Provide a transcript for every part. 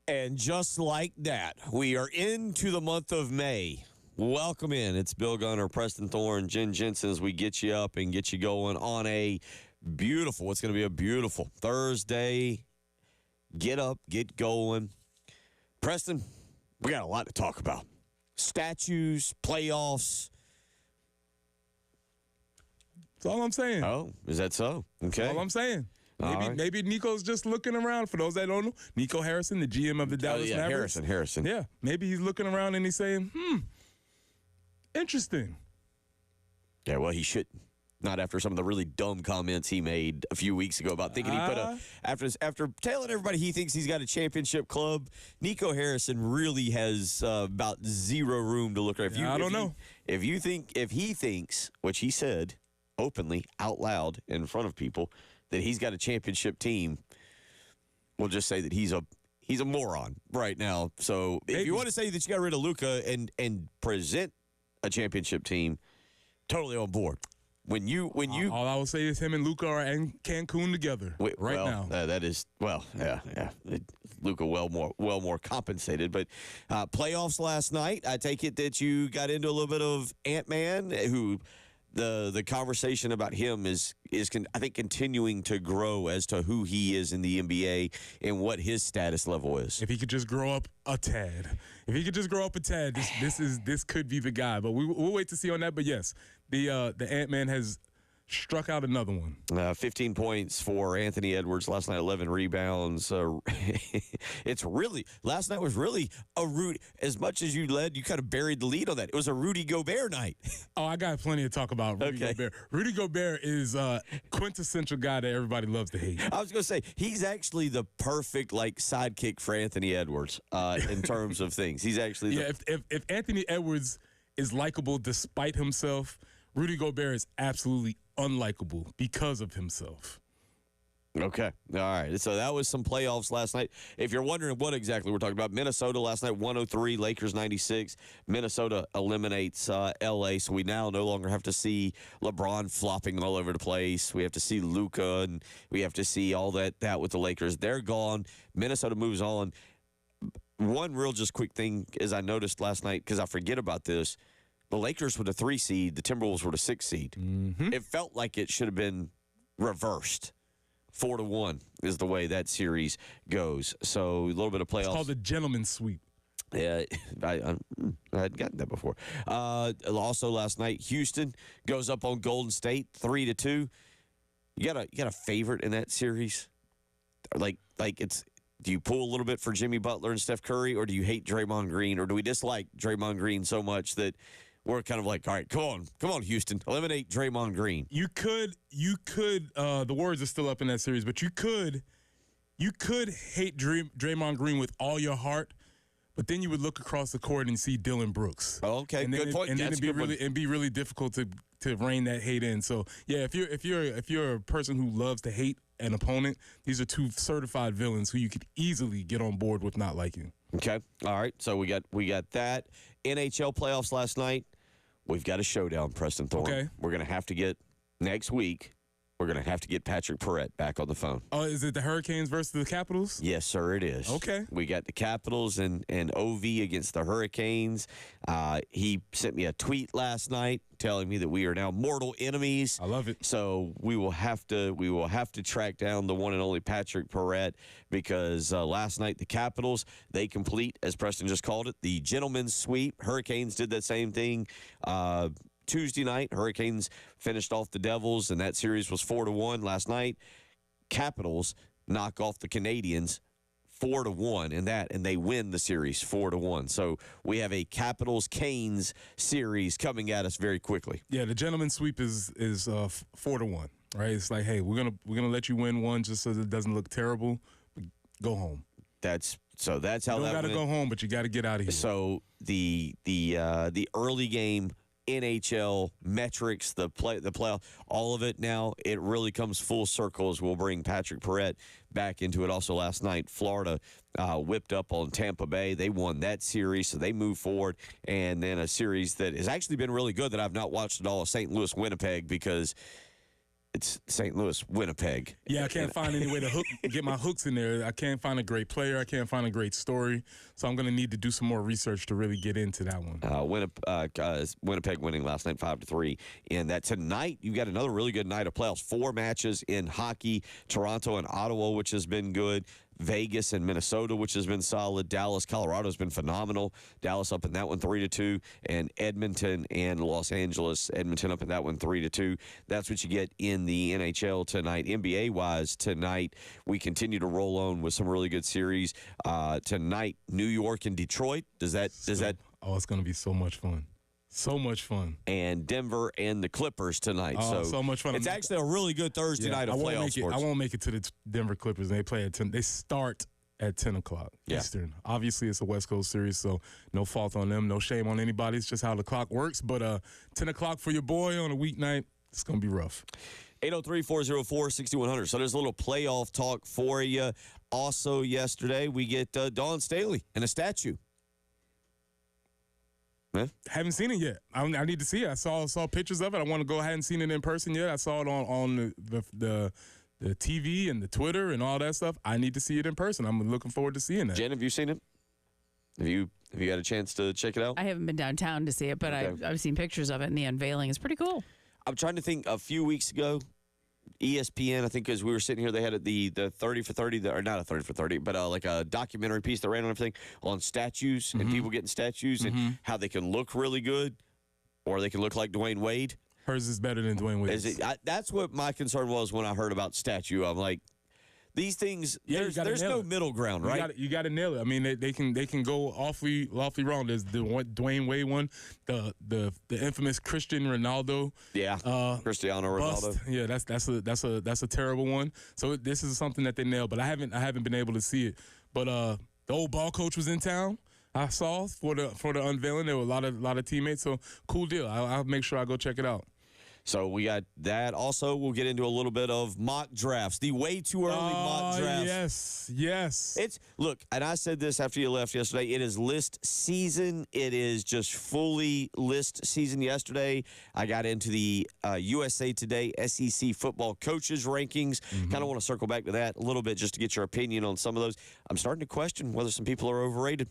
And just like that, we are into the month of May. Welcome in. It's Bill Gunner, Preston Thorne, Jen Jensen as we get you up and get you going on a beautiful, it's going to be a beautiful Thursday. Get up, get going. Preston, we got a lot to talk about. Statues, playoffs. That's all I'm saying. Oh, is that so? Okay. That's all I'm saying. Right. Maybe Nico's just looking around. For those that don't know, Nico Harrison, the GM of the Dallas Mavericks. Harrison. Yeah, maybe he's looking around and he's saying, interesting. Yeah, well, he should. Not after some of the really dumb comments he made a few weeks ago about thinking he put after telling everybody he thinks he's got a championship club. Nico Harrison really has about zero room to look at. I don't know. If he thinks, which he said openly out loud in front of people, that he's got a championship team, we'll just say that he's a moron right now. So if you want to say that you got rid of Luka and present a championship team, totally on board. When you all I will say is him and Luka are in Cancun together now. That is Luka well more compensated. But playoffs last night, I take it that you got into a little bit of Ant-Man, who the conversation about him is I think continuing to grow as to who he is in the NBA and what his status level is. If he could just grow up a tad. This could be the guy. But we'll wait to see on that. But yes, the Ant-Man has struck out another one. 15 points for Anthony Edwards last night, 11 rebounds. Last night was really a Rudy. As much as you led, you kind of buried the lead on that. It was a Rudy Gobert night. Oh, I got plenty to talk about Rudy Gobert. Rudy Gobert is a quintessential guy that everybody loves to hate. I was going to say, he's actually the perfect sidekick for Anthony Edwards in terms of things. He's actually if Anthony Edwards is likable despite himself, Rudy Gobert is absolutely unlikable because of himself. Okay. All right. So that was some playoffs last night. If you're wondering what exactly we're talking about, Minnesota last night, 103, Lakers 96. Minnesota eliminates L.A., so we now no longer have to see LeBron flopping all over the place. We have to see Luka, and we have to see all that with the Lakers. They're gone. Minnesota moves on. One real just quick thing is I noticed last night, because I forget about this, the Lakers were the 3 seed, the Timberwolves were the 6 seed. Mm-hmm. It felt like it should have been reversed. 4-1 is the way that series goes. So a little bit of playoffs. It's called the gentleman's sweep. Yeah, I hadn't gotten that before. Also last night, Houston goes up on Golden State 3-2. You got a favorite in that series? Like it's. Do you pull a little bit for Jimmy Butler and Steph Curry, or do you hate Draymond Green, or do we dislike Draymond Green so much that we're kind of like, all right, come on, Houston, eliminate Draymond Green? You could. The words are still up in that series, but you could hate Draymond Green with all your heart, but then you would look across the court and see Dylan Brooks. Oh, okay, good point. And then it'd be really difficult to rein that hate in. So yeah, if you're a person who loves to hate an opponent, these are 2 certified villains who you could easily get on board with not liking. Okay, all right. So we got that NHL playoffs last night. We've got a showdown, Preston Thorne. Okay, we're gonna have to get next week. We're going to have to get Patrick Perrette back on the phone. Oh, is it the Hurricanes versus the Capitals? Yes, sir, it is. Okay. We got the Capitals and OV against the Hurricanes. He sent me a tweet last night telling me that we are now mortal enemies. I love it. So we will have to track down the one and only Patrick Perrette, because last night the Capitals, they complete, as Preston just called it, the gentleman's sweep. Hurricanes did that same thing. Tuesday night, Hurricanes finished off the Devils, and that series was 4-1 last night. Capitals knock off the Canadians 4-1 in that, and they win the series 4-1. So we have a Capitals-Canes series coming at us very quickly. Yeah, the gentleman's sweep is 4-1, right? It's like, hey, we're gonna let you win one just so it doesn't look terrible. But go home. That's how you that don't got to go home, but you got to get out of here. So the early game NHL metrics, the playoff, all of it now, it really comes full circle as we'll bring Patrick Perrette back into it. Also last night, Florida whipped up on Tampa Bay. They won that series, so they move forward. And then a series that has actually been really good that I've not watched at all, St. Louis, Winnipeg, because It's St. Louis, Winnipeg. Yeah, I can't find any way to get my hooks in there. I can't find a great player. I can't find a great story. So I'm going to need to do some more research to really get into that one. Winnipeg winning last night 5-3. And that tonight, you got another really good night of playoffs. 4 matches in hockey. Toronto and Ottawa, which has been good. Vegas and Minnesota, which has been solid. Dallas, Colorado has been phenomenal. Dallas up in that one 3-2, and Edmonton and Los Angeles. Edmonton up in that one 3-2. That's what you get in the NHL tonight. NBA wise tonight, we continue to roll on with some really good series. Tonight, New York and Detroit. Does that? Oh, it's going to be so much fun. So much fun. And Denver and the Clippers tonight. Oh, so much fun. It's actually a really good Thursday night of playoff sports. I won't make it to the Denver Clippers. They play at 10. They start at 10 o'clock Eastern. Obviously, it's a West Coast series, so no fault on them. No shame on anybody. It's just how the clock works. But 10 o'clock for your boy on a weeknight, it's going to be rough. 803-404-6100. So there's a little playoff talk for you. Also yesterday, we get Dawn Staley and a statue. Huh? Haven't seen it yet. I need to see it. I saw pictures of it. I want to go. I hadn't seen it in person yet. I saw it on the TV and the Twitter and all that stuff. I need to see it in person. I'm looking forward to seeing that. Jen, have you seen it? Have you got a chance to check it out? I haven't been downtown to see it, but Okay. I've seen pictures of it, and the unveiling is pretty cool. I'm trying to think. A few weeks ago, ESPN, I think, as we were sitting here, they had the 30 for 30, or not a 30 for 30, but like a documentary piece that ran on everything on statues and people getting statues and how they can look really good or they can look like Dwayne Wade. Hers is better than Dwayne Wade's. That's what my concern was when I heard about statue. I'm like, these things, there's no middle ground, right? You got to nail it. I mean, they can go awfully wrong. There's the Dwayne Wade one, the infamous Cristiano Ronaldo. Yeah, Cristiano Ronaldo. Bust. Yeah, that's a terrible one. So this is something that they nailed, but I haven't been able to see it. But the old ball coach was in town. I saw for the unveiling. There were a lot of teammates. So cool deal. I'll make sure I go check it out. So we got that. Also, we'll get into a little bit of mock drafts. The way too early mock drafts. Yes. Look, and I said this after you left yesterday. It is list season. It is just fully list season yesterday. I got into the USA Today SEC football coaches rankings. Kind of want to circle back to that a little bit just to get your opinion on some of those. I'm starting to question whether some people are overrated.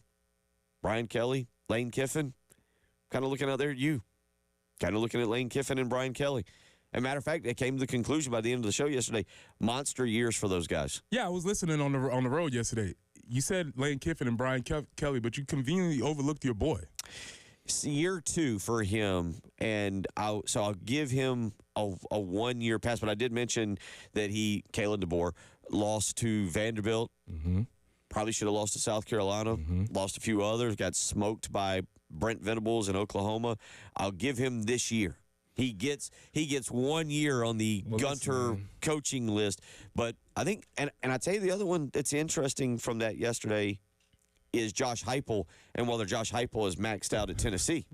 Brian Kelly, Lane Kiffin, kind of looking out there at you. Kind of looking at Lane Kiffin and Brian Kelly. As a matter of fact, they came to the conclusion by the end of the show yesterday, monster years for those guys. Yeah, I was listening on the road yesterday. You said Lane Kiffin and Brian Kelly, but you conveniently overlooked your boy. It's year 2 for him, and I'll give him a 1-year pass. But I did mention that Kalen DeBoer, lost to Vanderbilt. Probably should have lost to South Carolina. Lost a few others. Got smoked by Brent Venables in Oklahoma. I'll give him this year. He gets 1 year on the Gunter coaching list. But I think, and I tell you the other one that's interesting from that yesterday is Josh Heupel and whether Josh Heupel is maxed out at Tennessee.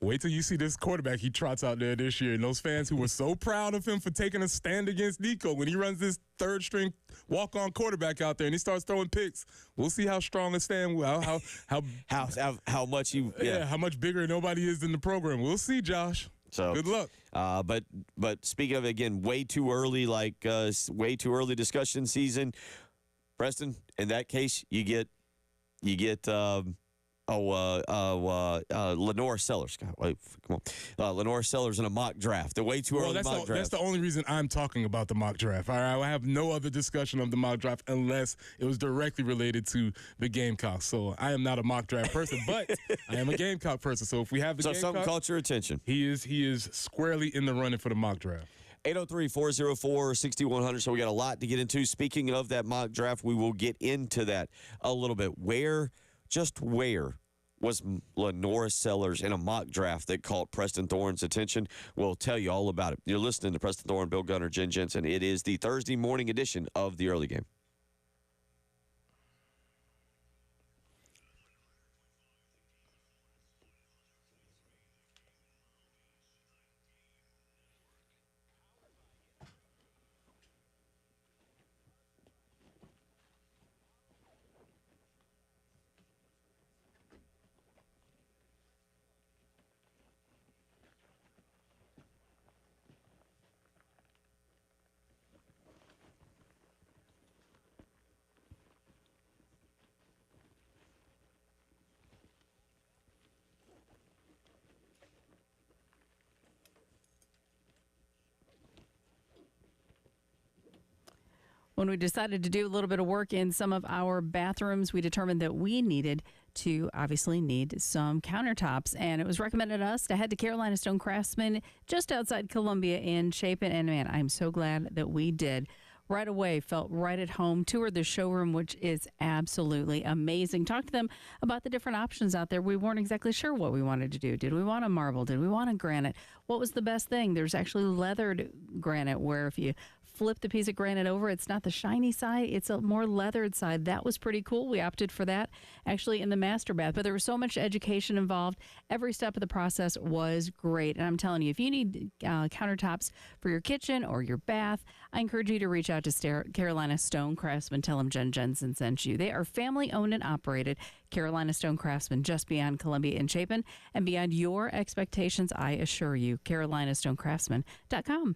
Wait till you see this quarterback he trots out there this year. And those fans who were so proud of him for taking a stand against Nico when he runs this third-string walk-on quarterback out there and he starts throwing picks. We'll see how strong a stand, how much he, how much bigger nobody is in the program. We'll see, Josh. So good luck. But speaking of, again, way too early discussion season, Preston, in that case, you get Lenore Sellers. God, wait, come on. Lenore Sellers in a mock draft. The way too early mock draft. That's the only reason I'm talking about the mock draft. All right, I have no other discussion of the mock draft unless it was directly related to the Gamecocks. So I am not a mock draft person, but I am a Gamecock person. So if we have the Gamecocks, something caught your attention. He is squarely in the running for the mock draft. 803-404-6100. So we got a lot to get into. Speaking of that mock draft, we will get into that a little bit. Where was Lenore Sellers in a mock draft that caught Preston Thorne's attention? We'll tell you all about it. You're listening to Preston Thorne, Bill Gunner, Jen Jensen. It is the Thursday morning edition of the Early Game. When we decided to do a little bit of work in some of our bathrooms, we determined that we needed to obviously need some countertops. And it was recommended to us to head to Carolina Stone Craftsman just outside Columbia in Chapin. And man, I'm so glad that we did. Right away, felt right at home. Toured the showroom, which is absolutely amazing. Talked to them about the different options out there. We weren't exactly sure what we wanted to do. Did we want a marble? Did we want a granite? What was the best thing? There's actually leathered granite where if you flip the piece of granite over, it's not the shiny side, it's a more leathered side. That was pretty cool. We opted for that actually in the master bath, but there was so much education involved. Every step of the process was great. And I'm telling you, if you need countertops for your kitchen or your bath, I encourage you to reach out to Carolina Stone Craftsman. Tell them Jen Jensen sent you. They are family owned and operated. Carolina Stone Craftsman, just beyond Columbia and Chapin, and beyond your expectations, I assure you. CarolinaStoneCraftsman.com.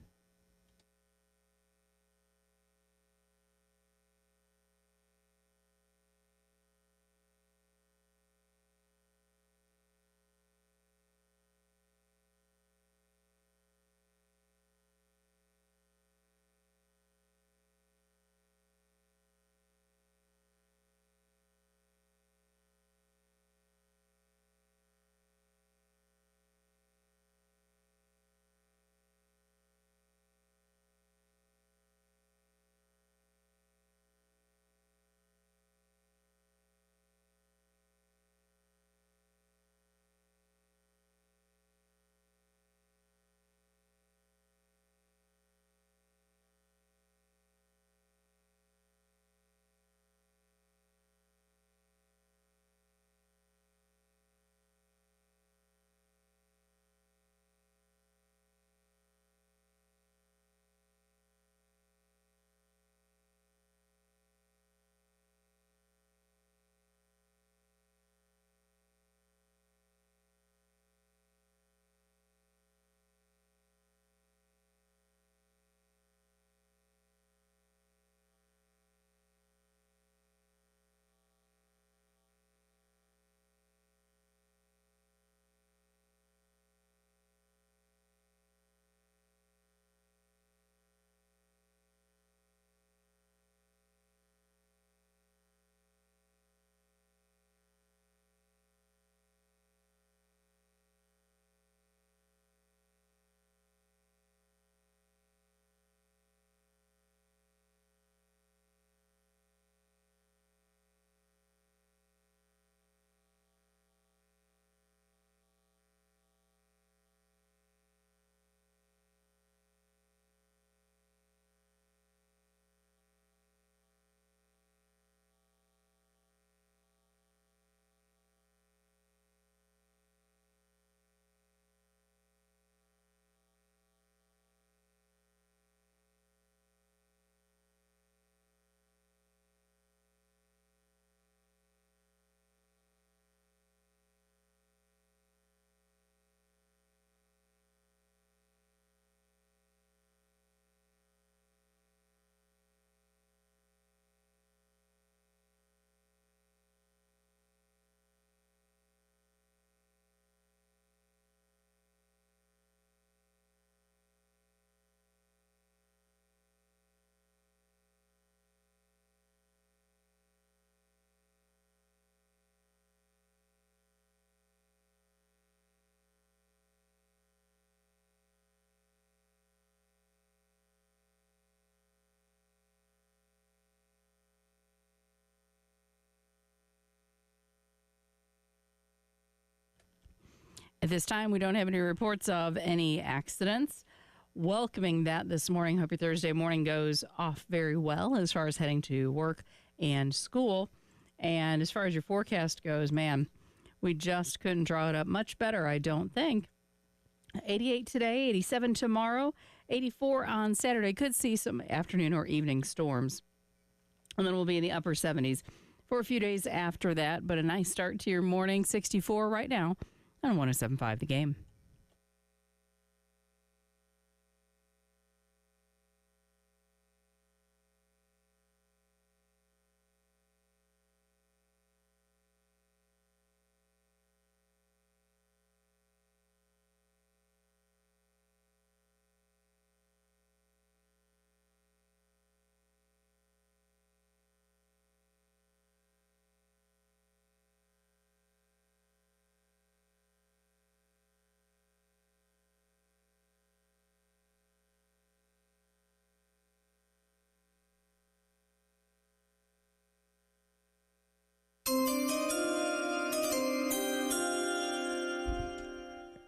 At this time, we don't have any reports of any accidents. Welcoming that this morning. Hope your Thursday morning goes off very well as far as heading to work and school. And as far as your forecast goes, man, we just couldn't draw it up much better, I don't think. 88 today, 87 tomorrow, 84 on Saturday. Could see some afternoon or evening storms. And then we'll be in the upper 70s for a few days after that. But a nice start to your morning, 64 right now on 107.5 The Game.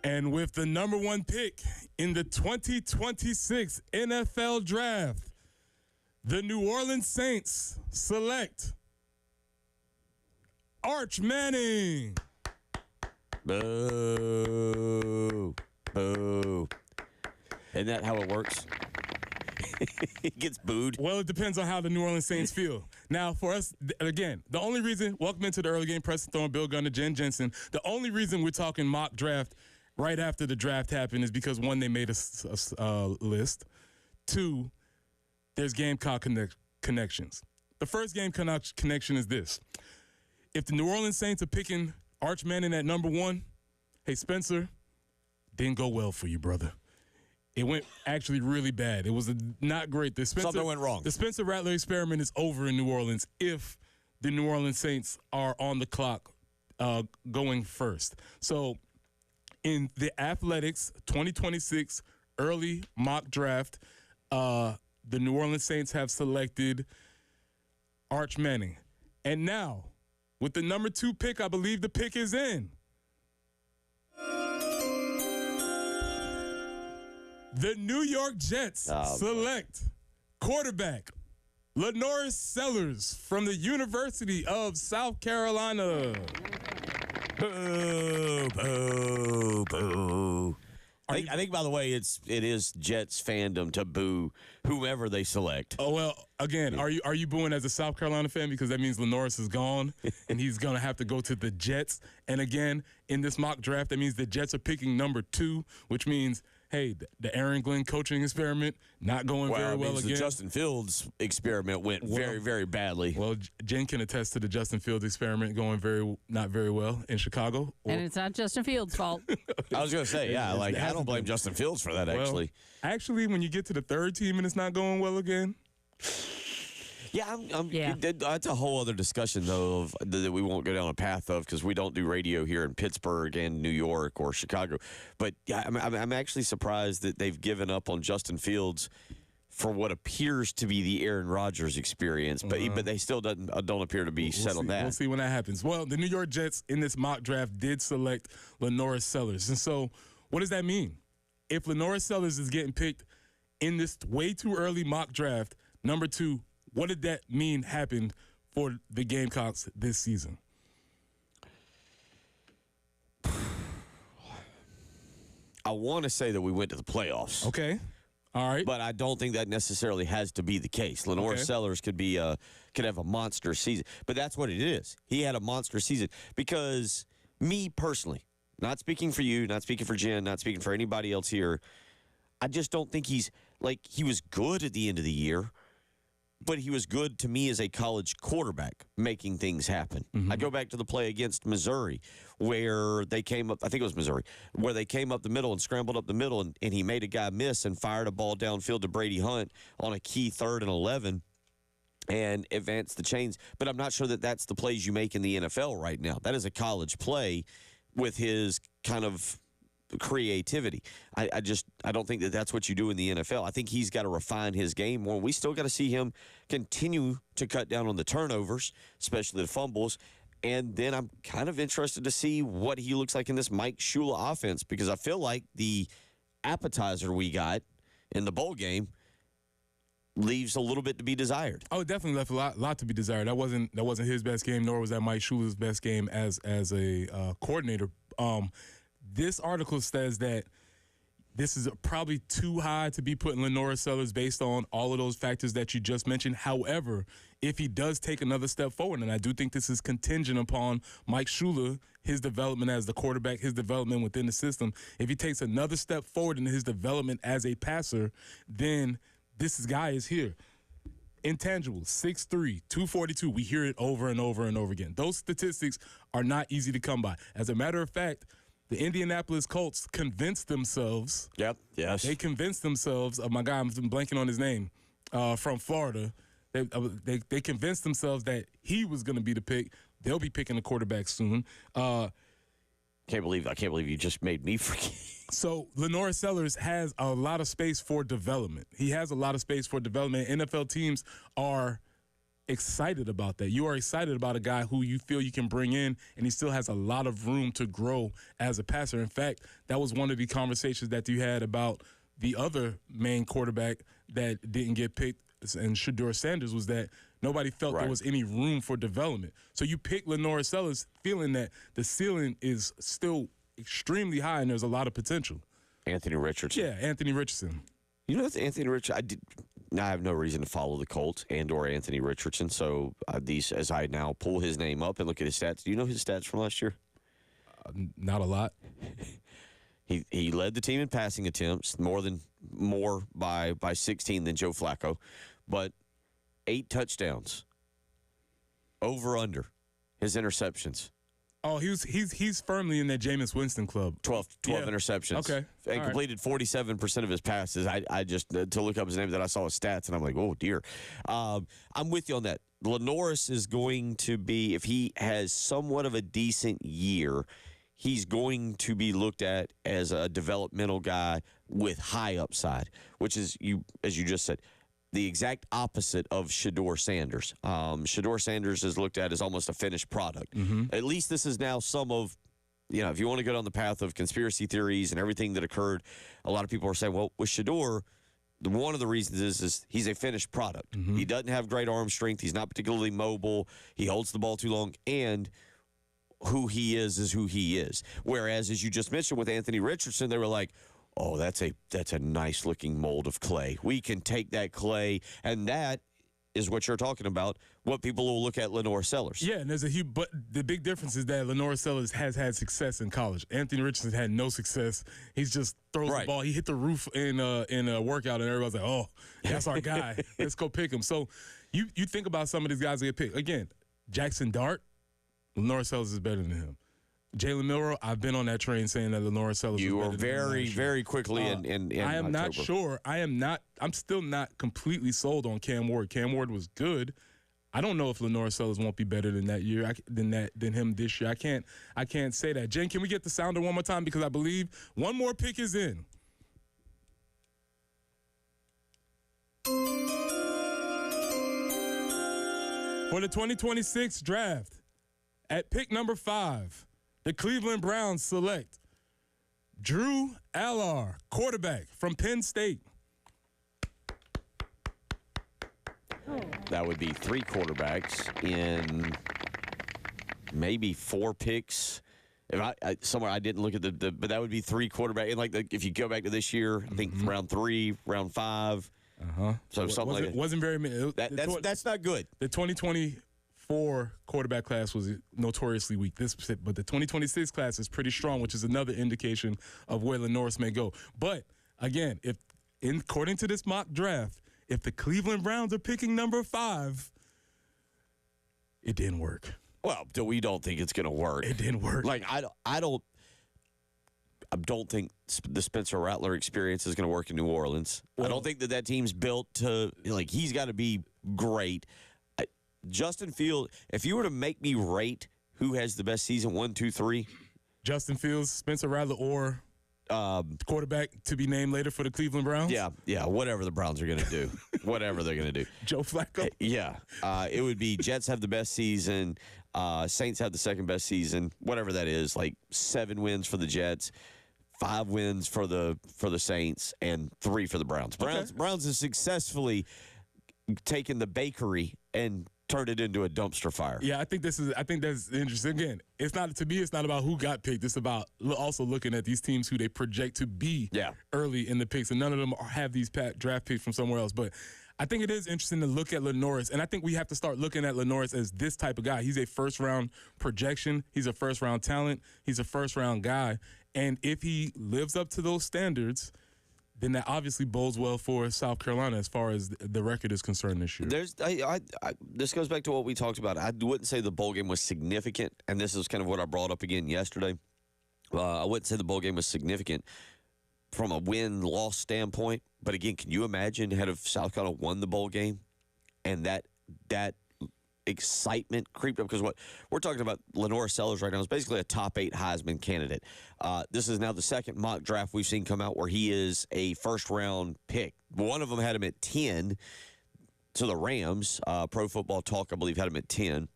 And with the number 1 pick in the 2026 NFL Draft, the New Orleans Saints select Arch Manning. Boo. Boo. Isn't that how it works? He gets booed. Well, it depends on how the New Orleans Saints feel. Now, for us, again, the only reason, welcome into the early game, Preston Thorne, Bill Gunner, Jen Jensen. The only reason we're talking mock draft right after the draft happened is because, 1, they made a list. 2, there's Gamecock connections. The first game connection is this. If the New Orleans Saints are picking Arch Manning at number 1, hey, Spencer, didn't go well for you, brother. It went actually really bad. It was not great. Something went wrong. The Spencer Rattler experiment is over in New Orleans if the New Orleans Saints are on the clock going first. So in the Athletics 2026 early mock draft, the New Orleans Saints have selected Arch Manning. And now, with the number 2 pick, I believe the pick is in. The New York Jets select quarterback LaNorris Sellers from the University of South Carolina. Boo, boo, boo. I think, by the way, it is Jets fandom to boo whoever they select. Oh, well, again, are you booing as a South Carolina fan because that means LaNorris is gone and he's going to have to go to the Jets? And again, in this mock draft, that means the Jets are picking number 2, which means, hey, the Aaron Glenn coaching experiment not going very well again. The Justin Fields experiment went very, very badly. Well, Jen can attest to the Justin Fields experiment going not very well in Chicago. And it's not Justin Fields' fault. I was going to say, yeah, I don't blame Justin Fields for that, actually. Actually, when you get to the 3rd team and it's not going well again. Yeah, Yeah. That's a whole other discussion, though, that we won't go down a path of because we don't do radio here in Pittsburgh and New York or Chicago. But yeah, I'm actually surprised that they've given up on Justin Fields for what appears to be the Aaron Rodgers experience, but they still don't appear to be set on that. We'll see when that happens. Well, the New York Jets in this mock draft did select LaNorris Sellers. And so what does that mean? If LaNorris Sellers is getting picked in this way too early mock draft, number 2, what did that mean happened for the Gamecocks this season? I want to say that we went to the playoffs. Okay. All right. But I don't think that necessarily has to be the case. LaNorris Sellers could have a monster season. But that's what it is. He had a monster season because me personally, not speaking for you, not speaking for Jen, not speaking for anybody else here, I just don't think he was good at the end of the year. But he was good to me as a college quarterback, making things happen. I go back to the play against Missouri where they came up, I think it was Missouri, where they came up the middle and scrambled up the middle, and he made a guy miss and fired a ball downfield to Brady Hunt on a key 3rd and 11 and advanced the chains. But I'm not sure that that's the plays you make in the NFL right now. That is a college play with his kind of creativity. I don't think that that's what you do in the NFL. I think he's got to refine his game more. We still got to see him continue to cut down on the turnovers, especially the fumbles. And then I'm kind of interested to see what he looks like in this Mike Shula offense because I feel like the appetizer we got in the bowl game leaves a little bit to be desired. Oh, it definitely left a lot to be desired. That wasn't his best game, nor was that Mike Shula's best game as a coordinator. This article says that this is probably too high to be putting LaNorris Sellers based on all of those factors that you just mentioned. However, if he does take another step forward, and I do think this is contingent upon Mike Shula, his development as the quarterback, his development within the system, if he takes another step forward in his development as a passer, then this guy is here. Intangibles, 6'3", 242. We hear it over and over and over again. Those statistics are not easy to come by. As a matter of fact, the Indianapolis Colts convinced themselves. Yep. Yes. They convinced themselves of my guy. I'm blanking on his name from Florida. They convinced themselves that he was going to be the pick. They'll be picking a quarterback soon. I can't believe you just made me forget. So LaNorris Sellers has a lot of space for development. He has a lot of space for development. NFL teams are excited about that. You are excited about a guy who you feel you can bring in, and he still has a lot of room to grow as a passer. In fact, that was one of the conversations that you had about the other main quarterback that didn't get picked, and Shedeur Sanders, was that nobody felt there was any room for development. So you pick Lenore Sellers feeling that the ceiling is still extremely high and there's a lot of potential. Anthony Richardson. Yeah, Anthony Richardson. You know, Anthony Richardson, I have no reason to follow the Colts and or Anthony Richardson. So as I now pull his name up and look at his stats, do you know his stats from last year? Not a lot. He led the team in passing attempts, more by 16 than Joe Flacco, but 8 touchdowns. Over under his interceptions. Oh, he's firmly in that Jameis Winston club. 12 interceptions. Okay. And completed 47% of his passes. I just, to look up his name, that I saw his stats, and I'm like, oh, dear. I'm with you on that. Lenoris is going to be, if he has somewhat of a decent year, he's going to be looked at as a developmental guy with high upside, which is, as you just said, the exact opposite of Shedeur Sanders. Shedeur Sanders is looked at as almost a finished product. Mm-hmm. At least this is now some of, if you want to go down the path of conspiracy theories and everything that occurred, a lot of people are saying, well, with Shedeur, one of the reasons is he's a finished product. Mm-hmm. He doesn't have great arm strength. He's not particularly mobile. He holds the ball too long. And who he is who he is. Whereas, as you just mentioned with Anthony Richardson, they were like, oh, that's a nice looking mold of clay. We can take that clay, and that is what you're talking about. What people will look at Lenore Sellers. Yeah, and there's a huge, but the big difference is that Lenore Sellers has had success in college. Anthony Richardson had no success. He's just throws the ball. He hit the roof in a workout, and everybody's like, oh, that's our guy. Let's go pick him. So you think about some of these guys that get picked. Again, Jackson Dart, Lenore Sellers is better than him. Jalen Milroe, I've been on that train saying that Lenore Sellers. You were very quickly in I am October. not sure. I'm still not completely sold on Cam Ward. Cam Ward was good. I don't know if Lenore Sellers won't be better than that year, than him this year. I can't say that. Jen, can we get the sounder one more time, because I believe one more pick is in. For the 2026 draft, at pick number 5, the Cleveland Browns select Drew Allar, quarterback from Penn State. That would be 3 quarterbacks in maybe 4 picks. If somewhere I didn't look at but that would be 3 quarterbacks. And if you go back to this year, I think round 3, round 5. So something like that. Wasn't very many. That's not good. The 2024 quarterback class was notoriously weak. But the 2026 class is pretty strong, which is another indication of where Lenoris may go. But again, according to this mock draft, if the Cleveland Browns are picking number 5, it didn't work. Well, we don't think it's going to work. It didn't work. I don't think the Spencer Rattler experience is going to work in New Orleans. Well, I don't think that team's built to, he's got to be great. Justin Fields, if you were to make me rate who has the best season, 1, 2, 3. Justin Fields, Spencer Rattler, or quarterback to be named later for the Cleveland Browns? Yeah, whatever the Browns are going to do. Whatever they're going to do. Joe Flacco? Yeah. It would be Jets have the best season, Saints have the second best season, whatever that is, 7 wins for the Jets, 5 wins for the Saints, and 3 for the Browns. Browns have successfully taken the bakery and turned it into a dumpster fire. Yeah, I think that's interesting. Again, it's not about who got picked. It's about also looking at these teams who they project to be early in the picks, and none of them have these draft picks from somewhere else. But I think it is interesting to look at Lenoris, and I think we have to start looking at Lenoris as this type of guy. He's a first-round projection. He's a first-round talent. He's a first-round guy. And if he lives up to those standards, then that obviously bodes well for South Carolina as far as the record is concerned this year. This goes back to what we talked about. I wouldn't say the bowl game was significant, and this is kind of what I brought up again yesterday. I wouldn't say the bowl game was significant from a win-loss standpoint, but again, can you imagine had if South Carolina won the bowl game and that excitement creeped up? Because what we're talking about, Lenore Sellers right now is basically a top 8 Heisman candidate. This is now the second mock draft we've seen come out where he is a first-round pick. One of them had him at 10, to the Rams. Pro Football Talk, I believe, had him at 10. It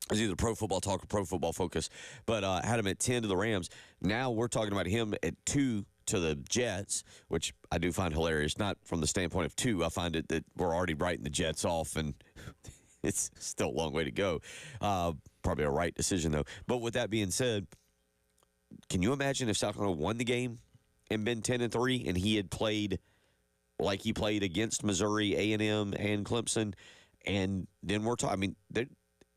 was either Pro Football Talk or Pro Football Focus, but had him at 10 to the Rams. Now we're talking about him at 2 to the Jets, which I do find hilarious. Not from the standpoint of 2. I find it that we're already writing the Jets off, and it's still a long way to go. Probably a right decision, though. But with that being said, can you imagine if South Carolina won the game and been 10-3, and he had played like he played against Missouri, A&M, and Clemson, and then we're talking. I mean,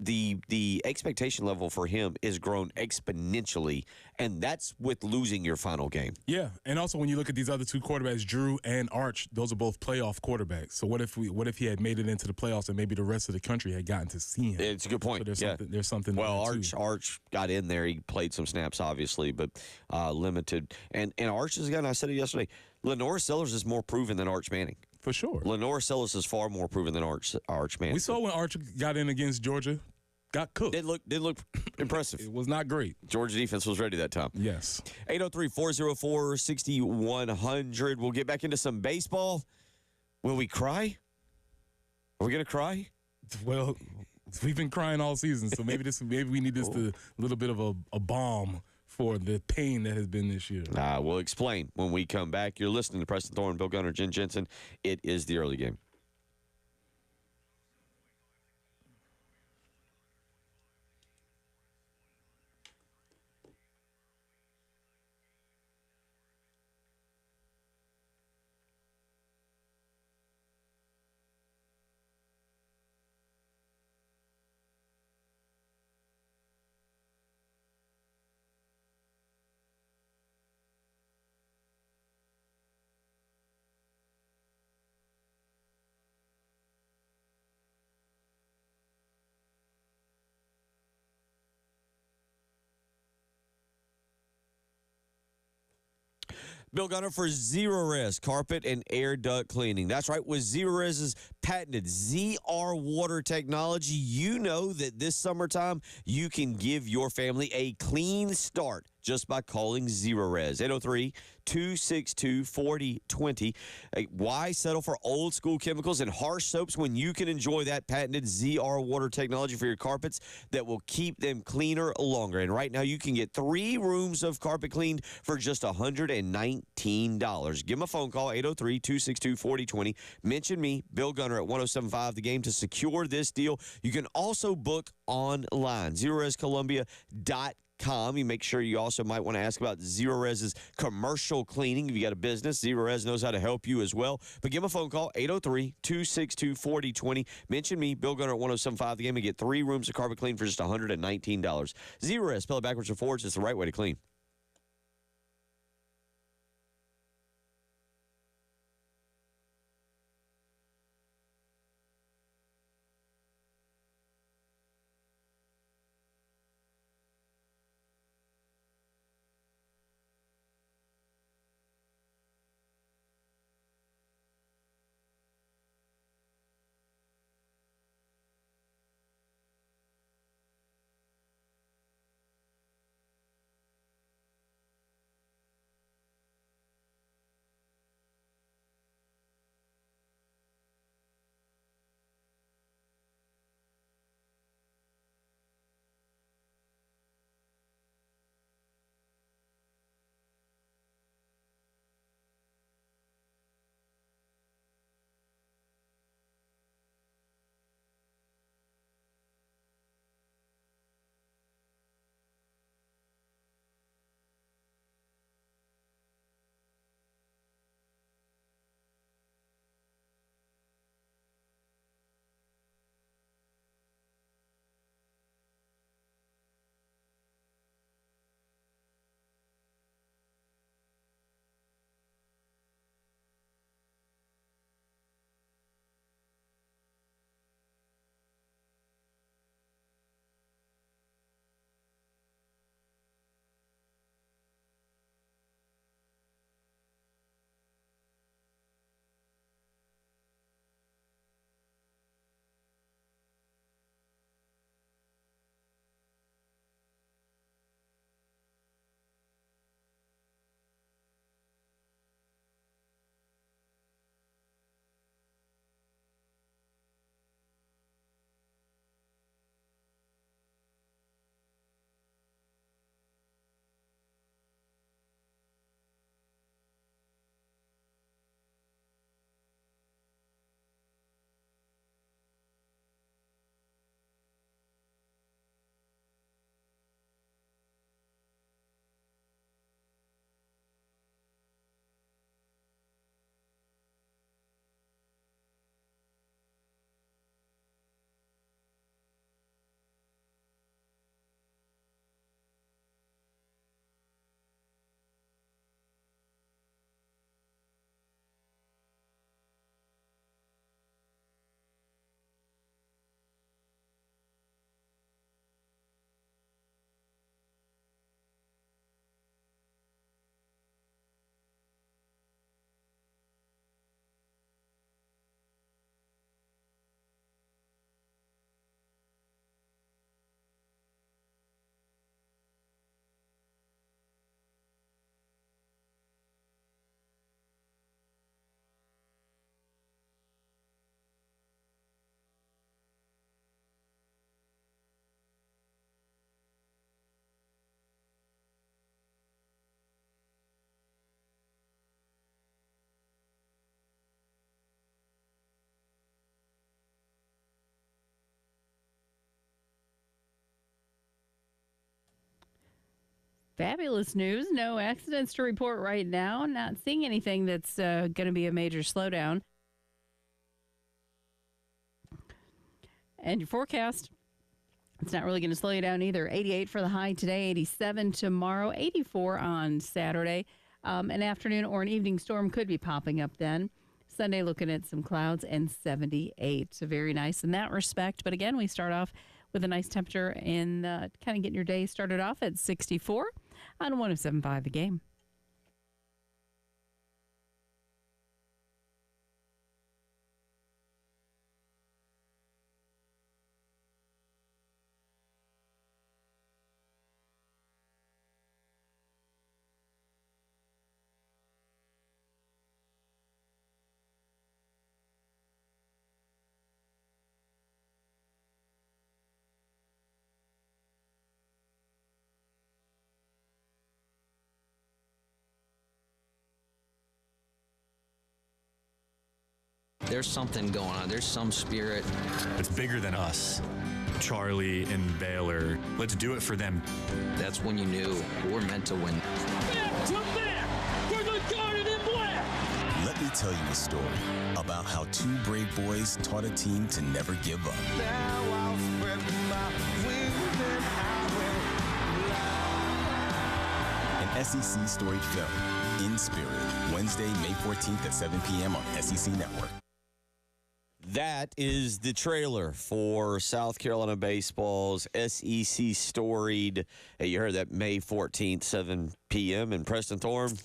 the expectation level for him is grown exponentially, and that's with losing your final game. Yeah, and also when you look at these other 2 quarterbacks, Drew and Arch, those are both playoff quarterbacks. So what if he had made it into the playoffs and maybe the rest of the country had gotten to see him? It's a good point. So there's something. Well, there Arch got in there. He played some snaps, obviously, but limited. And Arch is a guy, and I said it yesterday, Lenore Sellers is more proven than Arch Manning. For sure. Lenore Sellers is far more proven than Arch Manning. We saw when Arch got in against Georgia, got cooked. Did look impressive. It was not great. Georgia defense was ready that time. Yes. 803-404-6100. We'll get back into some baseball. Will we cry? Are we going to cry? Well, we've been crying all season, so maybe we need this to a little bit of a balm for the pain that has been this year. We'll explain when we come back. You're listening to Preston Thorne, Bill Gunner, Jen Jensen. It is the early game. Bill Gunner for Zerorez Carpet and Air Duct Cleaning. That's right. With Zerorez's patented ZR water technology, you know that this summertime you can give your family a clean start just by calling Zerorez. 803-262-4020. Why settle for old school chemicals and harsh soaps when you can enjoy that patented ZR water technology for your carpets that will keep them cleaner longer? And right now you can get 3 rooms of carpet cleaned for just $119. Give them a phone call, 803-262-4020. Mention me, Bill Gunner at 1075 The Game to secure this deal. You can also book online, ZerorezColumbia.com. You make sure you also might want to ask about Zerorez's commercial cleaning. If you got a business, Zerorez knows how to help you as well. But give them a phone call, 803-262-4020. Mention me, Bill Gunner at 1075 The Game, and get 3 rooms of carpet clean for just $119. Zerorez, spell it backwards or forwards. It's the right way to clean. Fabulous news. No accidents to report right now. Not seeing anything that's going to be a major slowdown. And your forecast, it's not really going to slow you down either. 88 for the high today, 87 tomorrow, 84 on Saturday. An afternoon or an evening storm could be popping up then. Sunday looking at some clouds and 78. So very nice in that respect. But again, we start off with a nice temperature and kind of getting your day started off at 64 on 107.5 The Game. There's something going on. There's some spirit. It's bigger than us. Charlie and Baylor. Let's do it for them. That's when you knew we're meant to win. Back to back for the Garden in Black. Let me tell you a story about how two brave boys taught a team to never give up. Now I'll spread my wings and I will fly. An SEC storied film, In Spirit, Wednesday, May 14th at 7 p.m. on SEC Network. That is the trailer for South Carolina baseball's SEC storied. Hey, you heard that May 14th, 7 p.m. in Preston Thorne.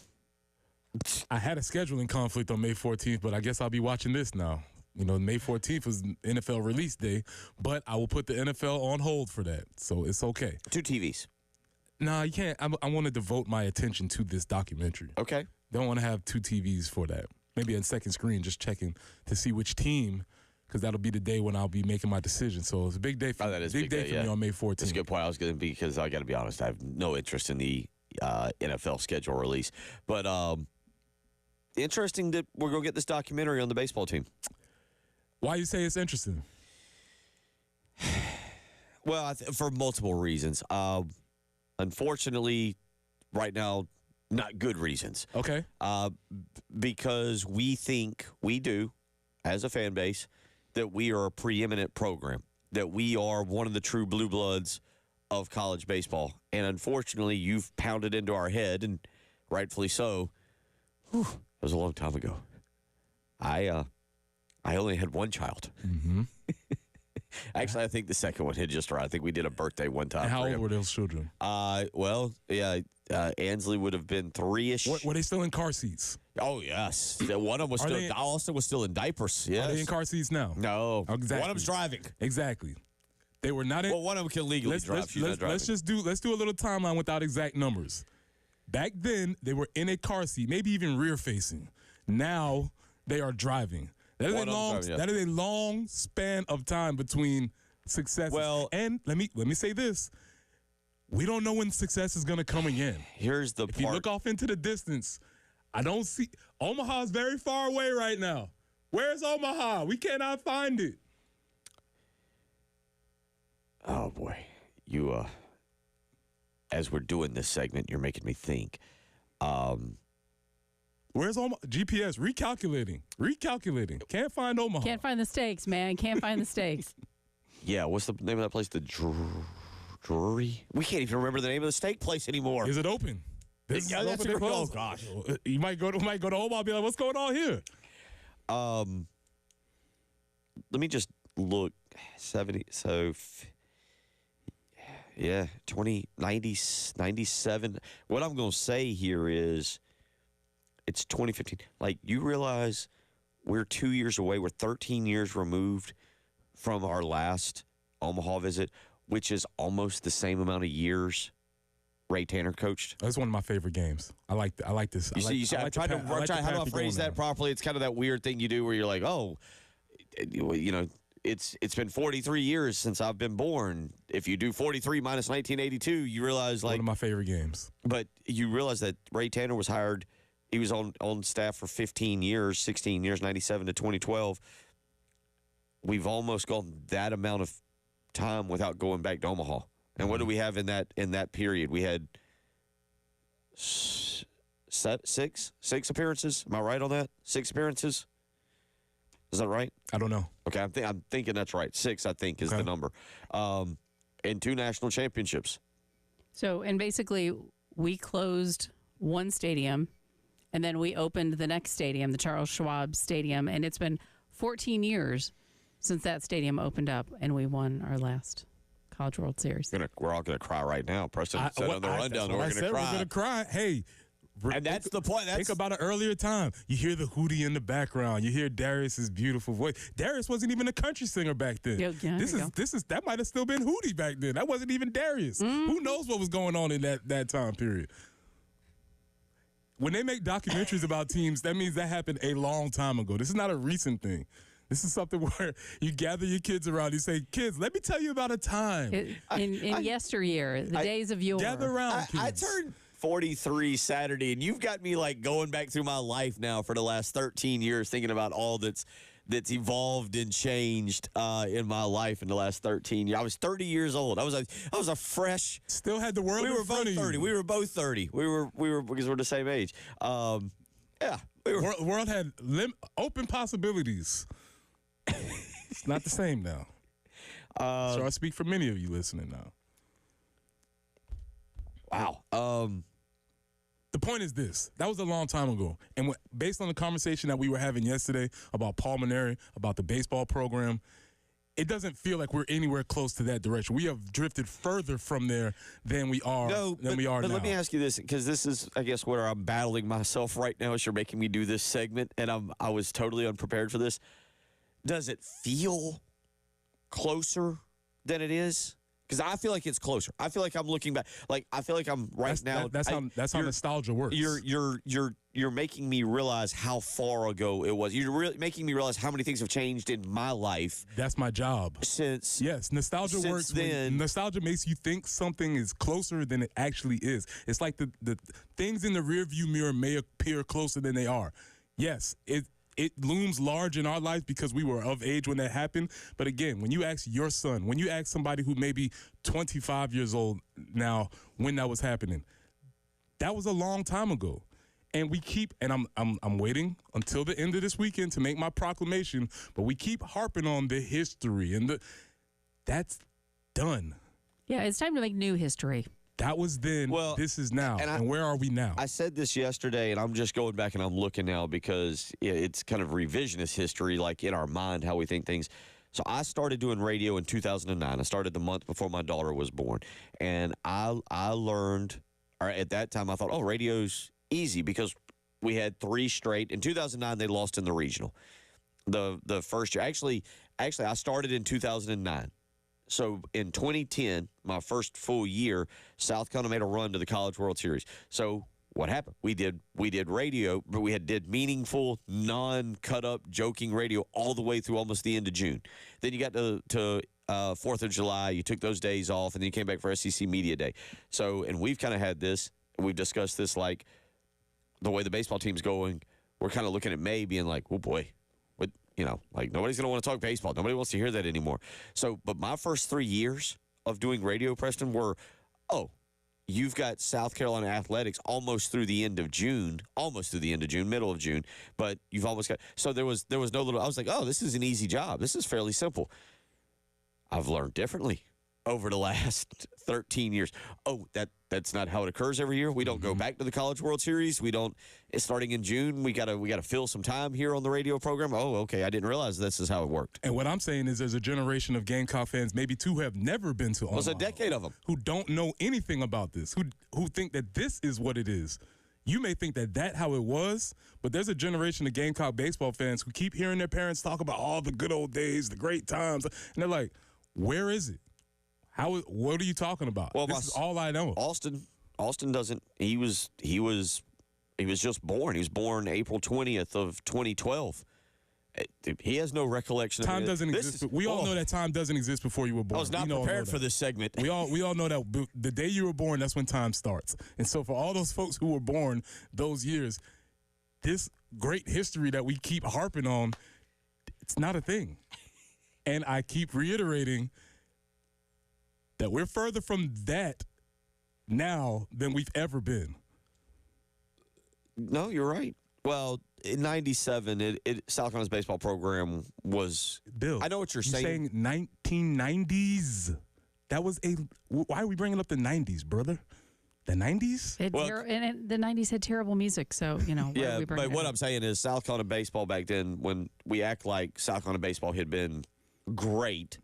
I had a scheduling conflict on May 14th, but I guess I'll be watching this now. You know, May 14th was NFL release day, but I will put the NFL on hold for that, so it's okay. 2 TVs. Nah, you can't. I want to devote my attention to this documentary. Okay. Don't want to have 2 TVs for that. Maybe a second screen, just checking to see which team, because that'll be the day when I'll be making my decision. So it's a big day for, that is big day for me on May 14th. That's a good point. I was going to be, because I got to be honest, I have no interest in the NFL schedule release. But interesting that we're going to get this documentary on the baseball team. Why you say it's interesting? Well, for multiple reasons. Unfortunately, right now, not good reasons. Okay. Because we think we do, as a fan base, that we are a preeminent program, that we are one of the true blue bloods of college baseball. And unfortunately, you've pounded into our head, and rightfully so. Whew, it was a long time ago. I only had one child. Mm-hmm. Actually, I think the second one hit just right. I think we did a birthday one time. And how for old him. were those children? Well, yeah, Ansley would have been 3-ish. Were they still in car seats? Oh, yes. One of them was still, Austin was still in diapers. Yes. Are they in car seats now? No. Exactly. One of them's driving. Exactly. They were not in. Well, one of them can legally drive. She's not driving. Let's do a little timeline without exact numbers. Back then, they were in a car seat, maybe even rear facing. Now they are driving. That is a long span of time between successes. Well, and let me say this: we don't know when success is going to come again. Here's the part. If you look off into the distance, I don't see Omaha's very far away right now. Where's Omaha? We cannot find it. Oh boy, you as we're doing this segment, you're making me think. Where's Omaha? GPS recalculating. Can't find Omaha. Can't find the stakes, man. Can't find the stakes. Yeah, what's the name of that place? The Drury? We can't even remember the name of the steak place anymore. Is it open? Yeah, that's open, a oh gosh. You might go to Omaha and be like, what's going on here? Let me just look. 70. So, yeah, 97. What I'm going to say here is it's 2015. Like, you realize we're 2 years away. We're 13 years removed from our last Omaha visit, which is almost the same amount of years Ray Tanner coached. That's one of my favorite games. I like this. You see, I'm trying to how do I phrase that properly? It's kind of that weird thing you do where you're like, oh, you know, it's been 43 years since I've been born. If you do 43 minus 1982, you realize like one of my favorite games. But you realize that Ray Tanner was hired. He was on staff for 15 years, 16 years, 97 to 2012. We've almost gone that amount of time without going back to Omaha. And what do we have in that period? We had six appearances. Am I right on that? 6 appearances. Is that right? I don't know. Okay, I'm thinking that's right. 6, I think, is the number. And 2 national championships. So, and basically, we closed one stadium, and then we opened the next stadium, the Charles Schwab Stadium, and it's been 14 years since that stadium opened up, and we won our last College World Series. We're all going to cry right now. Preston said on the rundown, we're going to cry. We're going to cry. Hey. And that's the point. Think about an earlier time. You hear the hootie in the background. You hear Darius's beautiful voice. Darius wasn't even a country singer back then. That might have still been Hootie back then. That wasn't even Darius. Who knows what was going on in that time period? When they make documentaries about teams, that means that happened a long time ago. This is not a recent thing. This is something where you gather your kids around. You say, kids, let me tell you about a time. In yesteryear, the days of yore. Gather around, kids. I turned 43 Saturday, and you've got me like going back through my life now for the last 13 years, thinking about all that's evolved and changed in my life in the last 13 years. I was 30 years old. I was a fresh. Still had the world. We were both 30. We were both 30. We were because we're the same age. Yeah, world had open possibilities. It's not the same now. So I speak for many of you listening now. Wow. The point is this. That was a long time ago. And based on the conversation that we were having yesterday about Paul Mainieri, about the baseball program, it doesn't feel like we're anywhere close to that direction. We have drifted further from there than we are now. But let me ask you this, because this is, I guess, where I'm battling myself right now as you're making me do this segment, and I was totally unprepared for this. Does it feel closer than it is? Because I feel like it's closer. I feel like I'm looking back. Like I feel like I'm now. That's how nostalgia works. You're making me realize how far ago it was. You're really making me realize how many things have changed in my life. That's my job. Nostalgia works. Nostalgia makes you think something is closer than it actually is. It's like the things in the rearview mirror may appear closer than they are. Yes, it looms large in our lives because we were of age when that happened. But again, when you ask your son, when you ask somebody who may be 25 years old now when that was happening, that was a long time ago. And we keep, and I'm waiting until the end of this weekend to make my proclamation, but we keep harping on the history and that's done. Yeah, it's time to make new history. That was then, this is now. And where are we now? I said this yesterday, and I'm just going back and I'm looking now because it's kind of revisionist history, like in our mind, how we think things. So I started doing radio in 2009. I started the month before my daughter was born. And I learned, or at that time, I thought, radio's easy because we had 3 straight. In 2009, they lost in the regional. The first year. Actually, I started in 2009. So in 2010, my first full year, South Carolina made a run to the College World Series. So what happened? We did radio, but we did meaningful, non-cut up, joking radio all the way through almost the end of June. Then you got to 4th of July. You took those days off, and then you came back for SEC Media Day. So, and we've kind of had this. We've discussed this, like the way the baseball team's going. We're kind of looking at May being like, oh boy. Like nobody's going to want to talk baseball. Nobody wants to hear that anymore. So, but my first 3 years of doing radio, Preston, were, you've got South Carolina athletics almost through the end of June, middle of June, but you've almost got, so there was no little, I was like, this is an easy job. This is fairly simple. I've learned differently over the last 13 years. That's not how it occurs every year. We don't go back to the College World Series. We don't. It's starting in June. We gotta fill some time here on the radio program. Oh, okay. I didn't realize this is how it worked. And what I'm saying is, there's a generation of Gamecock fans, maybe 2 who have never been to Omaha. It was a decade of them who don't know anything about this. Who think that this is what it is. You may think that how it was, but there's a generation of Gamecock baseball fans who keep hearing their parents talk about all the good old days, the great times, and they're like, "Where is it? What are you talking about?" Well, this is all I know. Austin doesn't. He was just born. He was born April 20th of 2012. He has no recollection. Time doesn't exist. We all know that time doesn't exist before you were born. I was not prepared for this segment. We all know that the day you were born, that's when time starts. And so for all those folks who were born those years, this great history that we keep harping on, it's not a thing. And I keep reiterating that we're further from that now than we've ever been. No, you're right. Well, in '97, South Carolina's baseball program was. Bill, I know what you're saying. 1990s. That was a. Why are we bringing up the 90s, brother? The 90s? And the 90s had terrible music, so, why are Yeah, we bringing but it what up? I'm saying is South Carolina baseball back then, when we act like South Carolina baseball had been great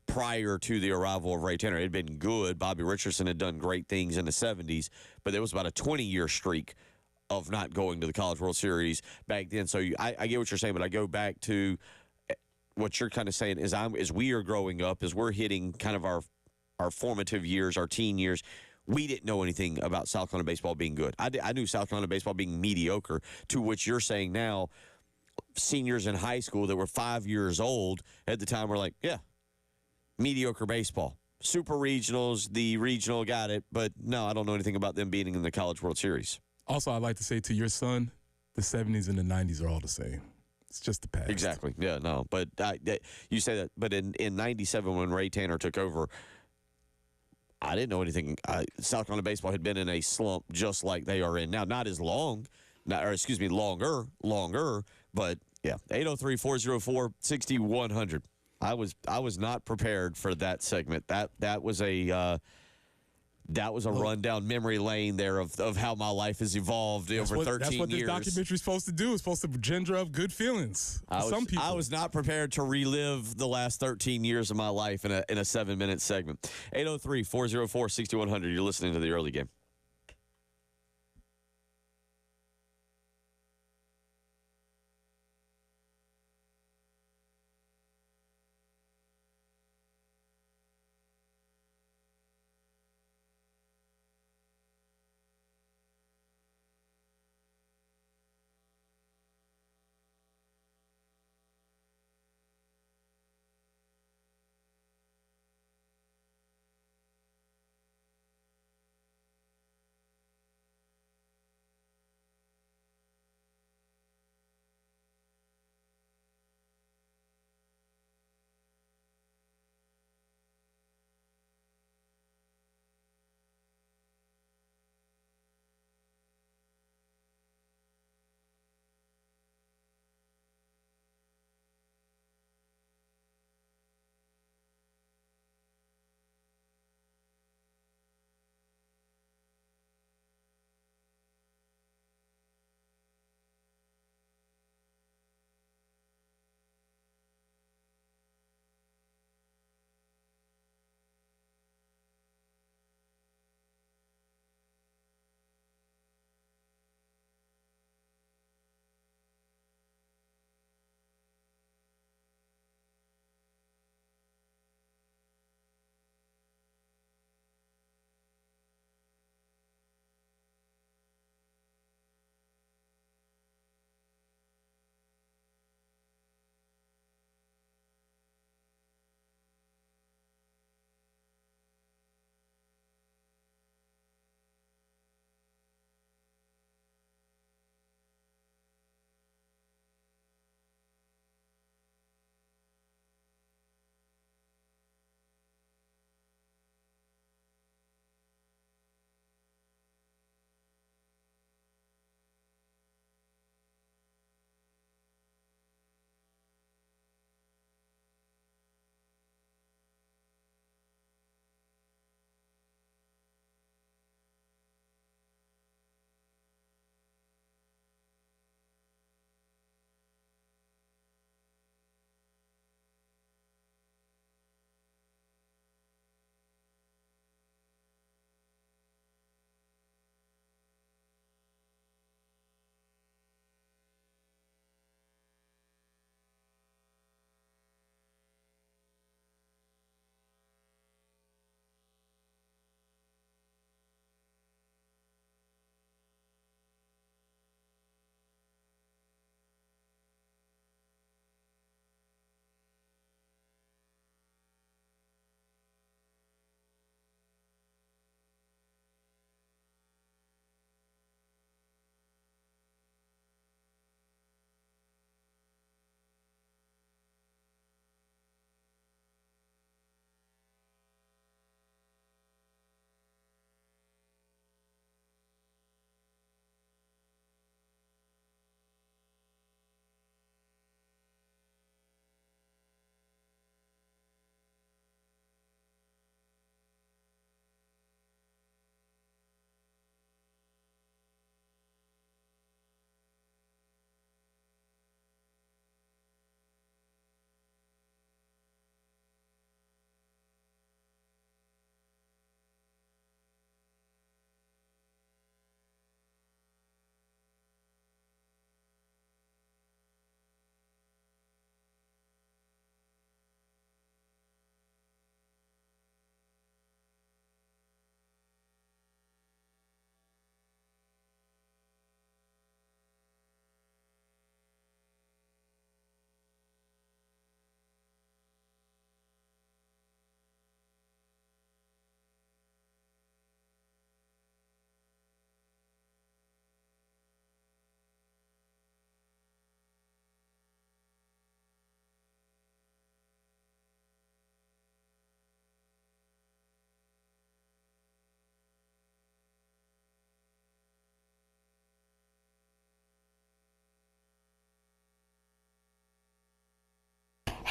prior to the arrival of Ray Tanner, it had been good. Bobby Richardson had done great things in the 70s, but there was about a 20-year streak of not going to the College World Series back then. So I get what you're saying, but I go back to what you're kind of saying is as we are growing up, as we're hitting kind of our formative years, our teen years, we didn't know anything about South Carolina baseball being good. I knew South Carolina baseball being mediocre, to which you're saying now seniors in high school that were 5 years old at the time were like, yeah, mediocre baseball. Super regionals, the regional got it, but no, I don't know anything about them being in the College World Series. Also, I'd like to say to your son, the 70s and the 90s are all the same. It's just the past. Exactly. Yeah, no. But you say that. But in '97, when Ray Tanner took over, I didn't know anything. South Carolina baseball had been in a slump just like they are in now. Not as long, longer. But yeah, 803-404-6100. I was not prepared for that segment. That was a rundown memory lane there of how my life has evolved over 13 years. That's what this documentary is supposed to do. It's supposed to gender up good feelings for some people. I was not prepared to relive the last 13 years of my life in a 7-minute segment. 803-404-6100. You're listening to the early game.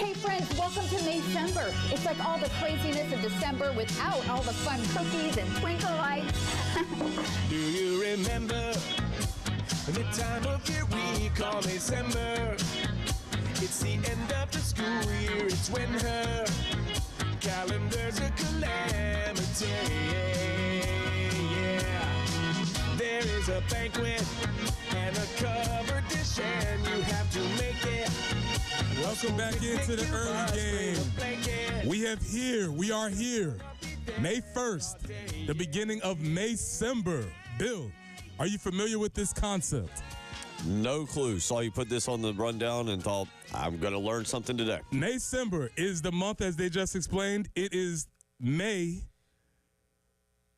Hey friends, welcome to Maycember. It's like all the craziness of December without all the fun cookies and twinkle lights. Do you remember the time of year we call December? It's the end of the school year. It's when her calendar's a calamity. Yeah. There is a banquet and a covered dish, and you have to make it. Welcome back into the early game. We are here. May 1st, the beginning of Maycember. Bill, are you familiar with this concept? No clue. Saw you put this on the rundown and thought, I'm going to learn something today. Maycember is the month, as they just explained. It is May,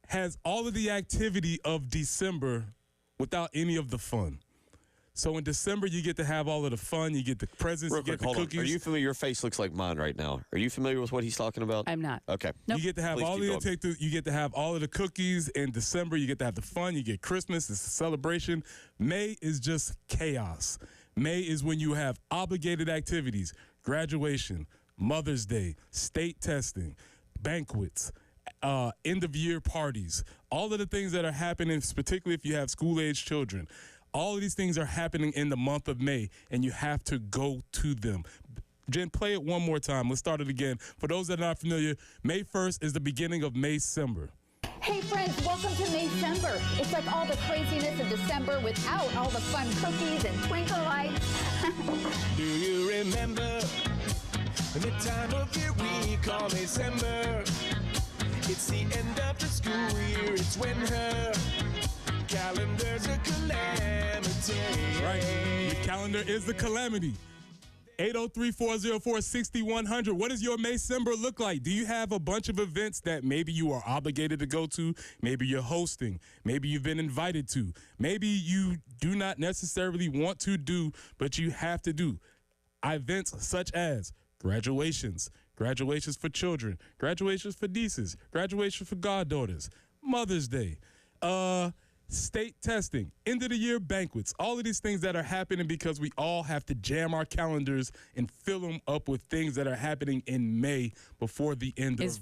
has all of the activity of December without any of the fun. So in December, you get to have all of the fun. You get the presents, you get the cookies. Are you familiar? Your face looks like mine right now. Are you familiar with what he's talking about? I'm not. Okay. Nope. You get to have you get to have all of the cookies in December. You get to have the fun. You get Christmas. It's a celebration. May is just chaos. May is when you have obligated activities, graduation, Mother's Day, state testing, banquets, end of year parties, all of the things that are happening, particularly if you have school-age children. All of these things are happening in the month of May, and you have to go to them. Jen, play it one more time. Let's start it again. For those that are not familiar, May 1st is the beginning of Maycember. Hey friends, welcome to Maycember. It's like all the craziness of December without all the fun cookies and twinkle lights. Do you remember the time of year we call December? It's the end of the school year. It's when her calendar's a calamity. Right. Your calendar is the calamity. 803-404-6100. What does your Maycember look like? Do you have a bunch of events that maybe you are obligated to go to? Maybe you're hosting. Maybe you've been invited to. Maybe you do not necessarily want to do, but you have to do. Events such as graduations for children, graduations for nieces, graduation for goddaughters, Mother's Day, state testing, end of the year banquets, all of these things that are happening because we all have to jam our calendars and fill them up with things that are happening in May before the end of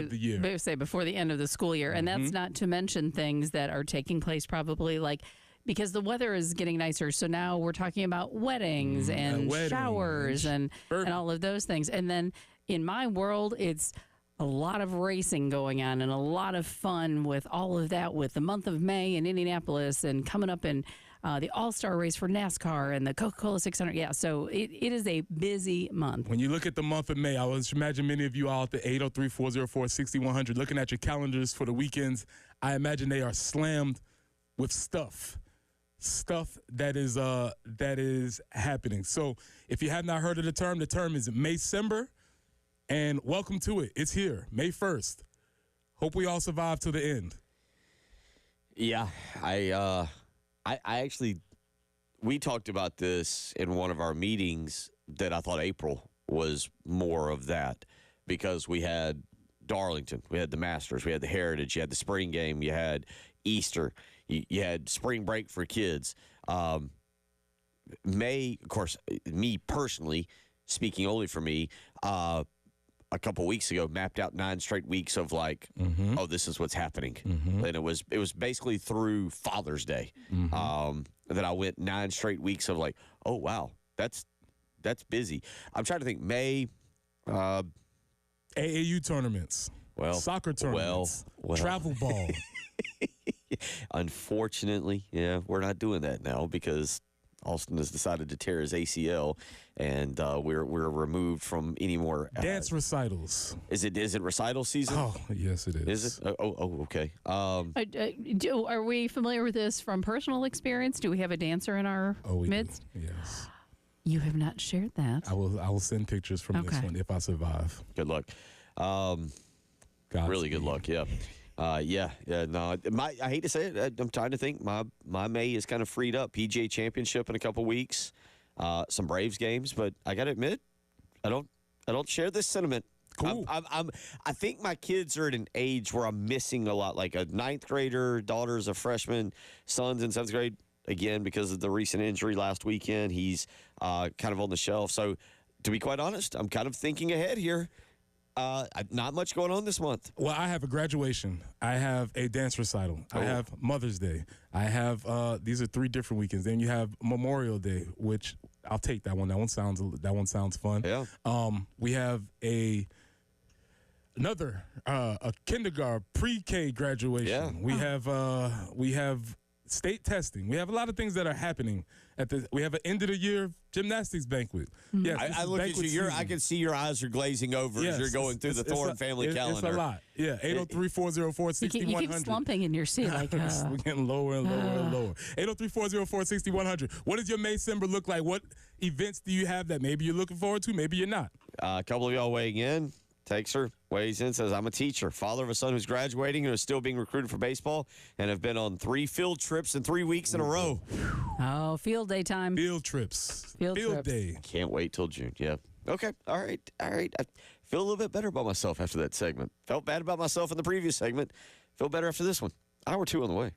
the year. I say before the end of the school year. And that's not to mention things that are taking place probably like because the weather is getting nicer. So now we're talking about weddings and showers and all of those things. And then in my world, it's a lot of racing going on and a lot of fun with all of that with the month of May in Indianapolis and coming up in the All-Star race for NASCAR and the Coca-Cola 600. Yeah, so it is a busy month. When you look at the month of May, I would imagine many of you out at the 803-404-6100 looking at your calendars for the weekends. I imagine they are slammed with stuff that is happening. So if you have not heard of the term is Maycember. And welcome to it. It's here, May 1st. Hope we all survive to the end. Yeah, I actually, we talked about this in one of our meetings that I thought April was more of that because we had Darlington, we had the Masters, we had the Heritage, you had the spring game, you had Easter, you had spring break for kids. May, of course, me personally, speaking only for me, a couple weeks ago mapped out 9 straight weeks of like, oh, this is what's happening. And it was basically through Father's Day that I went 9 straight weeks of like, oh, wow, that's busy. I'm trying to think May. AAU tournaments. Well, soccer tournaments. Travel ball. Unfortunately, yeah, we're not doing that now because Austin has decided to tear his ACL, and we're removed from any more dance recitals. Is it recital season? Oh, yes, it is. Is it? Oh, okay. Are we familiar with this from personal experience? Do we have a dancer in our midst? Do. Yes. You have not shared that. I will send pictures from this one if I survive. Good luck. Really good luck. Yeah. No. I hate to say it. I'm trying to think. My May is kind of freed up. PGA Championship in a couple weeks. Some Braves games, but I got to admit, I don't share this sentiment. Cool. I think my kids are at an age where I'm missing a lot. Like a 9th grader, daughter's a freshman, son's in 7th grade. Again, because of the recent injury last weekend, he's kind of on the shelf. So to be quite honest, I'm kind of thinking ahead here. Not much going on this month. Well, I have a graduation. I have a dance recital. I have Mother's Day. I have these are 3 different weekends. Then you have Memorial Day, which I'll take that one. That one sounds fun. Yeah. We have another kindergarten pre-K graduation. Yeah. We have state testing. We have a lot of things that are happening we have an end of the year gymnastics banquet. Yes, I look at you. I can see your eyes are glazing over as you're going through the Thorne family calendar. It's a lot. Yeah, 803-404-6100. You keep slumping in your seat. Like, we're getting lower and lower and lower. 803-404-6100. What does your May-December look like? What events do you have that maybe you're looking forward to, maybe you're not? A couple of y'all weighing in. Texter weighs in, says, I'm a teacher, father of a son who's graduating and is still being recruited for baseball, and have been on 3 field trips in 3 weeks in a row. Oh, field day time. Field trips. Field trips. Day. Can't wait till June. Yeah. Okay. All right. I feel a little bit better about myself after that segment. Felt bad about myself in the previous segment. Feel better after this one. Hour 2 on the way.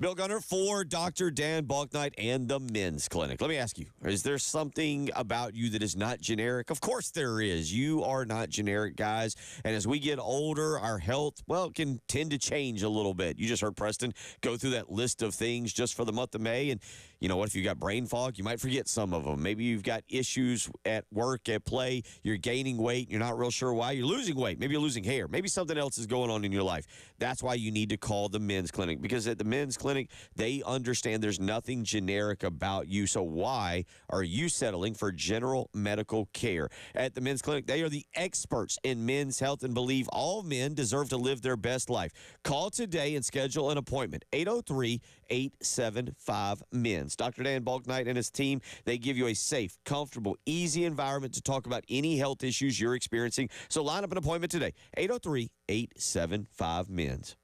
Bill Gunner for Dr. Dan Balknight and the Men's Clinic. Let me ask you, is there something about you that is not generic? Of course there is. You are not generic, guys. And as we get older, our health, well, can tend to change a little bit. You just heard Preston go through that list of things just for the month of May. And you know what? If you got brain fog, you might forget some of them. Maybe you've got issues at work, at play. You're gaining weight. You're not real sure why. You're losing weight. Maybe you're losing hair. Maybe something else is going on in your life. That's why you need to call the Men's Clinic, because at the Men's Clinic, they understand there's nothing generic about you. So why are you settling for general medical care? At the Men's Clinic, they are the experts in men's health and believe all men deserve to live their best life. Call today and schedule an appointment. 803-875-MENS. Dr. Dan Balknight and his team, they give you a safe, comfortable, easy environment to talk about any health issues you're experiencing. So line up an appointment today. 803-875-MENS.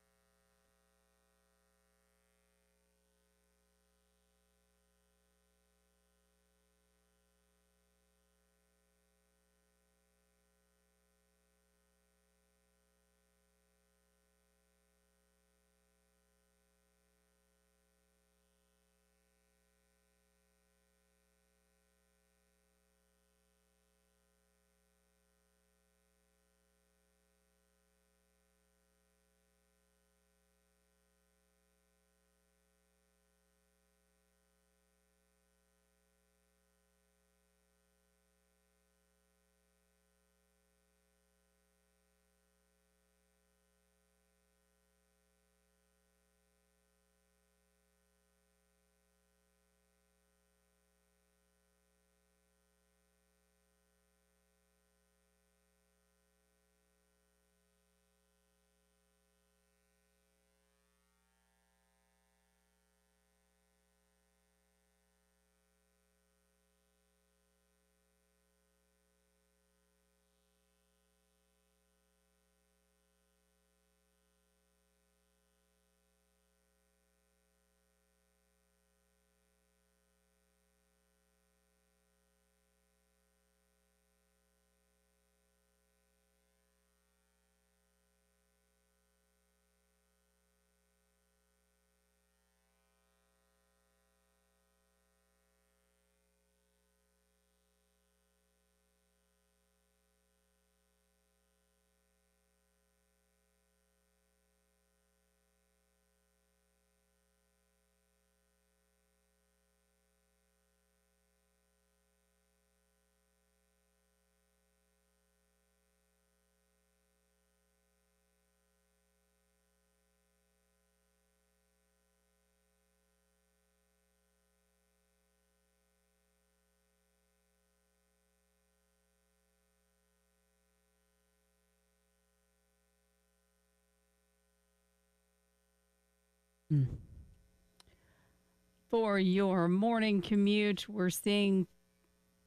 For your morning commute, we're seeing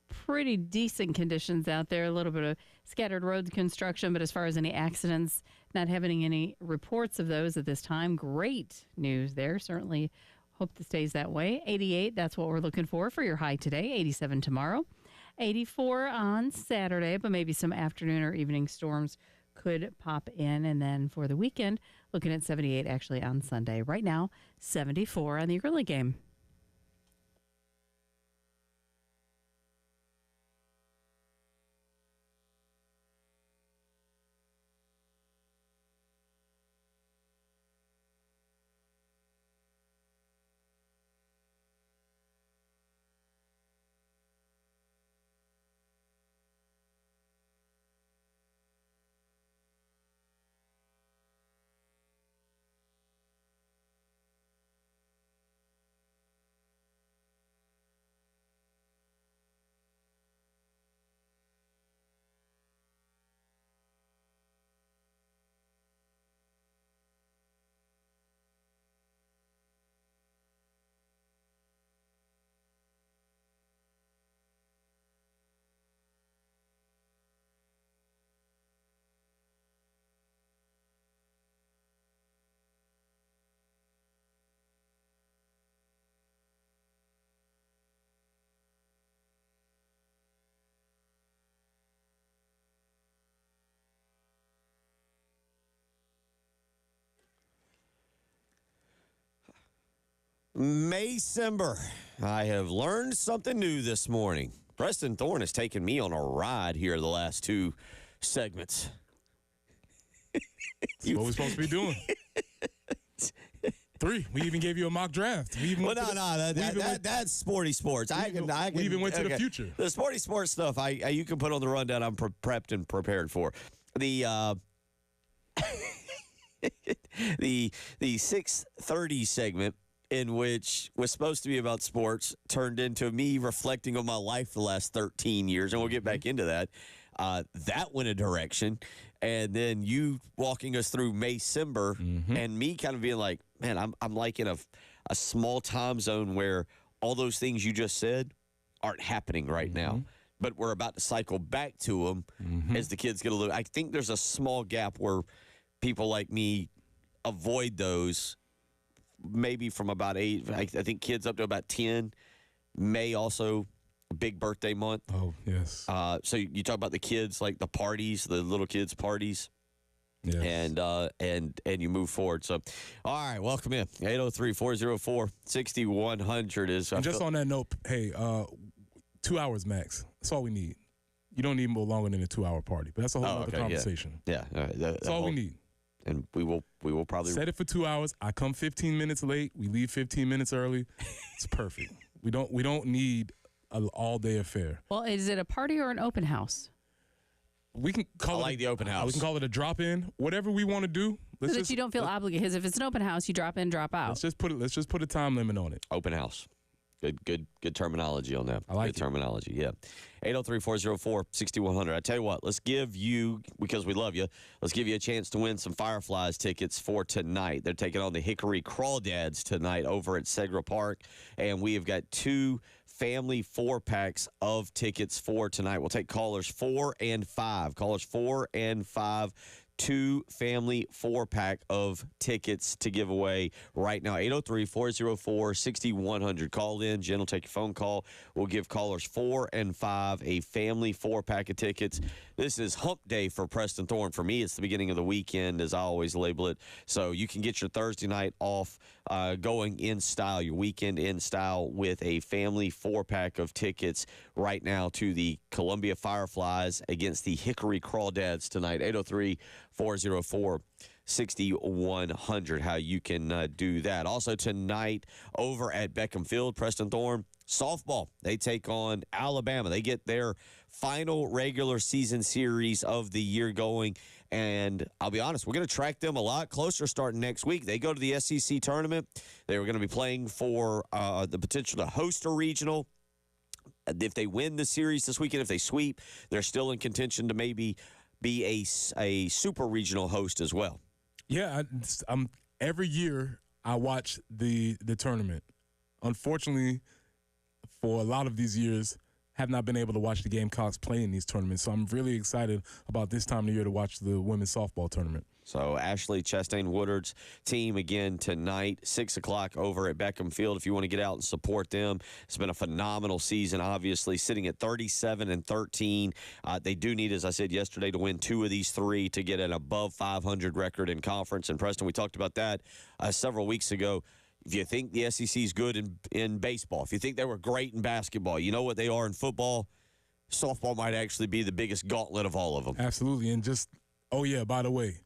pretty decent conditions out there. A little bit of scattered road construction, but as far as any accidents, not having any reports of those at this time. Great news there. Certainly Hope it stays that way. 88, that's what we're looking for your high today. 87 tomorrow. 84 on Saturday, but maybe some afternoon or evening storms could pop in. And then for the weekend, looking at 78 actually on Sunday. Right now, 74 on the early game. Maycember. I have learned something new this morning. Preston Thorne has taken me on a ride here the last two segments. That's what we're supposed to be doing. 3. We even gave you a mock draft. We even That's sporty sports. We even went to the future. The sporty sports stuff, you can put on the rundown. I'm prepped and prepared for. The the 6:30 segment, in which was supposed to be about sports, turned into me reflecting on my life the last 13 years, and we'll get back into that. That went a direction, and then you walking us through Maycember, and me kind of being like, man, I'm like in a small time zone where all those things you just said aren't happening right now, but we're about to cycle back to them as the kids get a little. I think there's a small gap where people like me avoid those. Maybe from about 8, I think kids up to about 10. May also a big birthday month. Oh, yes. So you talk about the kids, like the parties, the little kids' parties. Yes. And you move forward. So, all right, welcome in. 803-404-6100 is. And just on that note, hey, 2 hours max. That's all we need. You don't need more longer than a 2-hour party, but that's a whole other conversation. Yeah. That's all we need. And we will probably set it for 2 hours. I come 15 minutes late. We leave 15 minutes early. It's perfect. We don't need an all-day affair. Well, is it a party or an open house? We can call the open house. We can call it a drop-in. Whatever we want to do. So that you don't feel obligated. Because if it's an open house, you drop in, drop out. Let's just put a time limit on it. Open house. Good terminology on that. I like good terminology, yeah. 803-404-6100. I tell you what, let's give you, because we love you, let's give you a chance to win some Fireflies tickets for tonight. They're taking on the Hickory Crawdads tonight over at Segra Park, and we have got 2 family 4-packs of tickets for tonight. We'll take callers 4 and 5. Callers 4 and 5. 2 family 4-pack of tickets to give away right now. 803-404-6100. Call in. Jen will take your phone call. We'll give callers 4 and 5 a family 4-pack of tickets. This is hump day for Preston Thorne. For me, it's the beginning of the weekend, as I always label it. So you can get your Thursday night off going in style, your weekend in style, with a family 4-pack of tickets right now to the Columbia Fireflies against the Hickory Crawdads tonight. 803-404-6100, how you can do that. Also tonight over at Beckham Field, Preston Thorne, softball. They take on Alabama. They get their final regular season series of the year going. And I'll be honest, we're going to track them a lot closer starting next week. They go to the SEC tournament. They were going to be playing for the potential to host a regional. If they win the series this weekend, if they sweep, they're still in contention to maybe be a super regional host as well. Yeah, every year I watch the tournament. Unfortunately, for a lot of these years, have not been able to watch the Gamecocks play in these tournaments. So I'm really excited about this time of the year to watch the women's softball tournament. So Ashley Chastain Woodard's team again tonight, 6 o'clock over at Beckham Field. If you want to get out and support them, it's been a phenomenal season, obviously, sitting at 37-13. They do need, as I said yesterday, to win 2 of these 3 to get an above 500 record in conference. And Preston, we talked about that several weeks ago. If you think the SEC is good in baseball, if you think they were great in basketball, you know what they are in football, softball might actually be the biggest gauntlet of all of them. Absolutely. And just, oh, yeah, by the way,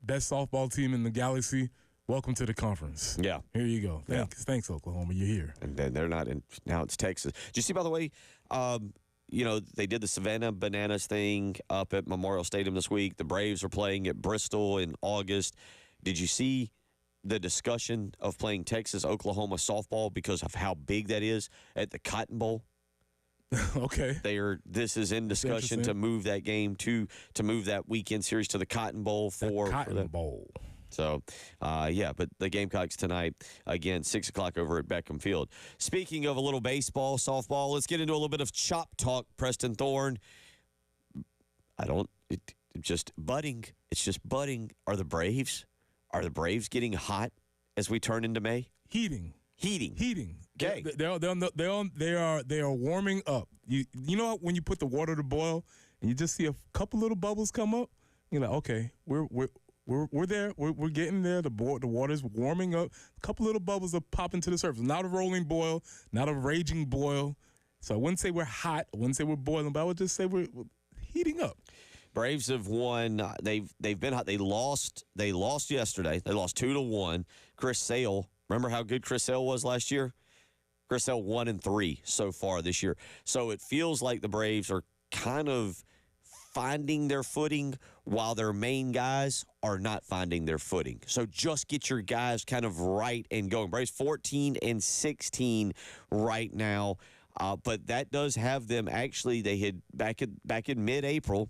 best softball team in the galaxy, welcome to the conference. Yeah. Here you go. Thanks, Oklahoma. You're here. And then they're not in. Now it's Texas. Did you see, by the way, they did the Savannah Bananas thing up at Memorial Stadium this week. The Braves are playing at Bristol in August. Did you see the discussion of playing Texas-Oklahoma softball because of how big that is at the Cotton Bowl? Okay. This is in discussion to move that game to move that weekend series to the Cotton Bowl for Cotton Bowl. So, but the Gamecocks tonight, again, 6 o'clock over at Beckham Field. Speaking of a little baseball, softball, let's get into a little bit of chop talk, Preston Thorne. Just budding. It's just budding. Are the Braves getting hot as we turn into May? Heating. Okay. They are warming up. You know when you put the water to boil and you just see a couple little bubbles come up, you're like, okay, we're there. We're getting there. The water's warming up. A couple little bubbles are popping to the surface. Not a rolling boil, not a raging boil. So I wouldn't say we're hot. I wouldn't say we're boiling, but I would just say we're heating up. Braves have won. They've been hot. They lost yesterday. They lost 2-1. Chris Sale. Remember how good Chris Sale was last year? Chris Sale 1-3 so far this year. So it feels like the Braves are kind of finding their footing while their main guys are not finding their footing. So just get your guys kind of right and going. Braves 14-16 right now, but that does have them actually. They had back in mid-April.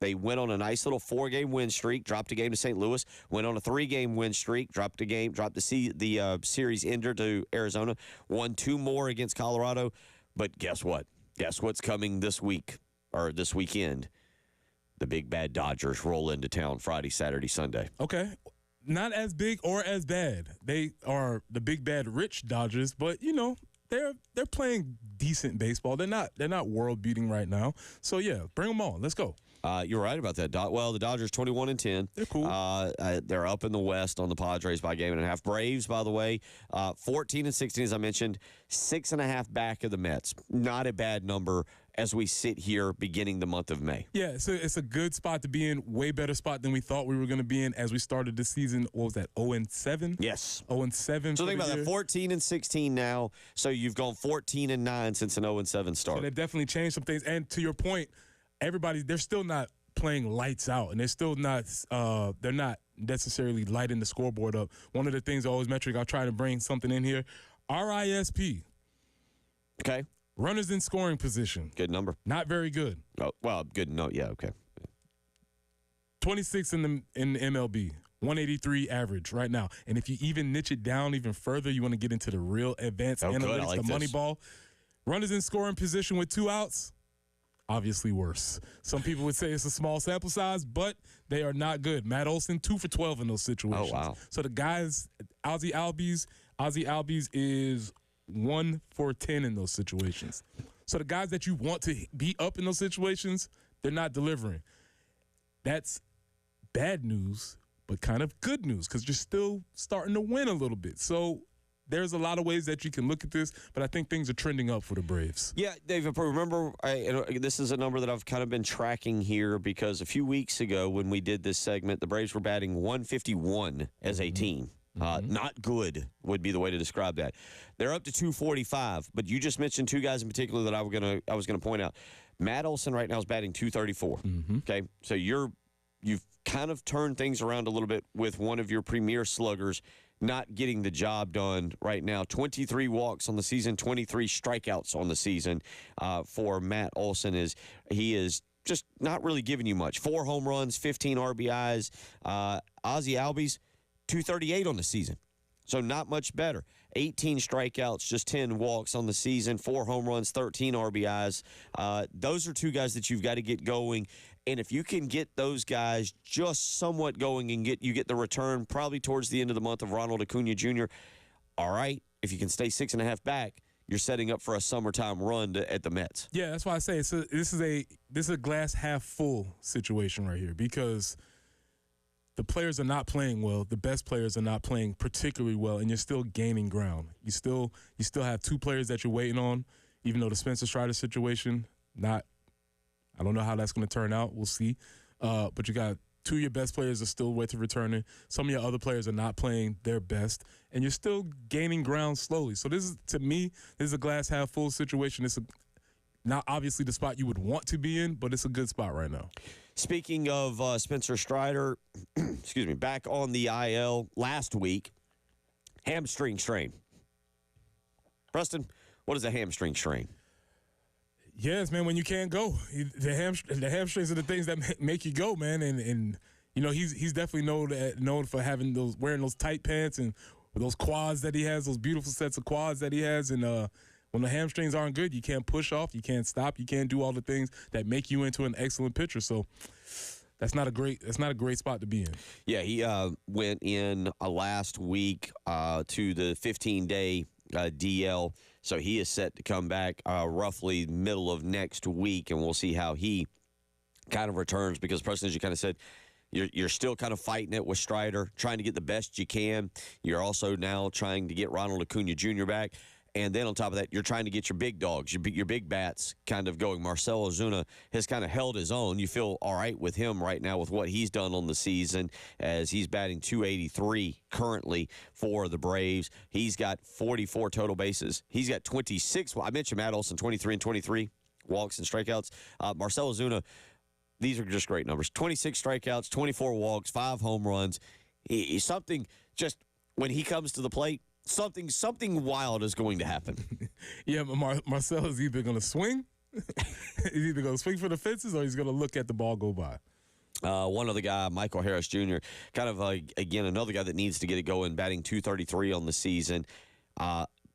They went on a nice little 4-game win streak, dropped a game to St. Louis, went on a 3-game win streak, dropped the series ender to Arizona, won 2 more against Colorado. But guess what? Guess what's coming this week or this weekend? The big bad Dodgers roll into town Friday, Saturday, Sunday. Okay. Not as big or as bad. They are the big bad rich Dodgers, but they're playing decent baseball. They're not world beating right now. So yeah, bring them on. Let's go. You're right about that. The Dodgers 21-10. They're cool. They're up in the West on the Padres by 1.5 games. Braves, by the way, 14-16 as I mentioned, 6.5 back of the Mets. Not a bad number as we sit here beginning the month of May. Yeah, it's a good spot to be in. Way better spot than we thought we were going to be in as we started this season. What was that? 0-7. Yes. 0-7. So think about that. 14-16 now. So you've gone 14-9 since an 0-7 start. So they've definitely changed some things. And to your point, they're still not playing lights out, and they're still not they're not necessarily lighting the scoreboard up. One of the things, always metric, I'll try to bring something in here. RISP. Okay. Runners in scoring position. Good number. Not very good. Oh, well, good note. Yeah, okay. 26 in the MLB. 183 average right now. And if you even niche it down even further, you want to get into the real advanced analytics, like the money ball. Runners in scoring position with 2 outs. Obviously worse. Some people would say it's a small sample size, but they are not good. Matt Olson, 2 for 12 in those situations. Oh, wow. So the guys, Ozzie Albies is 1 for 10 in those situations. So the guys that you want to be up in those situations, they're not delivering. That's bad news, but kind of good news because you're still starting to win a little bit. So there's a lot of ways that you can look at this, but I think things are trending up for the Braves. Yeah, Dave, remember, this is a number that I've kind of been tracking here because a few weeks ago when we did this segment, the Braves were batting 151 as a team. Not good would be the way to describe that. They're up to 245, but you just mentioned 2 guys in particular that I was gonna point out. Matt Olson right now is batting 234. Okay, so you've kind of turned things around a little bit with one of your premier sluggers not getting the job done right now. 23 walks on the season, 23 strikeouts on the season for Matt Olson. He is just not really giving you much. 4 home runs, 15 RBIs. Ozzie Albies, 238 on the season. So not much better. 18 strikeouts, just 10 walks on the season, 4 home runs, 13 RBIs. Those are 2 guys that you've got to get going. And if you can get those guys just somewhat going and get the return probably towards the end of the month of Ronald Acuna Jr., all right, if you can stay 6.5 back, you're setting up for a summertime run at the Mets. Yeah, that's why I say this is a glass half full situation right here, because the players are not playing well. The best players are not playing particularly well, and you're still gaining ground. You still have two players that you're waiting on, even though the Spencer Strider situation, I don't know how that's going to turn out. We'll see. But you got two of your best players are still waiting to returning. Some of your other players are not playing their best, and you're still gaining ground slowly. So to me, this is a glass half full situation. It's not obviously the spot you would want to be in, but it's a good spot right now. Speaking of Spencer Strider, excuse me, back on the IL last week, hamstring strain. Preston, what is a hamstring strain? Yes, man, when you can't go. The hamstrings are the things that make you go, man. And you know, he's definitely known for wearing those tight pants and those quads that he has, those beautiful sets of quads that he has. And when the hamstrings aren't good, you can't push off, you can't stop, you can't do all the things that make you into an excellent pitcher. So that's not a great spot to be in. Yeah, he went in last week to the 15-day DL. So he is set to come back roughly middle of next week, and we'll see how he kind of returns, because, Preston, as you kind of said, you're still kind of fighting it with Strider, trying to get the best you can. You're also now trying to get Ronald Acuna Jr. back. And then on top of that, you're trying to get your big dogs, your big bats kind of going. Marcell Ozuna has kind of held his own. You feel all right with him right now with what he's done on the season, as he's batting .283 currently for the Braves. He's got 44 total bases. He's got 26. Well, I mentioned Matt Olson, 23 and 23 walks and strikeouts. Marcell Ozuna, these are just great numbers. 26 strikeouts, 24 walks, 5 home runs. He's something just when he comes to the plate, something wild is going to happen. Yeah, but Marcell is either going to swing, he's either going to swing for the fences, or he's going to look at the ball go by. One other guy, Michael Harris Jr., kind of, again, another guy that needs to get it going, batting .233 on the season.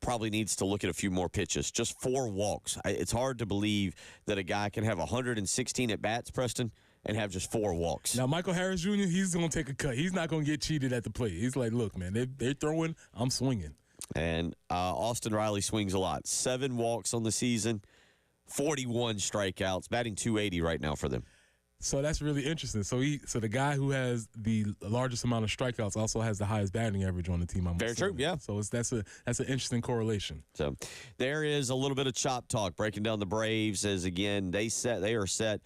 Probably needs to look at a few more pitches. Just 4 walks. It's hard to believe that a guy can have 116 at-bats, Preston, and have just 4 walks. Now, Michael Harris Jr., he's going to take a cut. He's not going to get cheated at the plate. He's like, look, man, they're throwing, I'm swinging. And Austin Riley swings a lot. 7 walks on the season, 41 strikeouts, batting .280 right now for them. So that's really interesting. So the guy who has the largest amount of strikeouts also has the highest batting average on the team. Very true, yeah. So that's an interesting correlation. So there is a little bit of chop talk breaking down the Braves, as again they are set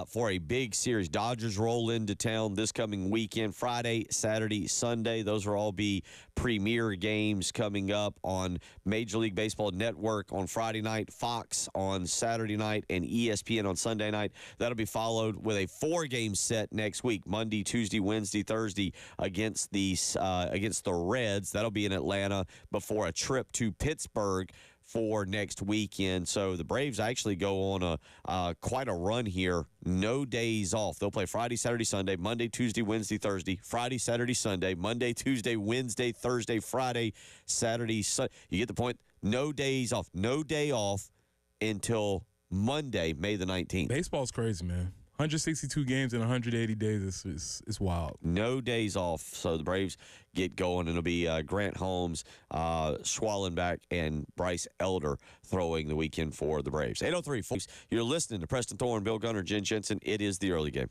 for a big series. Dodgers roll into town this coming weekend, Friday, Saturday, Sunday. Those will all be premier games coming up on Major League Baseball Network on Friday night, Fox on Saturday night, and ESPN on Sunday night. That'll be followed with a 4-game set next week, Monday, Tuesday, Wednesday, Thursday against the Reds. That'll be in Atlanta before a trip to Pittsburgh for next weekend. So the Braves actually go on a quite a run here. No days off. They'll play Friday, Saturday, Sunday, Monday, Tuesday, Wednesday, Thursday, Friday, Saturday, Sunday, Monday, Tuesday, Wednesday, Thursday, Friday, Saturday, Sunday. You get the point? No days off. No day off until Monday, May the 19th. Baseball's crazy, man. 162 games in 180 days is wild. No days off. So the Braves get going, and it'll be Grant Holmes, Schwallenbach, and Bryce Elder throwing the weekend for the Braves. 8:03, folks. You're listening to Preston Thorne, Bill Gunner, Jen Jensen. It is the early game.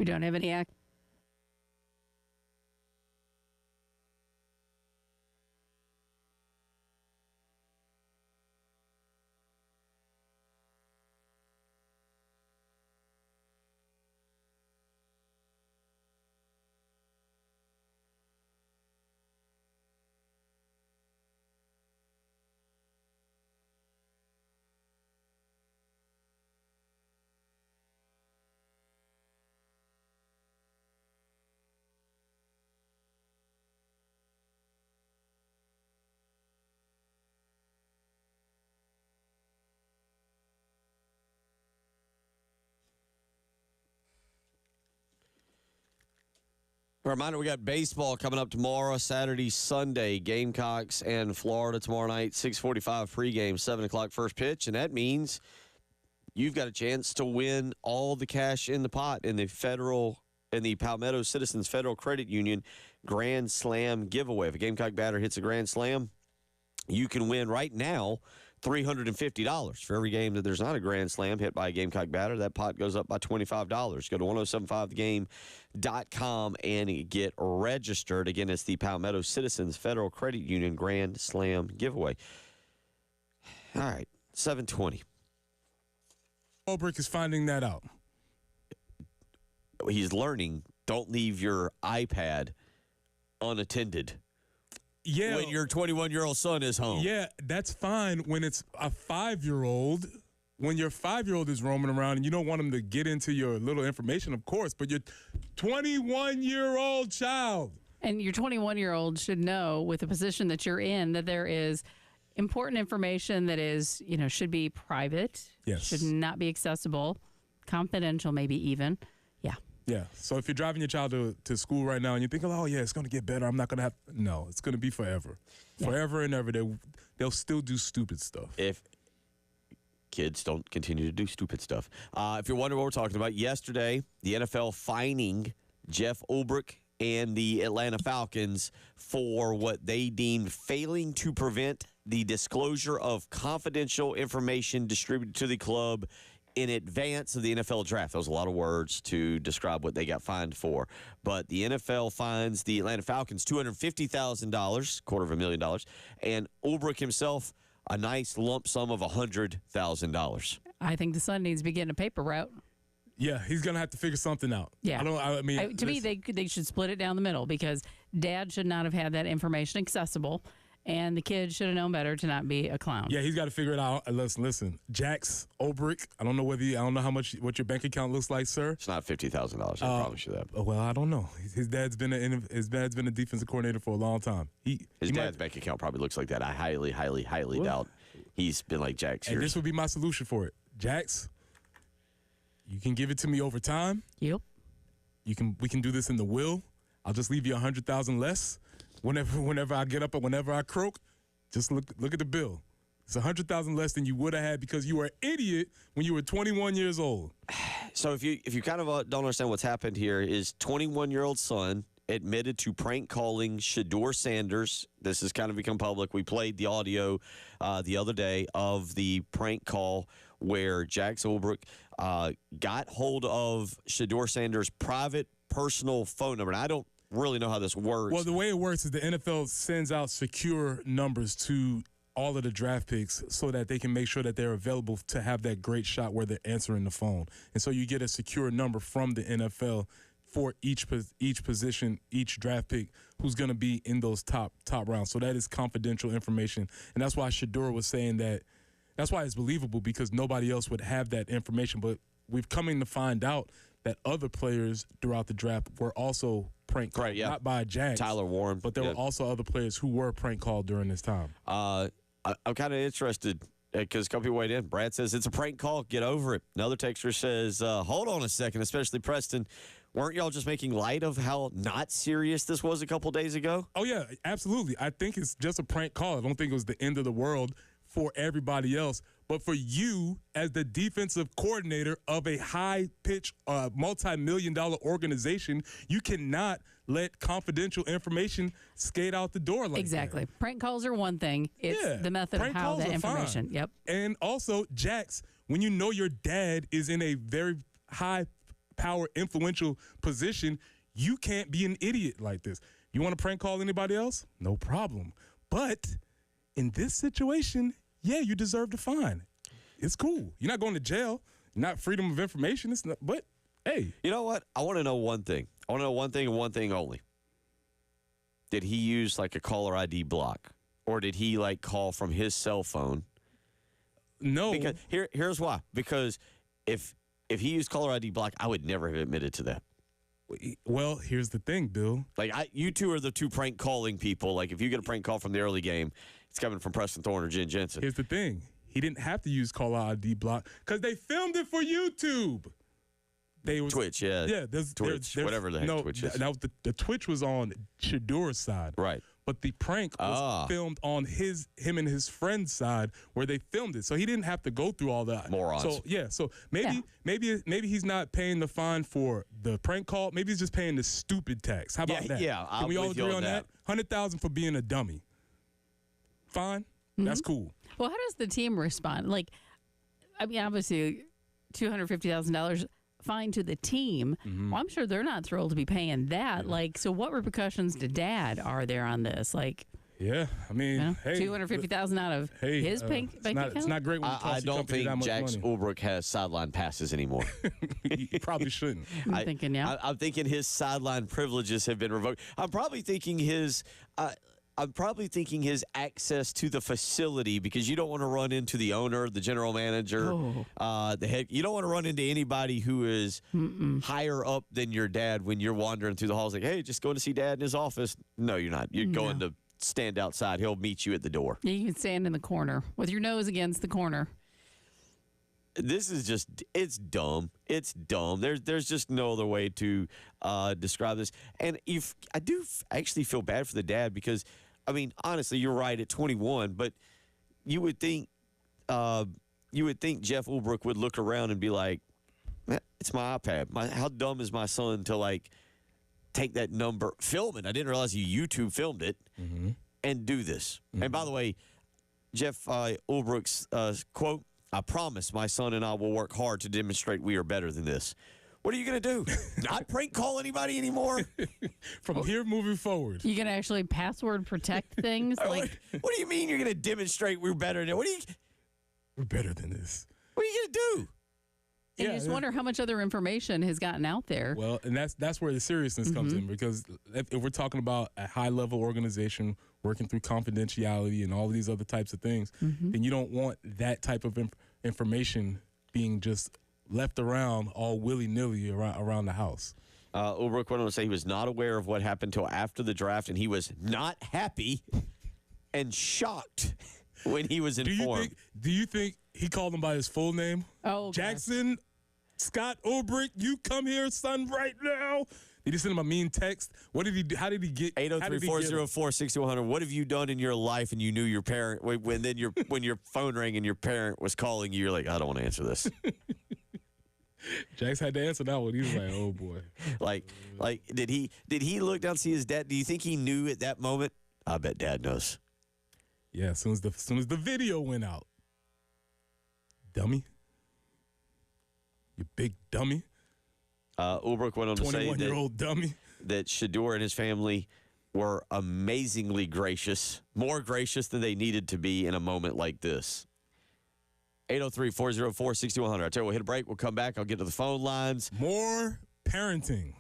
We don't have any A reminder, we got baseball coming up tomorrow, Saturday, Sunday. Gamecocks and Florida tomorrow night, 6:45 pregame, 7 o'clock first pitch. And that means you've got a chance to win all the cash in the pot in the Palmetto Citizens Federal Credit Union Grand Slam giveaway. If a Gamecock batter hits a Grand Slam, you can win right now $350. For every game that there's not a Grand Slam hit by a Gamecock batter, that pot goes up by $25. Go to 1075thegame.com and get registered. Again, it's the Palmetto Citizens Federal Credit Union Grand Slam giveaway. All right, 7:20. Ulbrich is finding that out. He's learning, don't leave your iPad unattended. Yeah. When your 21-year-old son is home. Yeah, that's fine when it's a 5-year-old. When your 5-year-old is roaming around and you don't want him to get into your little information, of course, but your 21-year-old child. And your 21-year-old should know, with the position that you're in, that there is important information that is, should be private. Yes. Should not be accessible, confidential maybe even. Yeah. Yeah. So if you're driving your child to school right now and you're thinking, oh, yeah, it's going to get better, I'm not going to have – no, it's going to be forever. Yeah. Forever and ever. They'll still do stupid stuff. If kids don't continue to do stupid stuff. If you're wondering what we're talking about, yesterday the NFL fining Jeff Ulbrich and the Atlanta Falcons for what they deemed failing to prevent the disclosure of confidential information distributed to the club in advance of the NFL draft. That was a lot of words to describe what they got fined for. But the NFL fines the Atlanta Falcons $250,000, $250,000, and Ulbrich himself a nice lump sum of $100,000. I think the son needs to be getting a paper route. Yeah, he's going to have to figure something out. Yeah. To me, they should split it down the middle because dad should not have had that information accessible. And the kid should have known better to not be a clown. Yeah, he's got to figure it out. Listen, Jax Ulbrich. I don't know what your bank account looks like, sir. It's not $50,000. I promise you that. Well, I don't know. His dad's been a defensive coordinator for a long time. His dad's bank account probably looks like that. I highly doubt he's been like Jax. And this would be my solution for it, Jax. You can give it to me over time. Yep. We can do this in the will. I'll just leave you $100,000 less. Whenever I get up and whenever I croak, just look at the bill. It's $100,000 less than you would have had because you were an idiot when you were 21 years old. So if you kind of don't understand what's happened here, is 21-year-old son admitted to prank calling Shedeur Sanders. This has kind of become public. We played the audio the other day of the prank call where Jax Ulbrich got hold of Shedeur Sanders' private personal phone number. And I don't really know how this works. Well, the way it works is the NFL sends out secure numbers to all of the draft picks so that they can make sure that they're available to have that great shot where they're answering the phone. And so you get a secure number from the NFL for each position, each draft pick who's going to be in those top rounds. So that is confidential information. And that's why Shedeur was saying that. That's why it's believable because nobody else would have that information. But we've coming to find out that other players throughout the draft were also prank called, not by Jax. Tyler Warren. But there were also other players who were prank called during this time. I'm kind of interested because a couple people weighed in. Brad says it's a prank call. Get over it. Another texter says, hold on a second, especially Preston. Weren't y'all just making light of how not serious this was a couple days ago? Oh, yeah, absolutely. I think it's just a prank call. I don't think it was the end of the world for everybody else. But for you, as the defensive coordinator of a high-pitch, multi-million-dollar organization, you cannot let confidential information skate out the door like exactly. that. Prank calls are one thing. It's the method of how that information. Yep. And also, Jax, when you know your dad is in a very high power, influential position, you can't be an idiot like this. You want to prank call anybody else? No problem. But in this situation, yeah, you deserve to fine. It's cool. You're not going to jail. You're not freedom of information. It's not, but hey. You know what? I want to know one thing. I want to know one thing and one thing only. Did he use like a caller ID block? Or did he like call from his cell phone? No. Because here's why. Because if he used caller ID block, I would never have admitted to that. Well, here's the thing, Bill. Like, you two are the two prank calling people. Like, if you get a prank call from the early game, it's coming from Preston Thorne or Jen Jensen. Here's the thing. He didn't have to use caller ID block because they filmed it for YouTube. Twitch, yeah. Yeah, Twitch, whatever the heck Twitch is. The Twitch was on Shadour's side. Right. But the prank was filmed on him and his friend's side where they filmed it. So he didn't have to go through all that. Morons. So, yeah. So maybe he's not paying the fine for the prank call. Maybe he's just paying the stupid tax. How about that? Yeah, Can we all agree on that? $100,000 for being a dummy. Fine. That's cool. Well, how does the team respond? Like, I mean, obviously, $250,000 fine to the team. Well, I'm sure they're not thrilled to be paying that. Like, so what repercussions to Dad are there on this? Like, yeah, I mean, hey, $250,000 out of his bank account. It's not great when I don't think Jax Ulbrich has sideline passes anymore. He probably shouldn't. I'm thinking, yeah. I'm thinking his sideline privileges have been revoked. I'm probably thinking his access to the facility, because you don't want to run into the owner, the general manager, the head. You don't want to run into anybody who is higher up than your dad when you're wandering through the halls. Like, hey, just going to see Dad in his office. No, you're not. You're going to stand outside. He'll meet you at the door. Yeah, you can stand in the corner with your nose against the corner. This is just, it's dumb. It's dumb. There's just no other way to describe this. And I do actually feel bad for the dad because, I mean, honestly, you're right at 21, but you would think Jeff Ulbrich would look around and be like, it's my iPad. How dumb is my son to, like, take that number, film it. I didn't realize you YouTube filmed it and do this. And by the way, Jeff Ulbrich's quote, I promise my son and I will work hard to demonstrate we are better than this. What are you going to do? Not prank call anybody anymore? From here moving forward. You can actually password protect things? What do you mean you're going to demonstrate we're better than We're better than this. What are you going to do? And you just wonder how much other information has gotten out there. Well, and that's where the seriousness comes in, because if we're talking about a high-level organization working through confidentiality and all of these other types of things, then you don't want that type of information being just left around all willy-nilly around the house. Ulbrich went on to say he was not aware of what happened until after the draft, and he was not happy and shocked when he was informed. Do you think he called him by his full name? Oh, Jackson Scott Ulbrich, you come here, son, right now. Did he send him a mean text? What did he do? How did he get? 803-404-6100. What have you done in your life and you knew your parent when your phone rang and your parent was calling you? You're like, I don't want to answer this. Jax had to answer that one. He was like, oh boy. like did he look down and see his dad? Do you think he knew at that moment? I bet Dad knows. Yeah, as soon as the video went out. Dummy. You big dummy. Ulbrich went on to say 21-year-old dummy. That Shedeur and his family were amazingly gracious, more gracious than they needed to be in a moment like this. 803-404-6100. I tell you, we'll hit a break. We'll come back. I'll get to the phone lines. More parenting.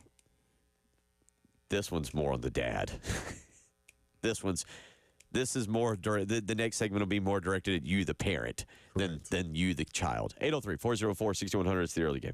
This one's more on the dad. This is more the next segment will be more directed at you, the parent, than you, the child. 803-404-6100. It's the early game.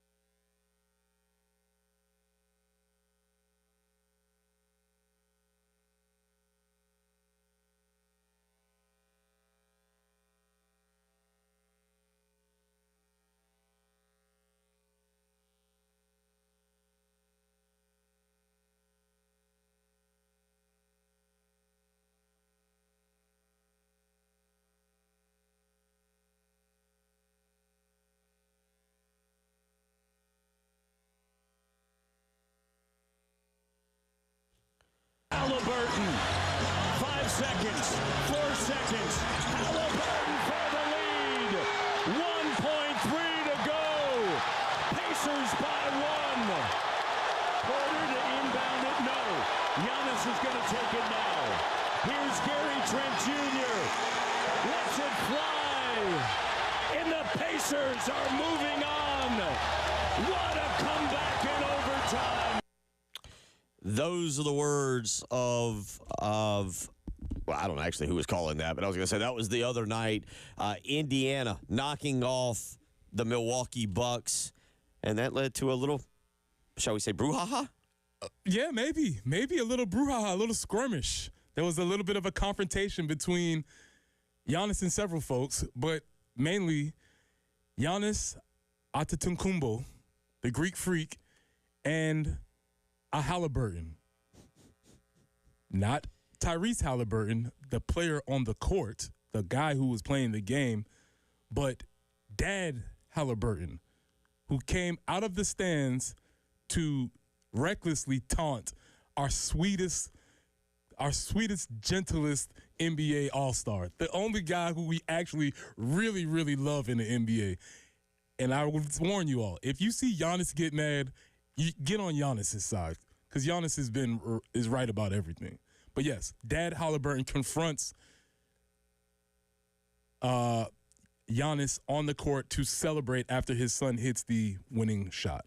seconds. 4 seconds. Halliburton for the lead. 1.3 to go. Pacers by 1. Porter to inbound it. No. Giannis is going to take it now. Here's Gary Trent Jr. Lets it fly. And the Pacers are moving on. What a comeback in overtime. Those are the words of well, I don't know actually who was calling that, but I was going to say that was the other night. Indiana knocking off the Milwaukee Bucks, and that led to a little, shall we say, brouhaha? Yeah, maybe a little brouhaha, a little skirmish. There was a little bit of a confrontation between Giannis and several folks, but mainly Giannis Antetokounmpo, the Greek Freak, and a Halliburton. Not Tyrese Halliburton, the player on the court, the guy who was playing the game, but Dad Halliburton, who came out of the stands to recklessly taunt our sweetest, gentlest NBA All-Star, the only guy who we actually really, really love in the NBA. And I would warn you all, if you see Giannis get mad, you get on Giannis' side, because Giannis is right about everything. But yes, Dad Halliburton confronts Giannis on the court to celebrate after his son hits the winning shot.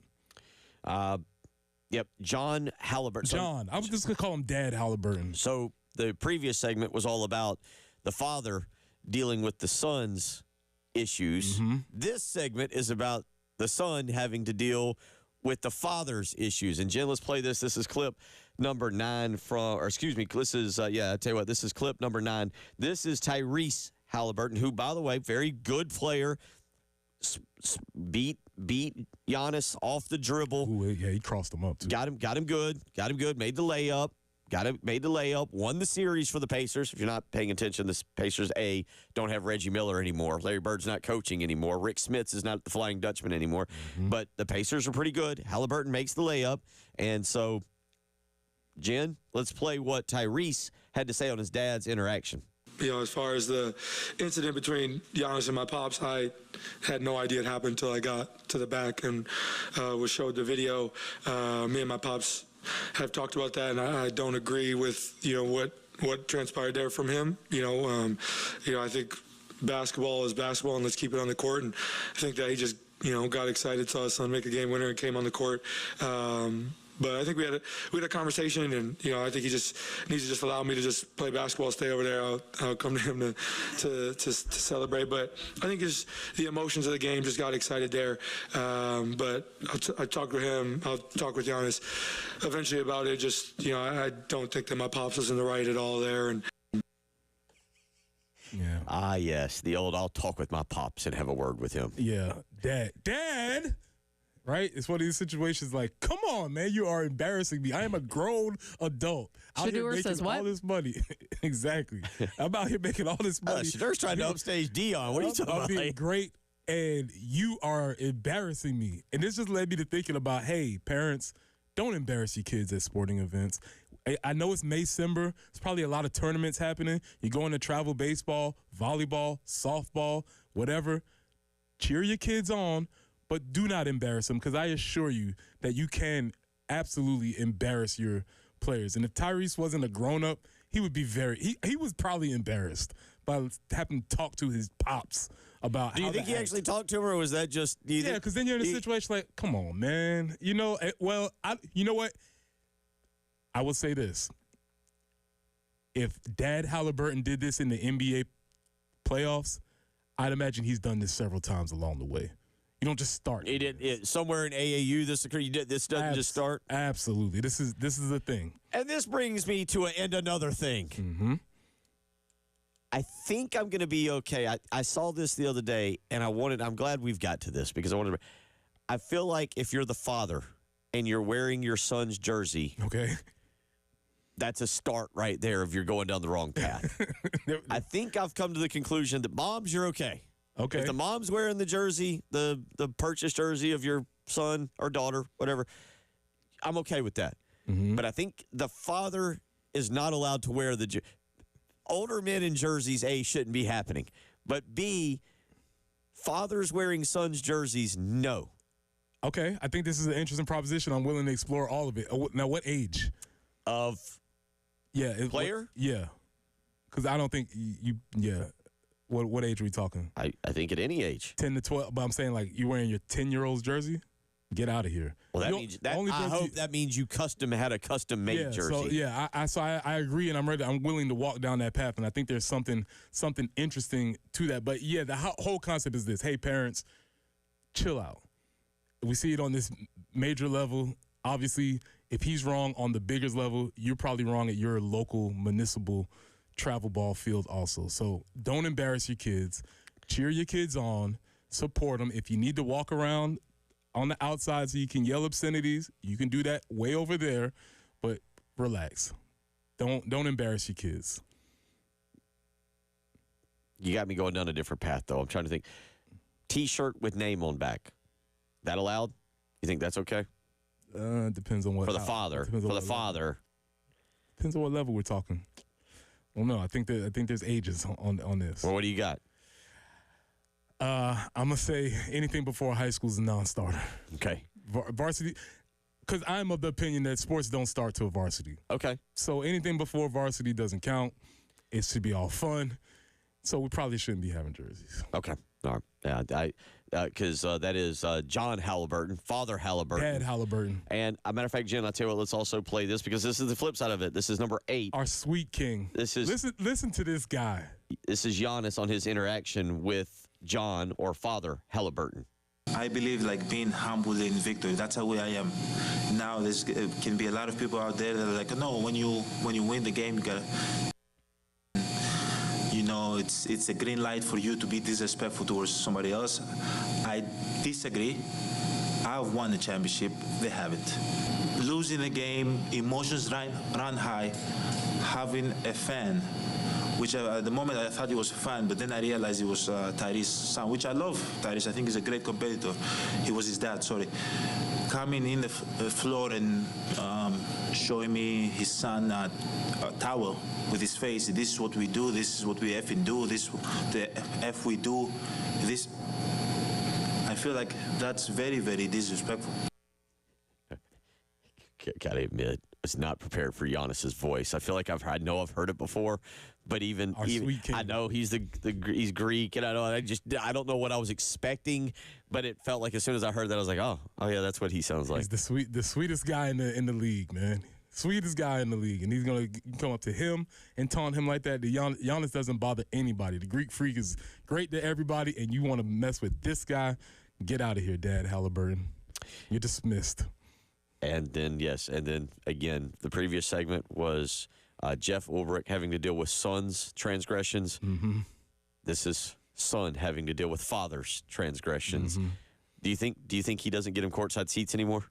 Yep, John Halliburton. John. I was just going to call him Dad Halliburton. So the previous segment was all about the father dealing with the son's issues. Mm-hmm. This segment is about the son having to deal with the father's issues. And Jen, let's play this. This is clip number 9 from, or excuse me, this is, I tell you what, this is clip number 9. This is Tyrese Halliburton, who, by the way, very good player, beat Giannis off the dribble. Ooh, yeah, he crossed him up, too. Got him good, made the layup. Made the layup, won the series for the Pacers. If you're not paying attention, the Pacers, don't have Reggie Miller anymore. Larry Bird's not coaching anymore. Rick Smits is not the Flying Dutchman anymore. Mm-hmm. But the Pacers are pretty good. Halliburton makes the layup. And so, Jen, let's play what Tyrese had to say on his dad's interaction. You know, as far as the incident between Giannis and my pops, I had no idea it happened until I got to the back and was showed the video. Me and my pops have talked about that, and I don't agree with, what transpired there from him. I think basketball is basketball, and let's keep it on the court. And I think that he just, got excited, saw his son make a game winner, and came on the court. But I think we had a conversation, and I think he just needs to just allow me to just play basketball, stay over there. I'll come to him to celebrate. But I think just the emotions of the game just got excited there. But I talked with him. I'll talk with Giannis eventually about it. Just I don't think that my pops was in the right at all there. And yeah. Ah, yes, the old I'll talk with my pops and have a word with him. Yeah, Dad. Right? It's one of these situations like, come on, man, you are embarrassing me. I am a grown adult. Out here making all this money. Exactly. I'm out here making all this money. Shadur's trying to upstage Dion. What are you talking about? I'm being great, and you are embarrassing me. And this just led me to thinking about, hey, parents, don't embarrass your kids at sporting events. I know it's May-Cember. There's probably a lot of tournaments happening. You're going to travel baseball, volleyball, softball, whatever. Cheer your kids on. But do not embarrass them, because I assure you that you can absolutely embarrass your players. And if Tyrese wasn't a grown-up, he would be he was probably embarrassed by having to talk to his pops about Do you think he actually talked to him, or was that just... Yeah, because then you're in a situation like, come on, man. You know what? I will say this. If Dad Halliburton did this in the NBA playoffs, I'd imagine he's done this several times along the way. You don't just start. He did somewhere in AAU. This doesn't just start. Absolutely, this is the thing. And this brings me to another thing. Mm-hmm. I think I'm going to be okay. I saw this the other day, and I'm glad we've got to this because I feel like if you're the father and you're wearing your son's jersey, okay, that's a start right there if you're going down the wrong path. I think I've come to the conclusion that moms, you're okay. Okay. If the mom's wearing the jersey, the purchased jersey of your son or daughter, whatever, I'm okay with that. Mm-hmm. But I think the father is not allowed to wear the jersey. older men in jerseys, A, shouldn't be happening. But B, fathers wearing sons' jerseys, no. Okay, I think this is an interesting proposition. I'm willing to explore all of it. Now, what age? Of player? Yeah. Because I don't think yeah. What age are we talking? I think at any age. 10 to 12. But I'm saying, like, you wearing your 10-year-old's jersey? Get out of here. Well, that means that. I hope that means you had a custom-made jersey. So I agree, and I'm ready. I'm willing to walk down that path, and I think there's something interesting to that. But yeah, the whole concept is this: hey, parents, chill out. We see it on this major level. Obviously, if he's wrong on the biggest level, you're probably wrong at your local municipal travel ball field also. So don't embarrass your kids. Cheer your kids on. Support them. If you need to walk around on the outside so you can yell obscenities, you can do that way over there, but relax. Don't embarrass your kids. You got me going down a different path, though. I'm trying to think. T-shirt with name on back. That allowed? You think that's okay? Depends on what. For the father. For the father. Depends on what level we're talking. Well, no, I think there's ages on this. Well, what do you got? I'm gonna say anything before high school is a non-starter. Okay. Varsity, because I'm of the opinion that sports don't start till varsity. Okay. So anything before varsity doesn't count. It should be all fun. So we probably shouldn't be having jerseys. Okay. All right. Yeah. Because that is John Halliburton, Father Halliburton. Dad Halliburton. And a matter of fact, Jen, I'll tell you what, let's also play this because this is the flip side of it. This is number 8. Our sweet king. This is listen to this guy. This is Giannis on his interaction with John or Father Halliburton. I believe like being humble in victory. That's how I am. Now there can be a lot of people out there that are like, no, when you win the game, you gotta. You know, it's a green light for you to be disrespectful towards somebody else. I disagree. I've won the championship. They haven't. Losing a game, emotions run high. Having a fan, which at the moment I thought he was a fan, but then I realized he was Tyrese's son, which I love. Tyrese, I think, is a great competitor. He was his dad, sorry. Coming in the floor and showing me his son a towel with his face. This is what we do. This is what we effing do. This the F we do. This. I feel like that's very, very disrespectful. Gotta admit, I was not prepared for Giannis's voice. I feel like I know I've heard it before, but even I know he's he's Greek, and I don't know what I was expecting, but it felt like as soon as I heard that, I was like, oh yeah, that's what he sounds like. He's the sweetest guy in the league, man. Sweetest guy in the league, and he's gonna come up to him and taunt him like that. Giannis doesn't bother anybody. The Greek freak is great to everybody, and you want to mess with this guy? Get out of here, Dad Halliburton. You're dismissed. And then, again, the previous segment was Jeff Ulbrich having to deal with son's transgressions. Mm-hmm. This is son having to deal with father's transgressions. Mm-hmm. Do you think he doesn't get him courtside seats anymore?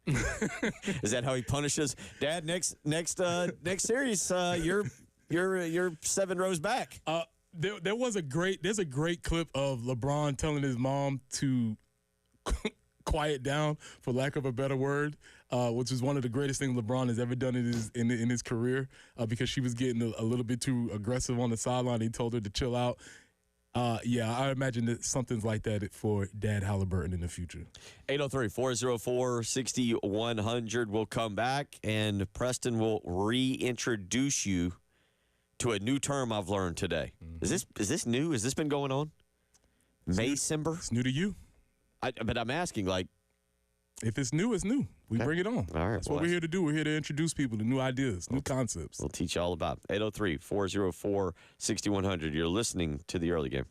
Is that how he punishes? Dad, next series, you're 7 rows back. There's a great clip of LeBron telling his mom to quiet down, for lack of a better word, which is one of the greatest things LeBron has ever done in his career, because she was getting a little bit too aggressive on the sideline. He told her to chill out. I imagine that something's like that for Dad Halliburton in the future. 803-404-6100. We'll come back, and Preston will reintroduce you to a new term I've learned today. Mm-hmm. Is this new? Has this been going on? Maycember? It's new to you. But I'm asking, like, if it's new, it's new. We bring it on. All right. That's what we're here to do. We're here to introduce people to new ideas, new concepts. We'll teach you all about it. 803-404-6100. You're listening to The Early Game.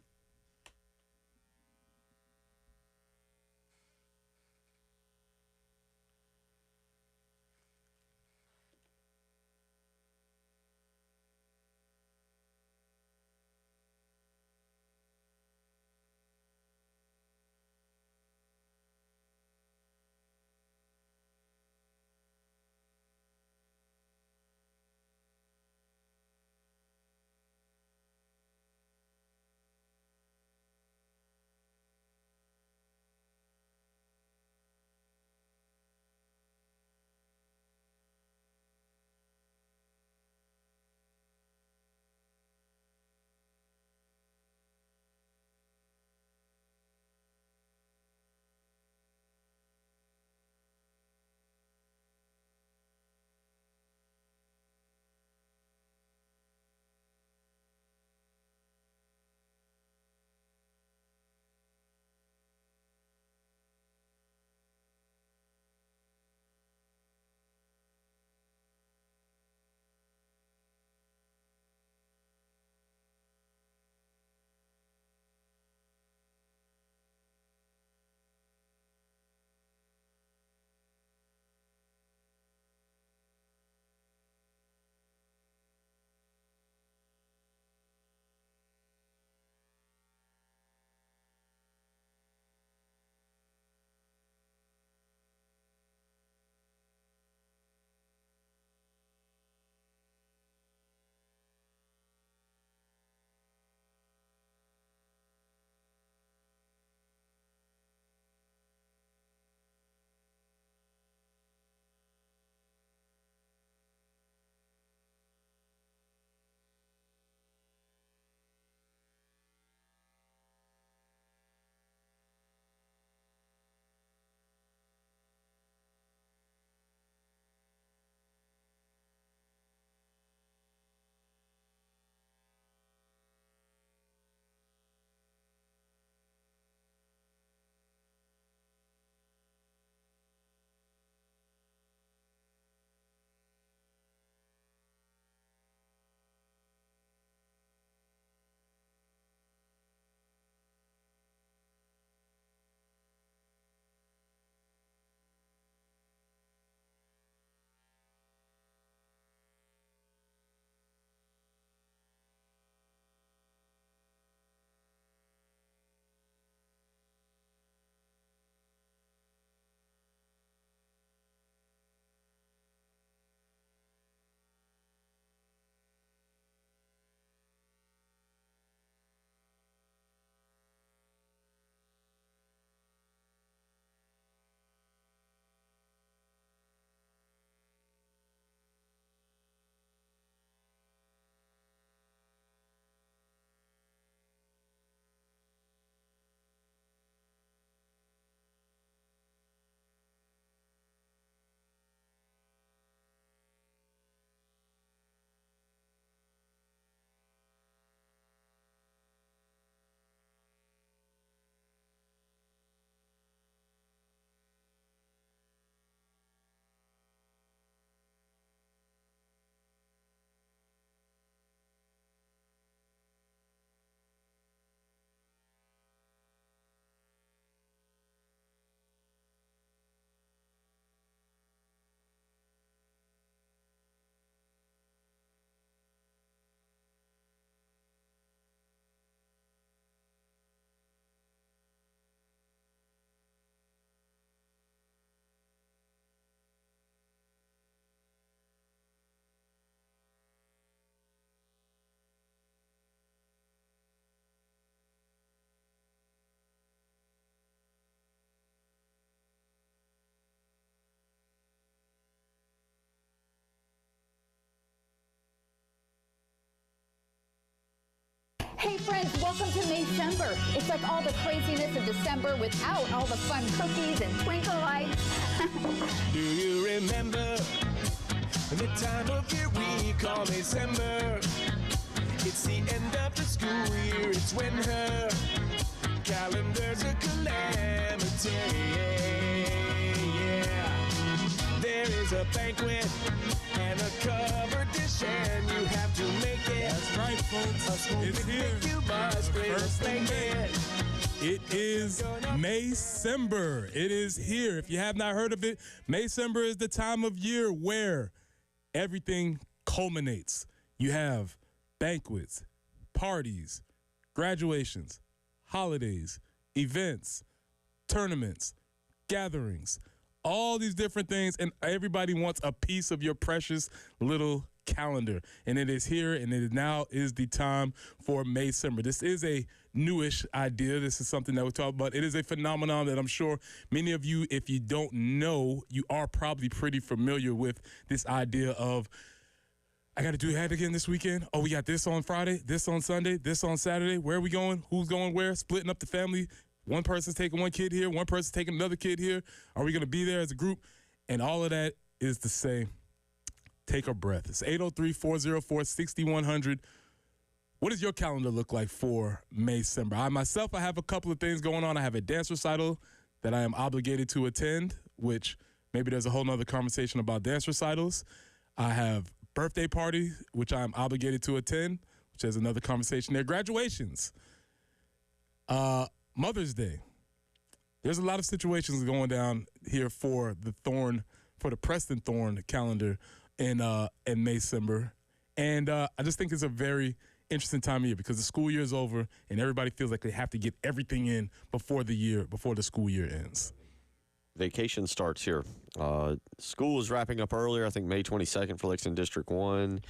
Hey friends, welcome to Maycember. It's like all the craziness of December without all the fun cookies and twinkle lights. Do you remember the time of year we call Maycember? It's the end of the school year. It's when her calendar's a calamity. Yeah. There is a banquet and a covered dish, and you have to make it. That's right, folks. It's here. You must bring a blanket. It is Maycember. It is here. If you have not heard of it, Maycember is the time of year where everything culminates. You have banquets, parties, graduations, holidays, events, tournaments, gatherings, all these different things, and everybody wants a piece of your precious little calendar. And it is here, and it now is the time for Maycember. This is a newish idea. This is something that we talk about. It is a phenomenon that I'm sure many of you, if you don't know, you are probably pretty familiar with this idea of, I got to do that again this weekend. Oh, we got this on Friday, this on Sunday, this on Saturday. Where are we going? Who's going where? Splitting up the family. One person's taking one kid here. One person's taking another kid here. Are we going to be there as a group? And all of that is to say, take a breath. It's 803-404-6100. What does your calendar look like for Maycember? I have a couple of things going on. I have a dance recital that I am obligated to attend, which maybe there's a whole nother conversation about dance recitals. I have birthday party, which I'm obligated to attend, which is another conversation there. Graduations. Mother's Day. There's a lot of situations going down here for the Preston Thorn calendar in Maycember. And I just think it's a very interesting time of year because the school year is over and everybody feels like they have to get everything in before the school year ends. Vacation starts here. School is wrapping up earlier. I think May 22nd for Lexington District 1.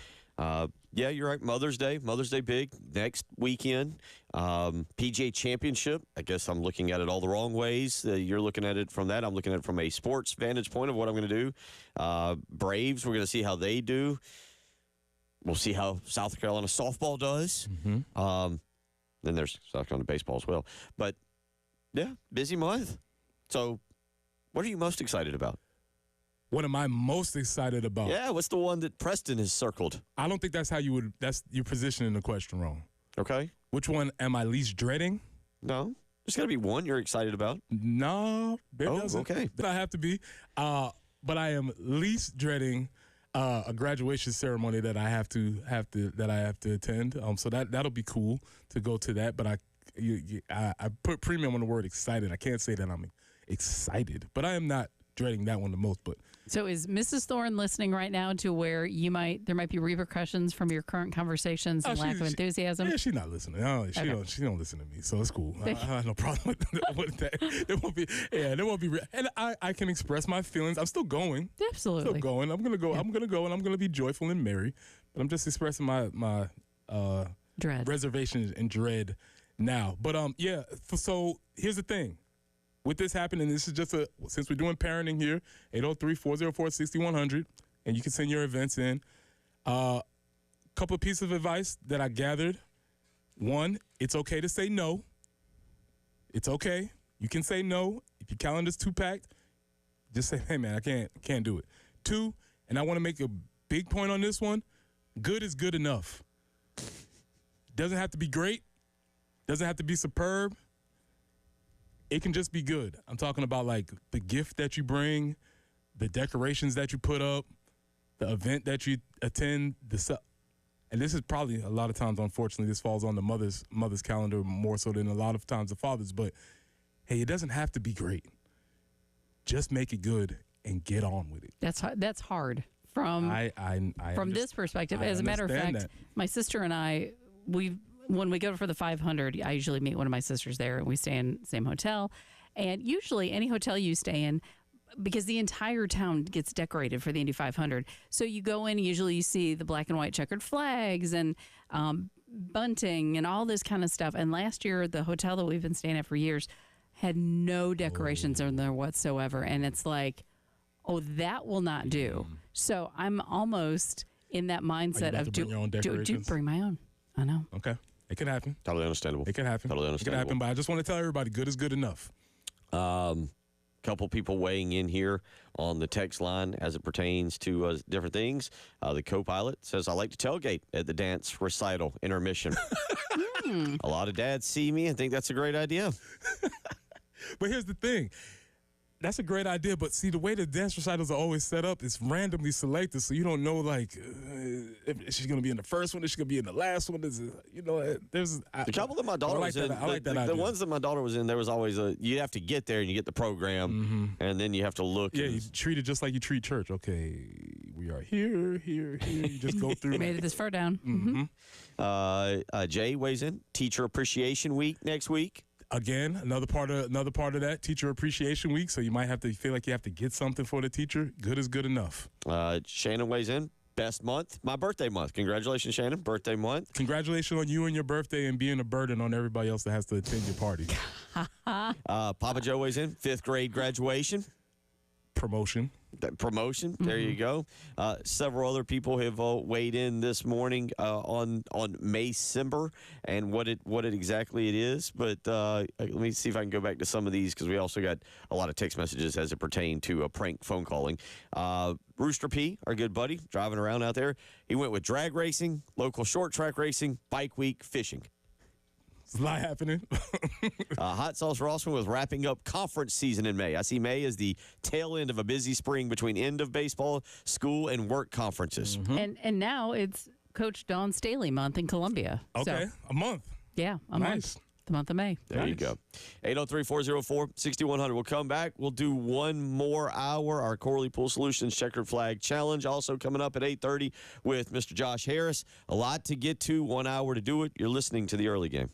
Yeah, you're right. Mother's Day big next weekend. PGA Championship. I guess I'm looking at it all the wrong ways. You're looking at it from that. I'm looking at it from a sports vantage point of what I'm going to do. Braves, we're going to see how they do. We'll see how South Carolina softball does. Mm-hmm. Then there's South Carolina baseball as well. But, yeah, busy month. So what are you most excited about? What am I most excited about? Yeah, what's the one that Preston has circled? I don't think that's you're positioning the question wrong. Okay. Which one am I least dreading? No. There's got to be one you're excited about. No. Okay. I have to be. But I am least dreading a graduation ceremony that I have to attend. So that'll be cool to go to that. But I put premium on the word excited. I can't say that I'm excited, but I am not dreading that one the most. But so is Mrs. Thorne listening right now to where there might be repercussions from your current conversations and lack of enthusiasm? Yeah, she's not listening. No, she don't listen to me, so it's cool. I have no problem with that. There won't be. And I can express my feelings. I'm still going. Absolutely. Still going. I'm gonna go. Yeah. I'm gonna go, and I'm gonna be joyful and merry. But I'm just expressing my dread, reservations and dread now. But so here's the thing. With this happening, this is just since we're doing parenting here, 803-404-6100, and you can send your events in. Couple of pieces of advice that I gathered. One, it's okay to say no. It's okay. You can say no. If your calendar's too packed, just say, hey, man, I can't do it. Two, and I want to make a big point on this one, good is good enough. Doesn't have to be great. Doesn't have to be superb. It can just be good. I'm talking about like the gift that you bring, the decorations that you put up, the event that you attend. And this is probably a lot of times, unfortunately, this falls on the mother's calendar more so than a lot of times the father's. But hey, it doesn't have to be great. Just make it good and get on with it. That's hard from this perspective. As a matter of fact, my sister and I, when we go for the 500, I usually meet one of my sisters there, and we stay in the same hotel. And usually any hotel you stay in, because the entire town gets decorated for the Indy 500. So you go in, usually you see the black and white checkered flags and bunting and all this kind of stuff. And last year, the hotel that we've been staying at for years had no decorations in there whatsoever. And it's like, oh, that will not do. So I'm almost in that mindset of bring your own decorations? Bring my own. I know. Okay. It can happen. Totally understandable. It can happen. Totally It can understandable. happen, but I just want to tell everybody, good is good enough. Couple people weighing in here on the text line as it pertains to different things. The co-pilot says, I like to tailgate at the dance recital intermission. A lot of dads see me and think that's a great idea. But here's the thing. That's a great idea, but see, the way the dance recitals are always set up, it's randomly selected, so you don't know, like, if she's going to be in the first one, if she's going to be in the last one. There's The couple that my daughter was in, I like that the idea. ones that my daughter was in, there was always you have to get there and you get the program, and then you have to look. Yeah, and- you treat it just like you treat church. Okay, we are here. You just go through. Made it this far down. Jay weighs in. Teacher Appreciation Week next week. Again, another part of that, Teacher Appreciation Week. So you might have to feel like you have to get something for the teacher. Good is good enough. Shannon weighs in. Best month, my birthday month. Congratulations, Shannon. Birthday month. Congratulations on you and your birthday and being a burden on everybody else that has to attend your party. Papa Joe weighs in. 5th grade graduation. Promotion. Promotion. There you go. Several other people have weighed in this morning on Maycember and what it exactly it is. But let me see if I can go back to some of these because we also got a lot of text messages as it pertained to prank phone calling. Rooster P, our good buddy, driving around out there. He went with drag racing, local short track racing, bike week, fishing. There's a lot happening. Hot Sauce Rossman was wrapping up conference season in May. I see May as the tail end of a busy spring between end of baseball, school, and work conferences. And now it's Coach Dawn Staley month in Columbia. Okay, So, a month. yeah, a month. The month of May. There you go. 803-404-6100. We'll come back. We'll do one more hour. Our Corley Pool Solutions Checkered Flag Challenge also coming up at 8:30 with Mr. Josh Harris. A lot to get to, 1 hour to do it. You're listening to the early game.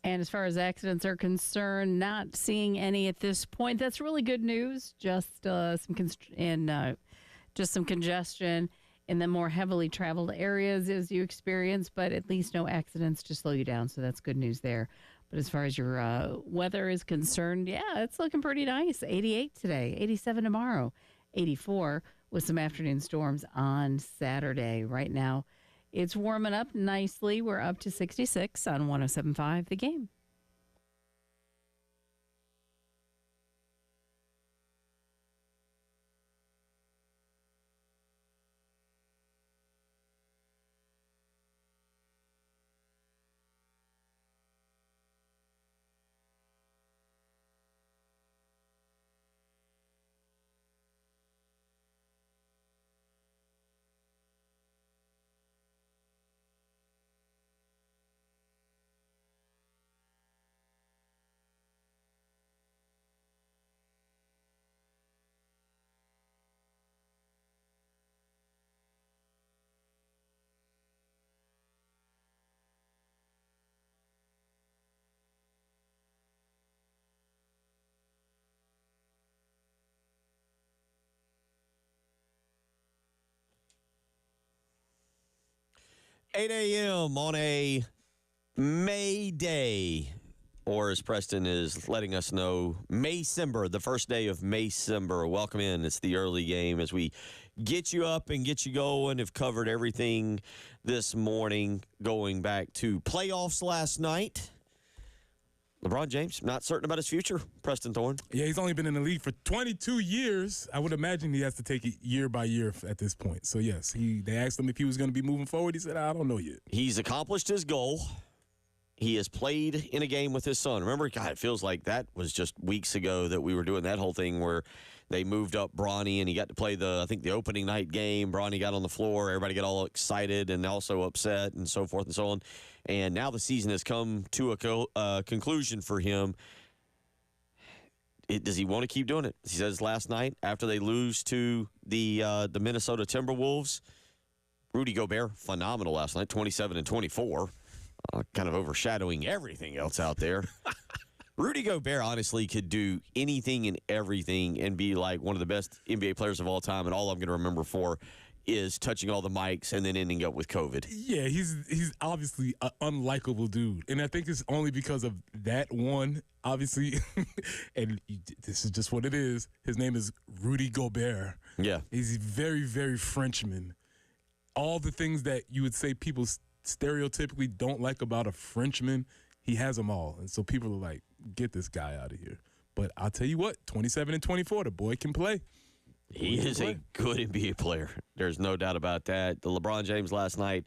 And as far as accidents are concerned, not seeing any at this point. That's really good news. Just some congestion in the more heavily traveled areas as you experience, but at least no accidents to slow you down. So that's good news there. But as far as your weather is concerned, yeah, it's looking pretty nice. 88 today, 87 tomorrow, 84 with some afternoon storms on Saturday. Right now, it's warming up nicely. We're up to 66 on 107.5 The Game. $8 a.m. on a May Day, or as Preston is letting us know, Maycember, the first day of Maycember. Welcome in. It's the early game as we get you up and get you going. Have covered everything this morning, going back to playoffs last night. LeBron James, not certain about his future. Preston Thorne. Yeah, he's only been in the league for 22 years. I would imagine he has to take it year by year at this point. So, yes, they asked him if he was going to be moving forward. He said, I don't know yet. He's accomplished his goal. He has played in a game with his son. Remember, God, it feels like that was just weeks ago that we were doing that whole thing where they moved up Bronny and he got to play the opening night game. Bronny got on the floor. Everybody got all excited and also upset and so forth and so on. And now the season has come to a conclusion for him. Does he want to keep doing it? He says last night after they lose to the Minnesota Timberwolves, Rudy Gobert, phenomenal last night, 27 and 24, kind of overshadowing everything else out there. Rudy Gobert honestly could do anything and everything and be like one of the best NBA players of all time, and all I'm going to remember for is touching all the mics and then ending up with COVID. Yeah, he's obviously an unlikable dude. And I think it's only because of that one, obviously. And this is just what it is. His name is Rudy Gobert. Yeah. He's very, very Frenchman. All the things that you would say people stereotypically don't like about a Frenchman, he has them all. And so people are like, get this guy out of here. But I'll tell you what, 27 and 24, the boy can play. He is a good NBA player. There's no doubt about that. The LeBron James last night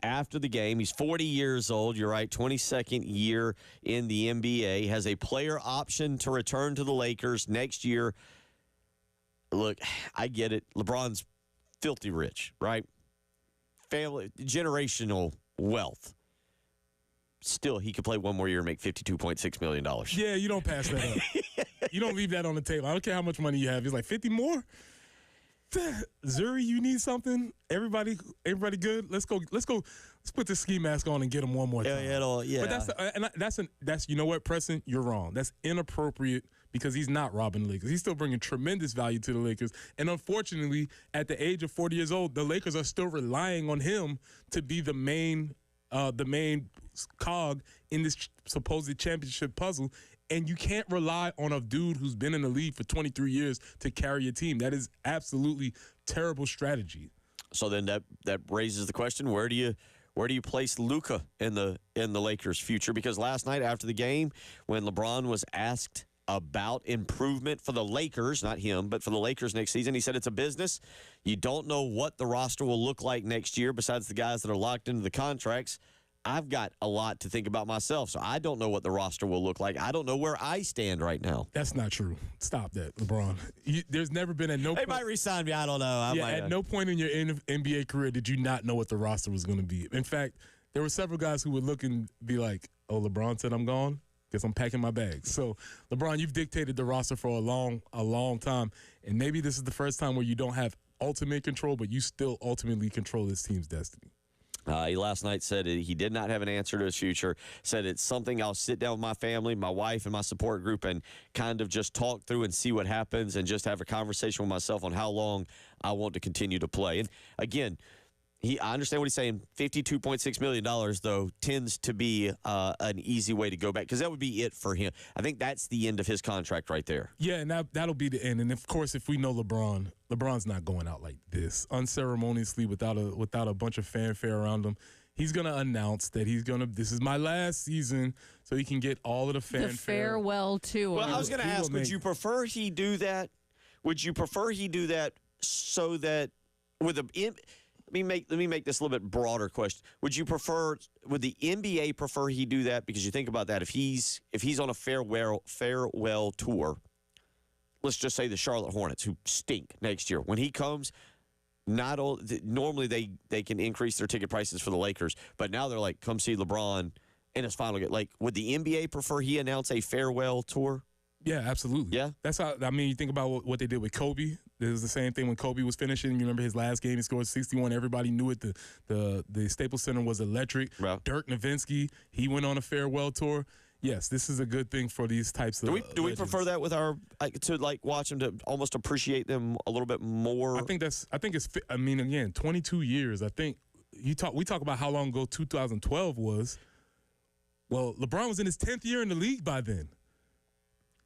after the game, he's 40 years old. You're right, 22nd year in the NBA. Has a player option to return to the Lakers next year. Look, I get it. LeBron's filthy rich, right? Family, generational wealth. Still, he could play one more year and make $52.6 million. Yeah, you don't pass that up. You don't leave that on the table. I don't care how much money you have. He's like, 50 more? Zuri, you need something? Everybody good? Let's go. Let's put the ski mask on and get him one more time. Yeah. But that's you know what, Preston? You're wrong. That's inappropriate because he's not robbing the Lakers. He's still bringing tremendous value to the Lakers. And unfortunately, at the age of 40 years old, the Lakers are still relying on him to be the main cog in this supposed championship puzzle. And you can't rely on a dude who's been in the league for 23 years to carry a team. That is absolutely terrible strategy. So then that raises the question: where do you place Luka in the Lakers' future? Because last night after the game, when LeBron was asked about improvement for the Lakers, not him, but for the Lakers next season, he said it's a business. You don't know what the roster will look like next year besides the guys that are locked into the contracts. I've got a lot to think about myself, so I don't know what the roster will look like. I don't know where I stand right now. That's not true. Stop that, LeBron. There's never been They might re-sign me. I don't know. At no point in your NBA career did you not know what the roster was going to be. In fact, there were several guys who would look and be like, oh, LeBron said I'm gone? Guess I'm packing my bags. So, LeBron, you've dictated the roster for a long time, and maybe this is the first time where you don't have ultimate control, but you still ultimately control this team's destiny. He last night said he did not have an answer to his future, said it's something I'll sit down with my family, my wife, and my support group and kind of just talk through and see what happens and just have a conversation with myself on how long I want to continue to play. And, again, I understand what he's saying. $52.6 million, though, tends to be an easy way to go back because that would be it for him. I think that's the end of his contract right there. Yeah, and that'll be the end. And, of course, if we know LeBron's not going out like this, unceremoniously, without a bunch of fanfare around him. He's going to announce that this is my last season, so he can get all of the fanfare. The farewell tour. Well, I was going to ask, would you prefer he do that? Would you prefer he do that so that with a let me make this a little bit broader question. Would the NBA prefer he do that? Because you think about that, if he's on a farewell tour, let's just say the Charlotte Hornets, who stink next year, when he comes, normally they can increase their ticket prices for the Lakers, but now they're like, come see LeBron in his final game. Like, would the NBA prefer he announce a farewell tour? Yeah, absolutely. Yeah? That's how, you think about what they did with Kobe. It was the same thing when Kobe was finishing. You remember his last game, he scored 61. Everybody knew it. The Staples Center was electric. Right. Dirk Nowitzki, he went on a farewell tour. Yes, this is a good thing for these types of Do we prefer that with to watch them, to almost appreciate them a little bit more? I think it's again, 22 years. I think we talk about how long ago 2012 was. Well, LeBron was in his 10th year in the league by then.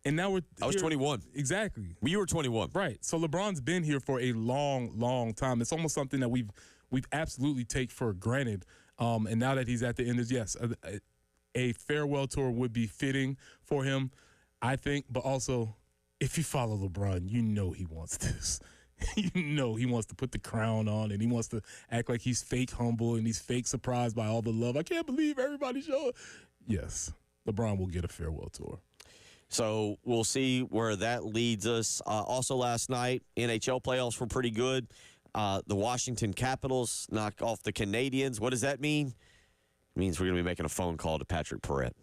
And now I was 21. Exactly. You were 21. Right. So LeBron's been here for a long, long time. It's almost something that we've absolutely take for granted. And now that he's at the end, yes, a farewell tour would be fitting for him, I think. But also, if you follow LeBron, you know he wants this. You know he wants to put the crown on, and he wants to act like he's fake humble and he's fake surprised by all the love. I can't believe everybody showed. Yes, LeBron will get a farewell tour. So we'll see where that leads us. Also last night, NHL playoffs were pretty good. The Washington Capitals knocked off the Canadiens. What does that mean? It means we're going to be making a phone call to Patrick Perrette.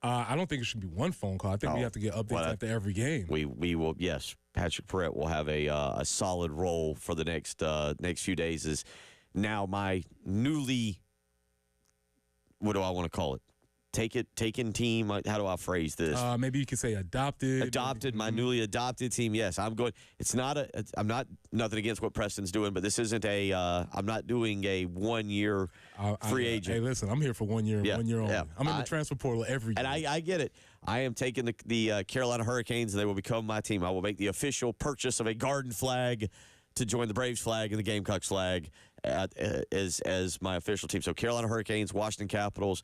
I don't think it should be one phone call. I think we have to get updates after every game. We will, yes. Patrick Perrette will have a solid role for the next few days. Is now my newly, what do I want to call it? Taken team. How do I phrase this? Maybe you could say adopted. Adopted, my newly adopted team. Yes, I'm going. I'm not nothing against what Preston's doing, but this isn't a. I'm not doing a 1 year free agent. Hey, listen, I'm here for 1 year. Yeah, 1 year only. yeah. I'm in the transfer portal every year. And I get it. I am taking the Carolina Hurricanes, and they will become my team. I will make the official purchase of a Garden flag to join the Braves flag and the Gamecocks flag as my official team. So Carolina Hurricanes, Washington Capitals.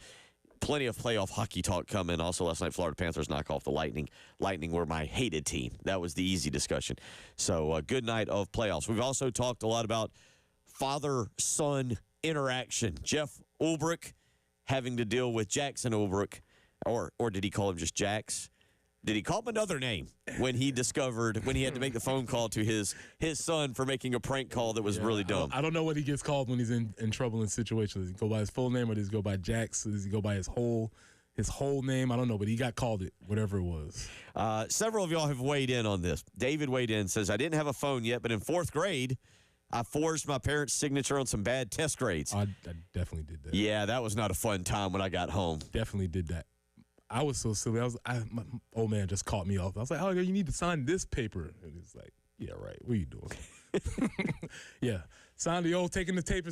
Plenty of playoff hockey talk coming. Also last night, Florida Panthers knock off the Lightning. Lightning were my hated team. That was the easy discussion. So a good night of playoffs. We've also talked a lot about father-son interaction. Jeff Ulbrich having to deal with Jackson Ulbrich, or did he call him just Jax? Did he call him another name when he had to make the phone call to his son for making a prank call that was really dumb? I don't know what he gets called when he's in trouble in situations. Does he go by his full name or does he go by Jax? Does he go by his whole name? I don't know, but he got called it, whatever it was. Several of y'all have weighed in on this. David weighed in, says, I didn't have a phone yet, but in 4th grade, I forged my parents' signature on some bad test grades. I definitely did that. Yeah, that was not a fun time when I got home. Definitely did that. I was so silly. My old man just caught me off. I was like, oh, you need to sign this paper. And he's like, yeah, right. What are you doing? Yeah. Sign the old taking the taper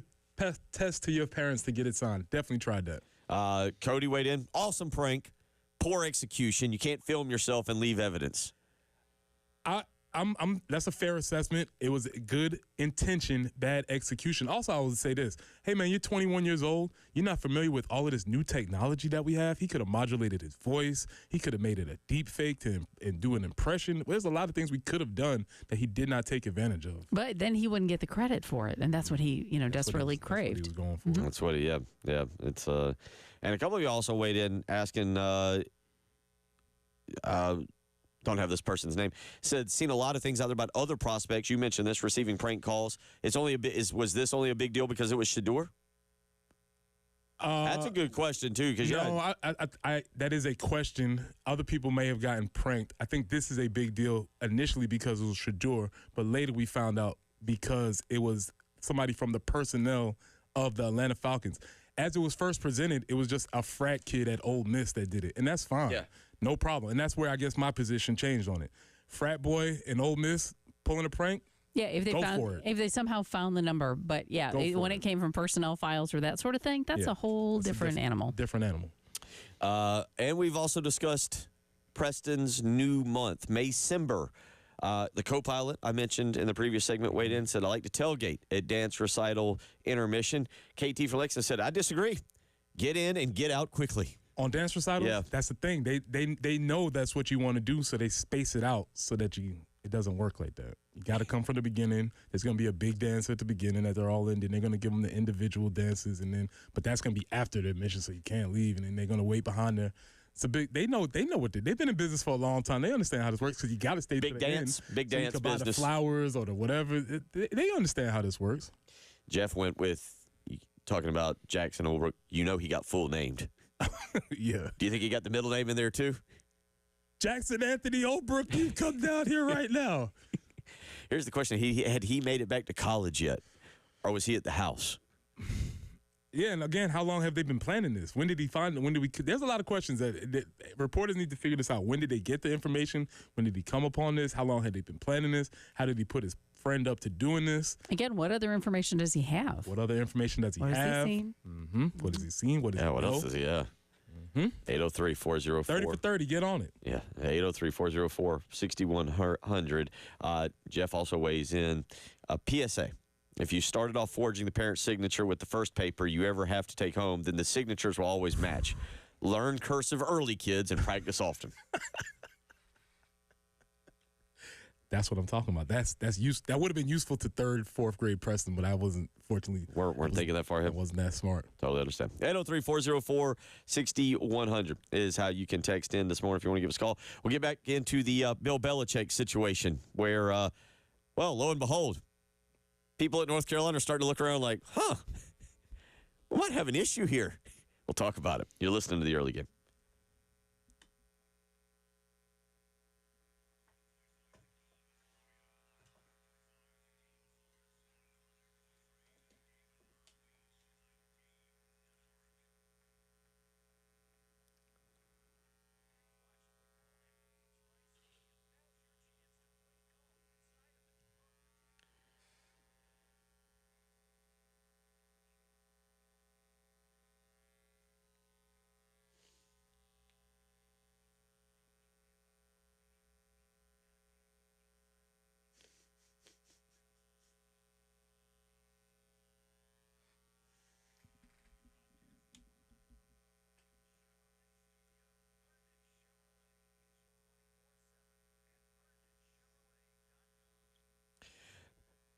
test to your parents to get it signed. Definitely tried that. Cody weighed in. Awesome prank. Poor execution. You can't film yourself and leave evidence. That's a fair assessment. It was good intention, bad execution. Also, I would say this. Hey, man, you're 21 years old. You're not familiar with all of this new technology that we have. He could have modulated his voice. He could have made it a deep fake and do an impression. There's a lot of things we could have done that he did not take advantage of. But then he wouldn't get the credit for it, and that's what he, desperately craved. That's what he was going for. Mm-hmm. That's what he, yeah. It's and a couple of you also weighed in asking, don't have this person's name, said seen a lot of things out there about other prospects. You mentioned this, receiving prank calls. It's only was this only a big deal because it was Shedeur? That's a good question too, because that is a question. Other people may have gotten pranked. I think this is a big deal initially because it was Shedeur, but later we found out because it was somebody from the personnel of the Atlanta Falcons. As it was first presented, it was just a frat kid at Ole Miss that did it, and that's fine. Yeah. No problem. And that's where I guess my position changed on it. Frat boy in Ole Miss pulling a prank. Yeah, if they Go for it. if they somehow found the number, but yeah, when it came from personnel files or that sort of thing, that's a whole different animal. Different animal. And we've also discussed Preston's new month, Maycember. The co-pilot I mentioned in the previous segment weighed in, said, I like to tailgate at dance recital intermission. KT for Lexington said, I disagree. Get in and get out quickly. On dance recitals, Yeah. that's the thing. They know that's what you want to do, so they space it out so that it doesn't work like that. You got to come from the beginning. There's going to be a big dance at the beginning that they're all in. Then they're going to give them the individual dances, but that's going to be after the admission, so you can't leave. And then they're going to wait behind there. It's a big. They know what they've been in business for a long time. They understand how this works because you got to stay Big to the dance, end. big so dance you can buy the business. flowers or the whatever. They understand how this works. Jeff went with, talking about Jackson Olbrook, he got full named. Yeah. Do you think he got the middle name in there too? Jackson Anthony Olbrook, you come down here right now. Here's the question. Had he made it back to college yet? Or was he at the house? Yeah, and again, how long have they been planning this? When did he find it? There's a lot of questions that reporters need to figure this out. When did they get the information? When did he come upon this? How long had they been planning this? How did he put his friend up to doing this? Again, what other information does he have? What other information does he What have? has he seen? Mm-hmm. What has he seen? What does he What know? else is he? Yeah. 803-404. 30 for 30, get on it. Yeah, 803-404-6100. Jeff also weighs in. PSA. If you started off forging the parent's signature with the first paper you ever have to take home, then the signatures will always match. Learn cursive early, kids, and practice often. That's what I'm talking about. That would have been useful to 3rd, 4th grade Preston, but I wasn't, fortunately. Weren't thinking that far ahead. I wasn't that smart. Totally understand. 803-404-6100 is how you can text in this morning if you want to give us a call. We'll get back into the Bill Belichick situation where, lo and behold, people at North Carolina are starting to look around like, we might have an issue here. We'll talk about it. You're listening to the early game.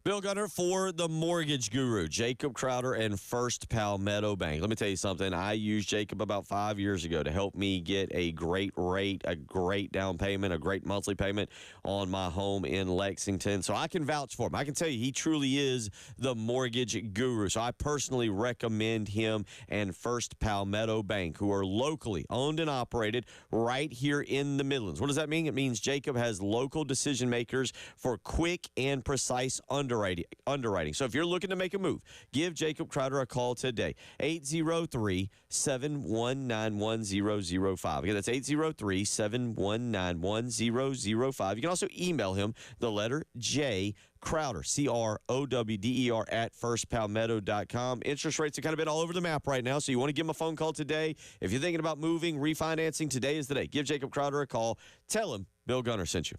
Bill Gunner for the Mortgage Guru, Jacob Crowder and First Palmetto Bank. Let me tell you something. I used Jacob about 5 years ago to help me get a great rate, a great down payment, a great monthly payment on my home in Lexington. So I can vouch for him. I can tell you he truly is the Mortgage Guru. So I personally recommend him and First Palmetto Bank, who are locally owned and operated right here in the Midlands. What does that mean? It means Jacob has local decision makers for quick and precise underwriting. So if you're looking to make a move, give Jacob Crowder a call today. 803-719-1005. Again, that's 803-719-1005. You can also email him the letter J, Crowder, Crowder, at firstpalmetto.com. Interest rates have kind of been all over the map right now, so you want to give him a phone call today. If you're thinking about moving, refinancing, today is the day. Give Jacob Crowder a call. Tell him Bill Gunner sent you.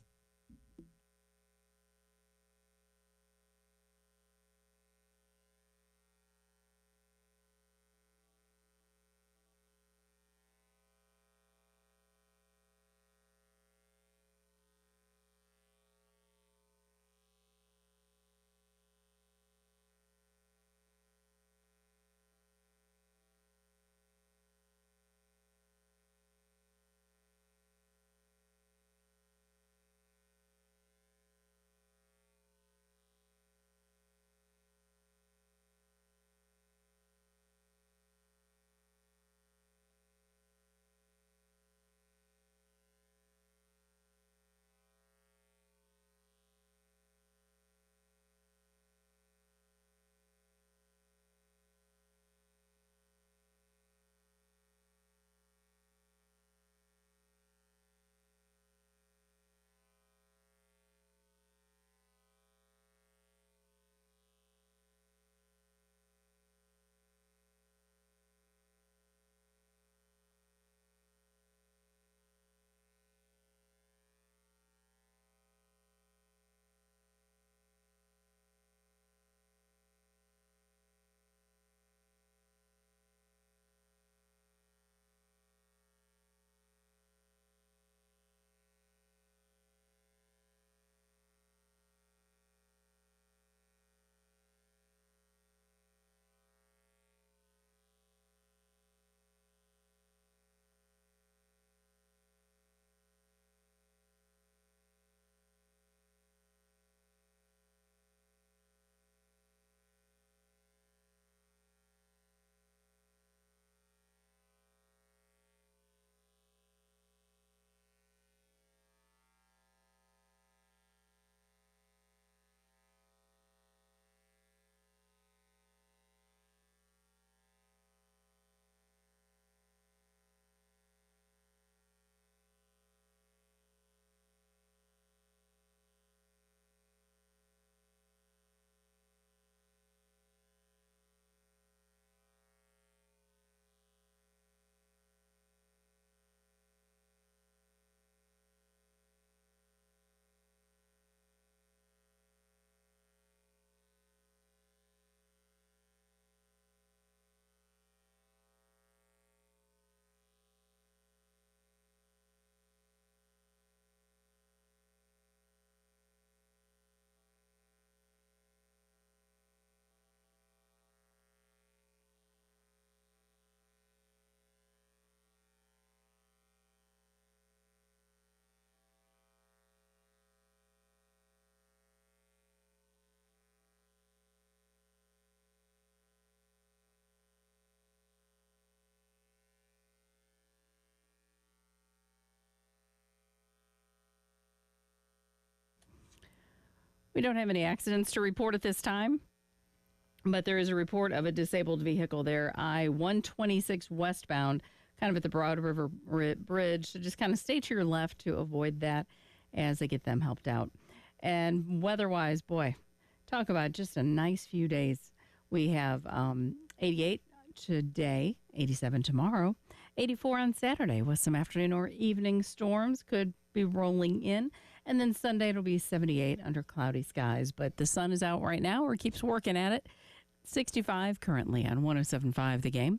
We don't have any accidents to report at this time, but there is a report of a disabled vehicle there, I-126 westbound, kind of at the Broad River Bridge. So just kind of stay to your left to avoid that as they get them helped out. And weather-wise, boy, talk about just a nice few days. We have 88 today, 87 tomorrow, 84 on Saturday with some afternoon or evening storms could be rolling in. And then Sunday it'll be 78 under cloudy skies. But the sun is out right now or keeps working at it. 65 currently on 107.5 The Game.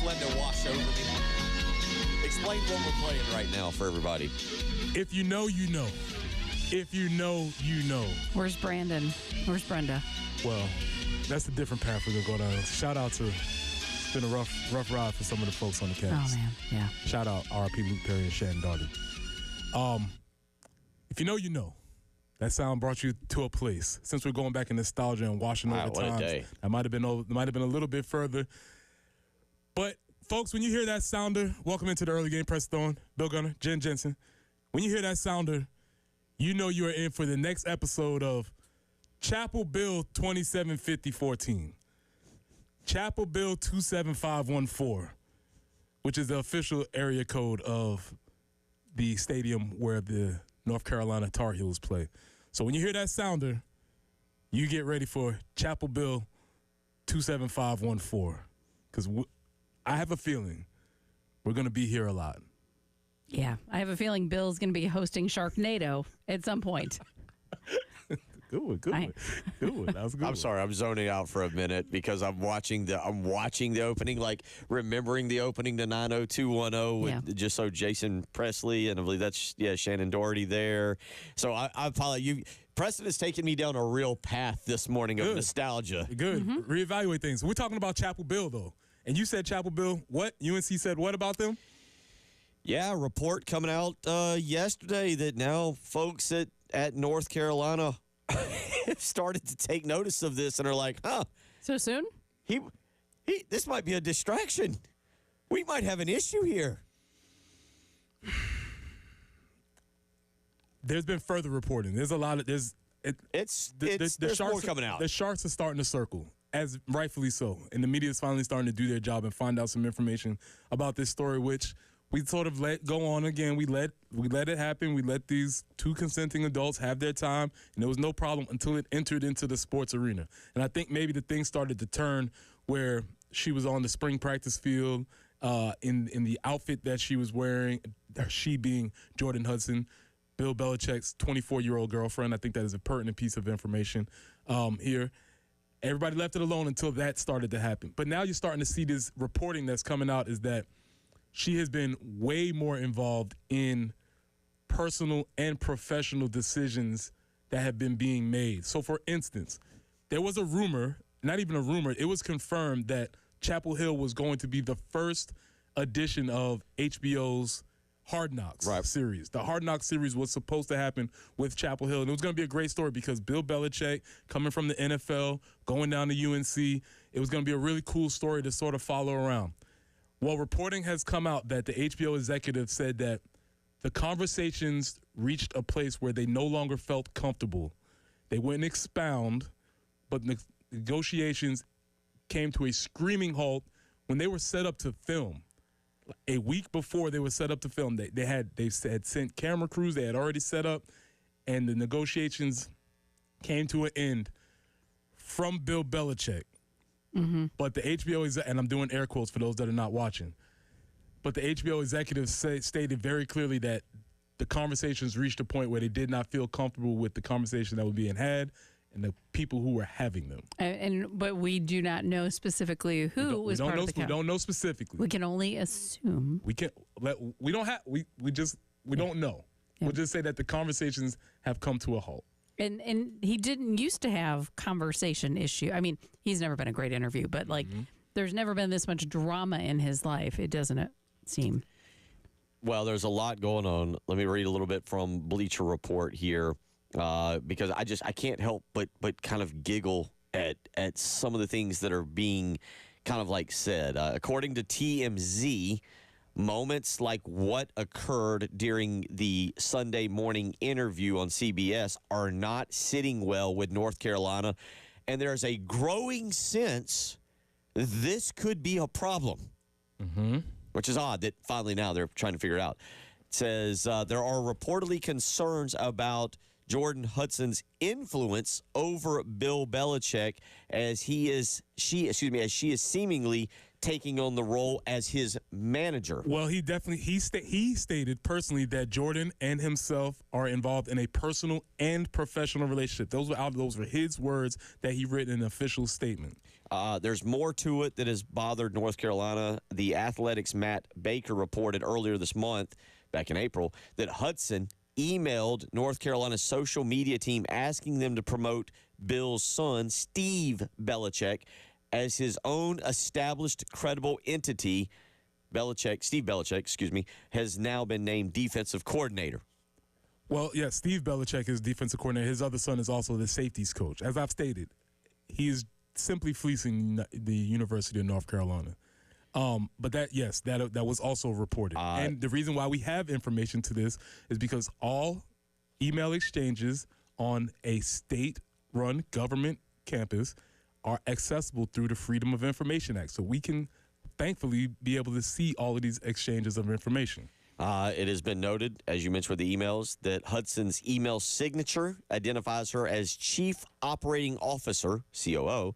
Letting it wash over me. Explain what we're playing right now for everybody. If you know, you know. If you know, you know. Where's Brandon? Where's Brenda? Well, that's a different path we're going to go down. Shout out to, it's been a rough ride for some of the folks on the Cavs. Oh, man, yeah. Shout out RP Luke Perry and Shannon Darty. If you know, you know. That sound brought you to a place. Since we're going back in nostalgia and washing over what a times, day. that might have been a little bit further. But, folks, when you hear that sounder, welcome into the early game press thorn. Bill Gunner, Jen Jensen. When you hear that sounder, you know you are in for the next episode of Chapel Bill 275014. Chapel Bill 27514, which is the official area code of the stadium where the North Carolina Tar Heels play. So when you hear that sounder, you get ready for Chapel Bill 27514. Because I have a feeling we're going to be here a lot. Yeah, I have a feeling Bill's going to be hosting Sharknado at some point. Good one. That was a good. I'm sorry, I'm zoning out for a minute because I'm watching the opening, like remembering the opening to 90210 with just so Jason Presley, and I believe that's Shannon Doherty there. So I apologize. Preston has taken me down a real path this morning of nostalgia. Good. Reevaluate things. We're talking about Chapel Bill though, and you said Chapel Bill. What? UNC said what about them? Yeah, a report coming out yesterday that now folks at North Carolina have started to take notice of this and are like, huh. So soon? This might be a distraction. We might have an issue here. There's been further reporting. There's a lot of there's more coming out. The Sharks are starting to circle, as rightfully so, and the media is finally starting to do their job and find out some information about this story, which we sort of let go on again. We let it happen. We let these two consenting adults have their time, and there was no problem until it entered into the sports arena. And I think maybe the thing started to turn where she was on the spring practice field in the outfit that she was wearing, she being Jordan Hudson, Bill Belichick's 24-year-old girlfriend. I think that is a pertinent piece of information here. Everybody left it alone until that started to happen. But now you're starting to see this reporting that's coming out is that she has been way more involved in personal and professional decisions that have been being made. So, for instance, there was a rumor, not even a rumor, it was confirmed that Chapel Hill was going to be the first edition of HBO's Hard Knocks series. The Hard Knocks series was supposed to happen with Chapel Hill, and it was going to be a great story because Bill Belichick, coming from the NFL, going down to UNC, it was going to be a really cool story to sort of follow around. Well, reporting has come out that the HBO executive said that the conversations reached a place where they no longer felt comfortable. They wouldn't expound, but negotiations came to a screaming halt when they were set up to film. a week before they were set up to film. They had sent camera crews. They had already set up, and the negotiations came to an end from Bill Belichick. Mm-hmm. But the HBO and I'm doing air quotes for those that are not watching. But the HBO executives stated very clearly that the conversations reached a point where they did not feel comfortable with the conversation that was being had and the people who were having them. But we do not know specifically who was part of the We don't know specifically. We can only assume. We don't know. Yeah. We'll just say that the conversations have come to a halt. And he didn't used to have conversation issue. I mean, he's never been a great interview, but there's never been this much drama in his life. It doesn't seem. Well, there's a lot going on. Let me read a little bit from Bleacher Report here, because I can't help but kind of giggle at some of the things that are being kind of like said. According to TMZ, moments like what occurred during the Sunday morning interview on CBS are not sitting well with North Carolina, and there's a growing sense this could be a problem, which is odd that finally now they're trying to figure it out. It says there are reportedly concerns about Jordan Hudson's influence over Bill Belichick as she is seemingly taking on the role as his manager. Well, he stated personally that Jordan and himself are involved in a personal and professional relationship. Those were his words that he written in an official statement. There's more to it that has bothered North Carolina. The Athletics' Matt Baker reported earlier this month, back in April, that Hudson emailed North Carolina's social media team asking them to promote Bill's son, Steve Belichick, as his own established, credible entity. Steve Belichick, has now been named defensive coordinator. Well, yeah, Steve Belichick is defensive coordinator. His other son is also the safeties coach. As I've stated, he is simply fleecing the University of North Carolina. But that was also reported. And the reason why we have information to this is because all email exchanges on a state-run government campus are accessible through the Freedom of Information Act. So we can thankfully be able to see all of these exchanges of information. It has been noted, as you mentioned with the emails, that Hudson's email signature identifies her as Chief Operating Officer, COO,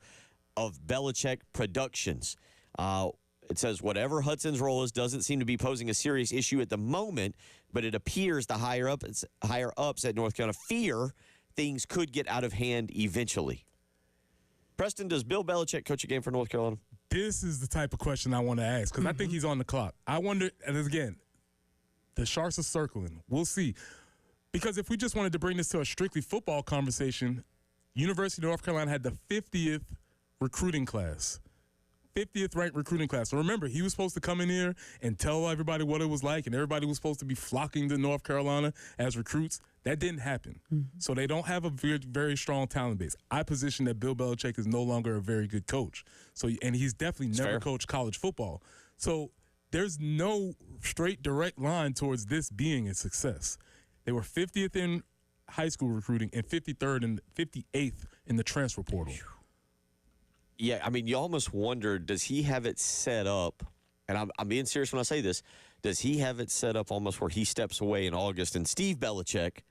of Belichick Productions. It says whatever Hudson's role is doesn't seem to be posing a serious issue at the moment, but it appears the higher ups at North Carolina fear things could get out of hand eventually. Preston, does Bill Belichick coach a game for North Carolina? This is the type of question I want to ask because I think he's on the clock. I wonder, and again, the Sharks are circling. We'll see. Because if we just wanted to bring this to a strictly football conversation, University of North Carolina had the 50th recruiting class. 50th ranked recruiting class. So remember, he was supposed to come in here and tell everybody what it was like, and everybody was supposed to be flocking to North Carolina as recruits. That didn't happen. So they don't have a very, very strong talent base. I position that Bill Belichick is no longer a very good coach. And he's definitely never coached college football. So there's no straight, direct line towards this being a success. They were 50th in high school recruiting and 53rd and 58th in the transfer portal. Yeah, I mean, you almost wonder, does he have it set up, and I'm being serious when I say this, does he have it set up almost where he steps away in August and Steve Belichick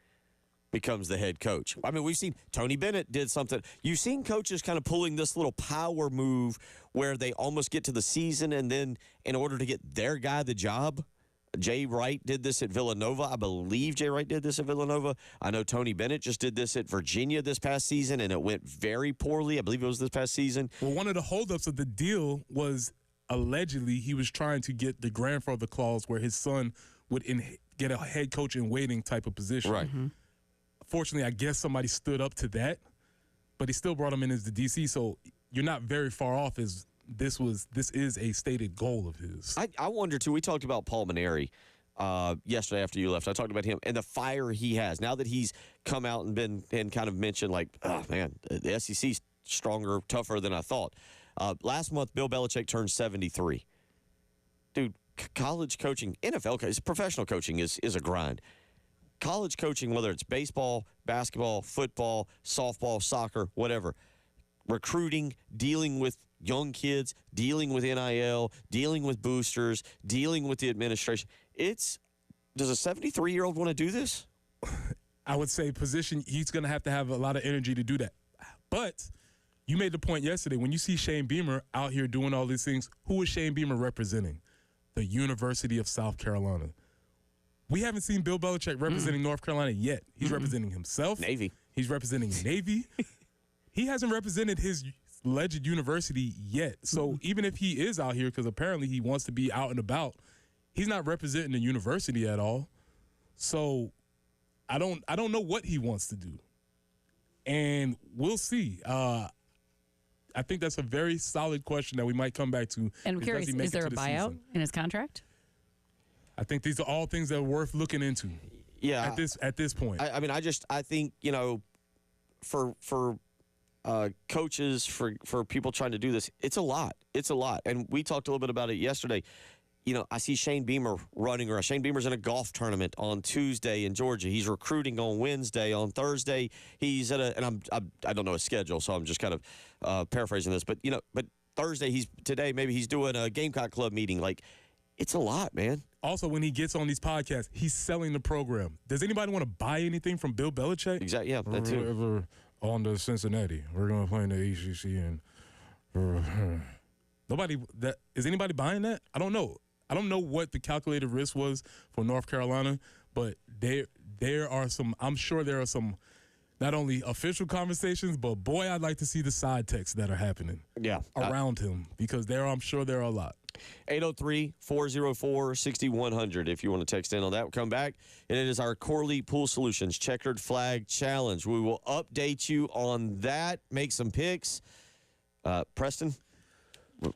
becomes the head coach? I mean, we've seen Tony Bennett did something. You've seen coaches kind of pulling this little power move where they almost get to the season and then in order to get their guy the job. Jay Wright did this at Villanova. I believe Jay Wright did this at Villanova. I know Tony Bennett just did this at Virginia this past season, and it went very poorly. I believe it was this past season. Well, one of the holdups of the deal was allegedly he was trying to get the grandfather clause where his son would get a head coach in waiting type of position. Right. Fortunately, I guess somebody stood up to that, but he still brought him in as the DC, so you're not very far off as this is a stated goal of his. I wonder, too, we talked about Paul Maneri yesterday after you left. I talked about him and the fire he has. Now that he's come out and kind of mentioned, like, oh, man, the SEC's stronger, tougher than I thought. Last month, Bill Belichick turned 73. Dude, college coaching, NFL coaching, professional coaching is a grind. College coaching, whether it's baseball, basketball, football, softball, soccer, whatever, recruiting, dealing with young kids, dealing with NIL, dealing with boosters, dealing with the administration. Does a 73-year-old want to do this? I would say he's going to have a lot of energy to do that. But you made the point yesterday, when you see Shane Beamer out here doing all these things, who is Shane Beamer representing? The University of South Carolina. We haven't seen Bill Belichick representing North Carolina yet. He's representing himself. Navy. He's representing Navy. He hasn't represented his alleged university yet. So even if he is out here, because apparently he wants to be out and about, he's not representing the university at all. So I don't know what he wants to do. And we'll see. I think that's a very solid question that we might come back to. And I'm curious, is there a buyout in his contract? I think these are all things that are worth looking into. Yeah. At this point. I think, for coaches, for people trying to do this, it's a lot. It's a lot. And we talked a little bit about it yesterday. I see Shane Beamer running around. Shane Beamer's in a golf tournament on Tuesday in Georgia. He's recruiting on Wednesday. On Thursday, he's at and I don't know his schedule, so I'm just kind of paraphrasing this. But Thursday, maybe he's doing a Gamecock Club meeting. Like, it's a lot, man. Also, when he gets on these podcasts, he's selling the program. Does anybody want to buy anything from Bill Belichick? Exactly. Yeah, that too. On to Cincinnati. We're going to play in the ACC, and is anybody buying that? I don't know. I don't know what the calculated risk was for North Carolina, but there are some. I'm sure there are some, not only official conversations, but boy, I'd like to see the side texts that are happening. Yeah, around him, because I'm sure there are a lot. 803-404-6100 if you want to text in on that. We'll come back, and it is our Corley Pool Solutions Checkered Flag Challenge. We will update you on that, make some picks. Preston, we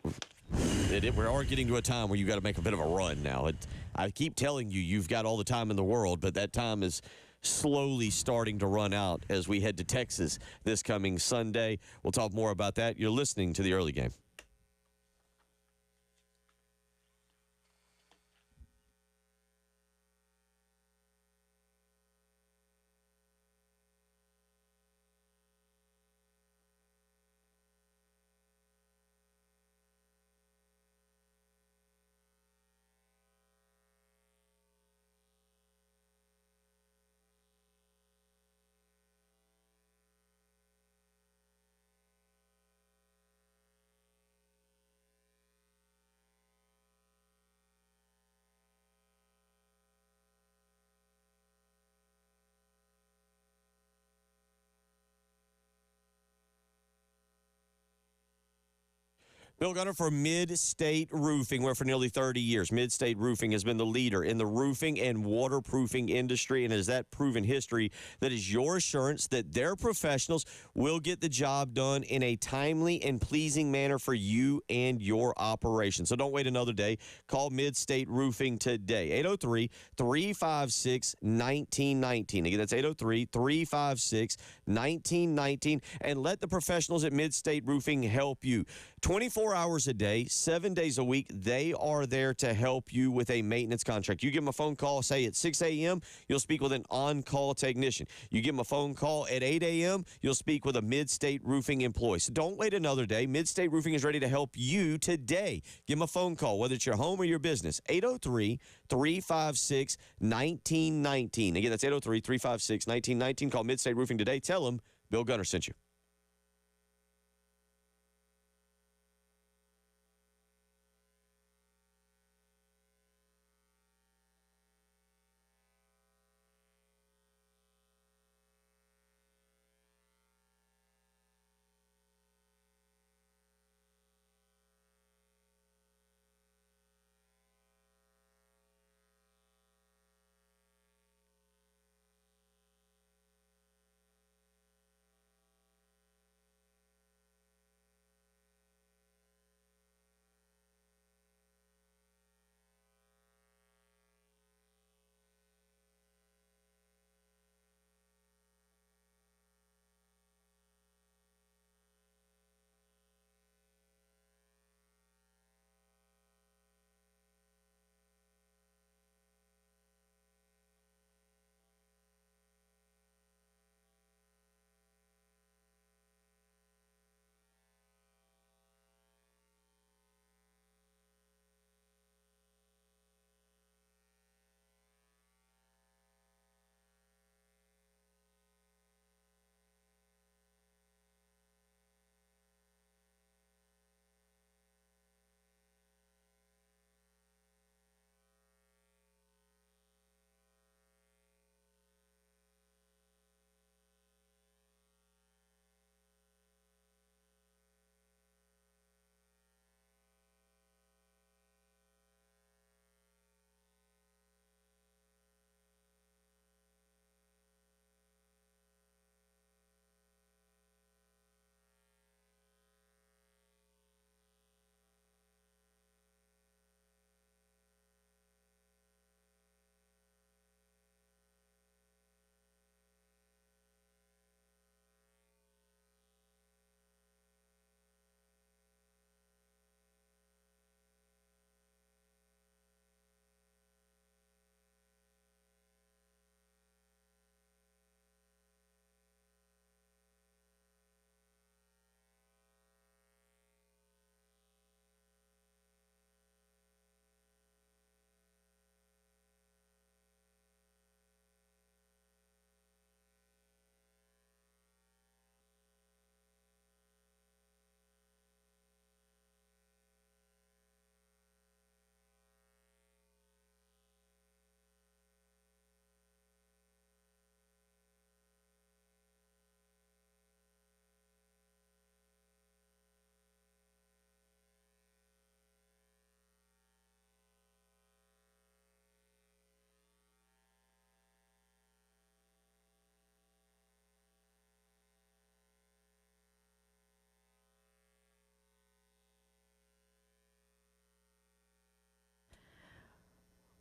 are getting to a time where you've got to make a bit of a run now. I keep telling you, you've got all the time in the world, but that time is slowly starting to run out as we head to Texas this coming Sunday. We'll talk more about that. You're listening to The Early Game. Bill Gunner for Mid-State Roofing, where for nearly 30 years, Mid-State Roofing has been the leader in the roofing and waterproofing industry, and it is that proven history that is your assurance that their professionals will get the job done in a timely and pleasing manner for you and your operation. So don't wait another day. Call Mid-State Roofing today, 803-356-1919. Again, that's 803-356-1919, and let the professionals at Mid-State Roofing help you. 24 hours a day, 7 days a week, they are there to help you with a maintenance contract. You give them a phone call, say at 6 a.m., you'll speak with an on-call technician. You give them a phone call at 8 a.m., you'll speak with a Mid-State Roofing employee. So don't wait another day. Mid-State Roofing is ready to help you today. Give them a phone call, whether it's your home or your business, 803-356-1919. Again, that's 803-356-1919. Call Mid-State Roofing today. Tell them Bill Gunner sent you.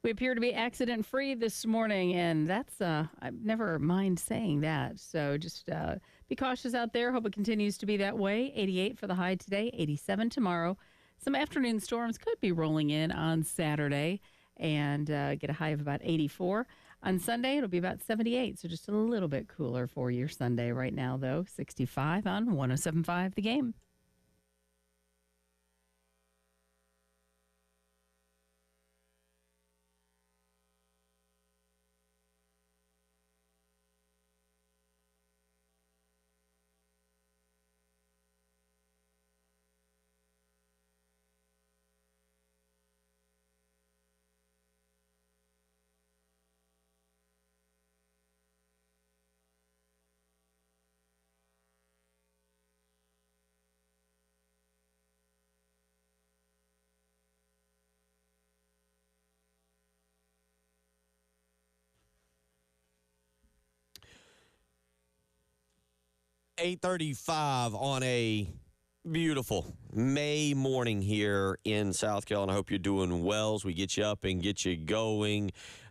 We appear to be accident-free this morning, and that's, I never mind saying that. So just be cautious out there. Hope it continues to be that way. 88 for the high today, 87 tomorrow. Some afternoon storms could be rolling in on Saturday and get a high of about 84. On Sunday, it'll be about 78, so just a little bit cooler for your Sunday right now, though. 65 on 107.5 The Game. .35 on a beautiful May morning here in South Carolina. I hope you're doing well as we get you up and get you going.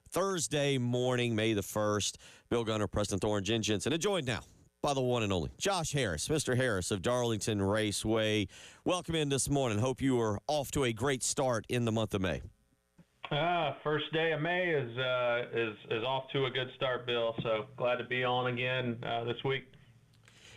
Thursday morning, May the 1st. Bill Gunner, Preston Thorne, Jen Jensen, and joined now by the one and only Josh Harris, Mr. Harris of Darlington Raceway. Welcome in this morning. Hope you are off to a great start in the month of May. First day of May is off to a good start, Bill. So glad to be on again this week.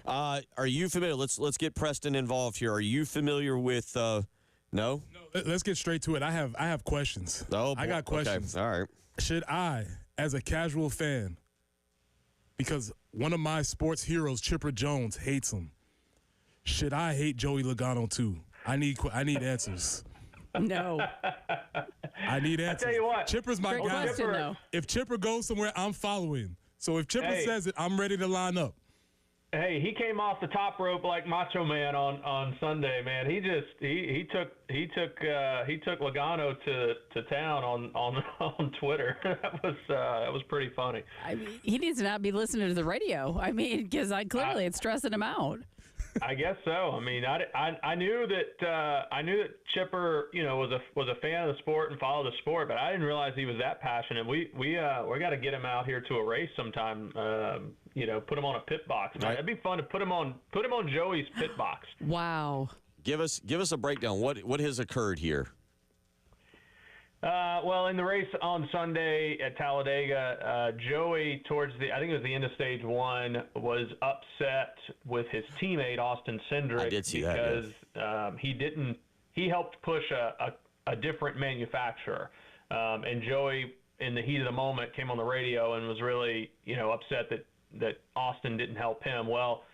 Are you familiar? Let's get Preston involved here. Are you familiar with? No. No. Let's get straight to it. I have questions. Oh, boy. I got questions. Okay. All right. Should I, as a casual fan, because one of my sports heroes, Chipper Jones, hates him, should I hate Joey Logano too? I need answers. No. I need answers. I tell you what, Chipper's my guy. Question, if Chipper goes somewhere, I'm following. So if Chipper says it, I'm ready to line up. Hey, he came off the top rope like Macho Man on Sunday, man. He took Logano to town on Twitter. That was pretty funny. I mean, he needs to not be listening to the radio. I mean, because clearly it's stressing him out. I guess so. I mean, I knew that Chipper, was a fan of the sport and followed the sport, but I didn't realize he was that passionate. We got to get him out here to a race sometime. Put him on a pit box. Man. It'd be fun to put him on Joey's pit box. Wow. Give us a breakdown. What has occurred here? Well, in the race on Sunday at Talladega, Joey, I think it was the end of stage one, was upset with his teammate Austin Cindric. I did see because he helped push a different manufacturer, and Joey, in the heat of the moment, came on the radio and was really upset that Austin didn't help him. Well,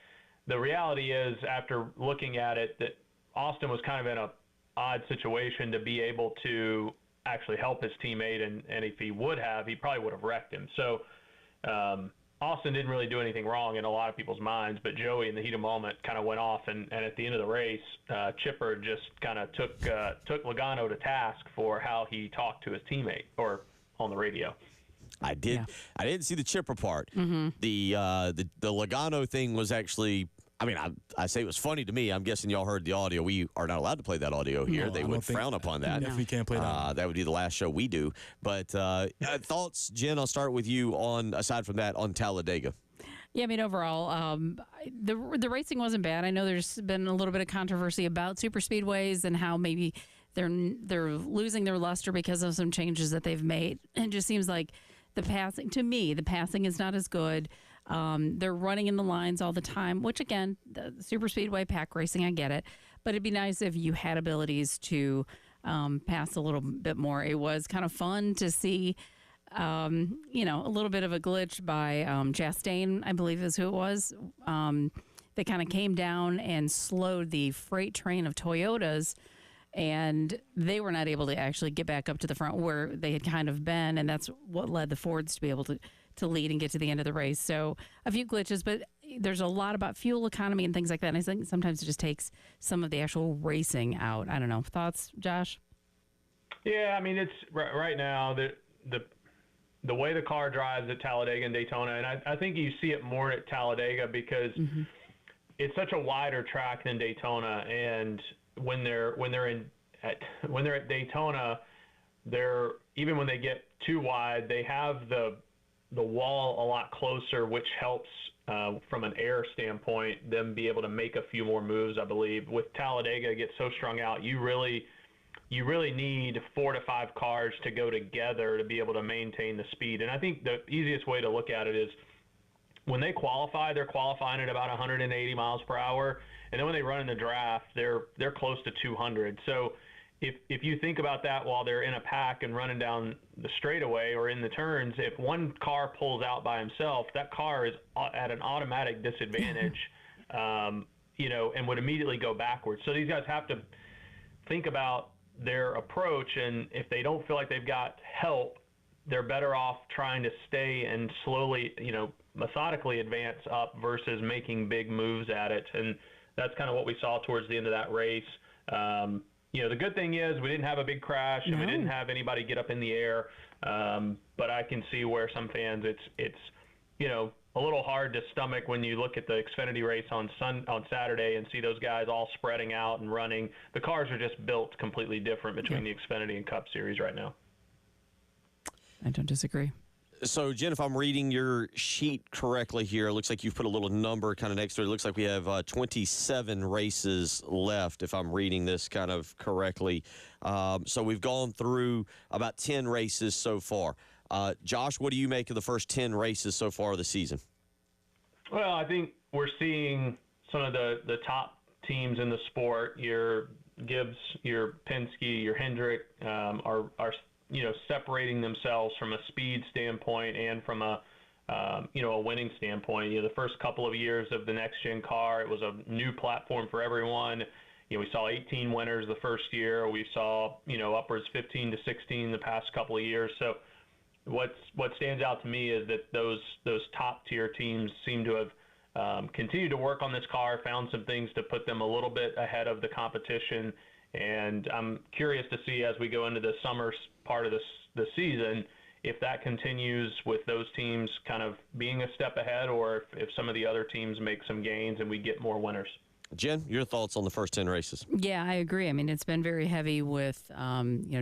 the reality is, after looking at it, that Austin was kind of in a odd situation to be able to actually help his teammate, and if he would have, he probably would have wrecked him. So Austin didn't really do anything wrong in a lot of people's minds, but Joey, in the heat of the moment, kind of went off, and at the end of the race, Chipper just kind of took Logano to task for how he talked to his teammate, or on the radio. I did. Yeah. I didn't see the Chipper part. Mm-hmm. The Logano thing was actually. I mean, I say it was funny to me. I'm guessing y'all heard the audio. We are not allowed to play that audio here. No, they would frown upon that. Definitely can't play that. That would be the last show we do. But thoughts, Jen? I'll start with you aside from that, on Talladega. Yeah, I mean, overall, the racing wasn't bad. I know there's been a little bit of controversy about super speedways and how maybe they're losing their luster because of some changes that they've made. And it just seems like the passing is not as good. They're running in the lines all the time, which, again, the super speedway pack racing, I get it. But it'd be nice if you had abilities to pass a little bit more. It was kind of fun to see, a little bit of a glitch by Chastain, I believe is who it was. They kind of came down and slowed the freight train of Toyotas, and they were not able to actually get back up to the front where they had kind of been, and that's what led the Fords to be able to lead and get to the end of the race. So a few glitches, but there's a lot about fuel economy and things like that. And I think sometimes it just takes some of the actual racing out. I don't know. Thoughts, Josh? Yeah, I mean, it's right now the way the car drives at Talladega and Daytona, and I think you see it more at Talladega because it's such a wider track than Daytona, and when they're at Daytona, even when they get too wide. They have the wall a lot closer, which helps from an air standpoint them be able to make a few more moves. I believe with Talladega to get so strung out, you really need 4 to 5 cars to go together to be able to maintain the speed. And I think the easiest way to look at it is when they qualify, they're qualifying at about 180 miles per hour, and then when they run in the draft, they're close to 200. So if you think about that while they're in a pack and running down the straightaway or in the turns, if one car pulls out by himself, that car is at an automatic disadvantage, and would immediately go backwards. So these guys have to think about their approach, and if they don't feel like they've got help, they're better off trying to stay and slowly, methodically advance up versus making big moves at it. And that's kind of what we saw towards the end of that race. The good thing is we didn't have a big crash and we didn't have anybody get up in the air. But I can see where some fans, it's a little hard to stomach when you look at the Xfinity race on Saturday and see those guys all spreading out and running. The cars are just built completely different between the Xfinity and Cup Series right now. I don't disagree. So, Jen, if I'm reading your sheet correctly here, it looks like you've put a little number kind of next to it. It looks like we have 27 races left, if I'm reading this kind of correctly. So we've gone through about 10 races so far. Josh, what do you make of the first 10 races so far of the season? Well, I think we're seeing some of the top teams in the sport. Your Gibbs, your Penske, your Hendrick are separating themselves from a speed standpoint and from a winning standpoint. The first couple of years of the next-gen car, it was a new platform for everyone. We saw 18 winners the first year. We saw, upwards 15 to 16 the past couple of years. So what stands out to me is that those top-tier teams seem to have continued to work on this car, found some things to put them a little bit ahead of the competition. And I'm curious to see as we go into the summer part of the season if that continues with those teams kind of being a step ahead, or if some of the other teams make some gains and we get more winners. Jen, your thoughts on the first 10 races? Yeah, I agree. I mean, it's been very heavy with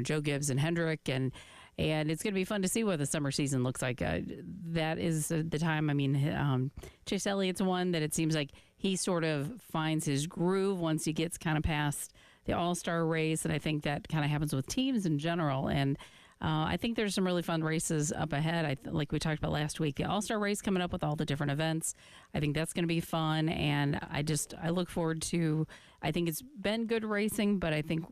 Joe Gibbs and Hendrick, and it's going to be fun to see what the summer season looks like. That is the time. I mean, Chase Elliott's one that it seems like he sort of finds his groove once he gets kind of past the All-Star race, and I think that kind of happens with teams in general. And I think there's some really fun races up ahead. Like we talked about last week, the All-Star race coming up with all the different events. I think that's going to be fun, and I look forward to. I think it's been good racing, but I think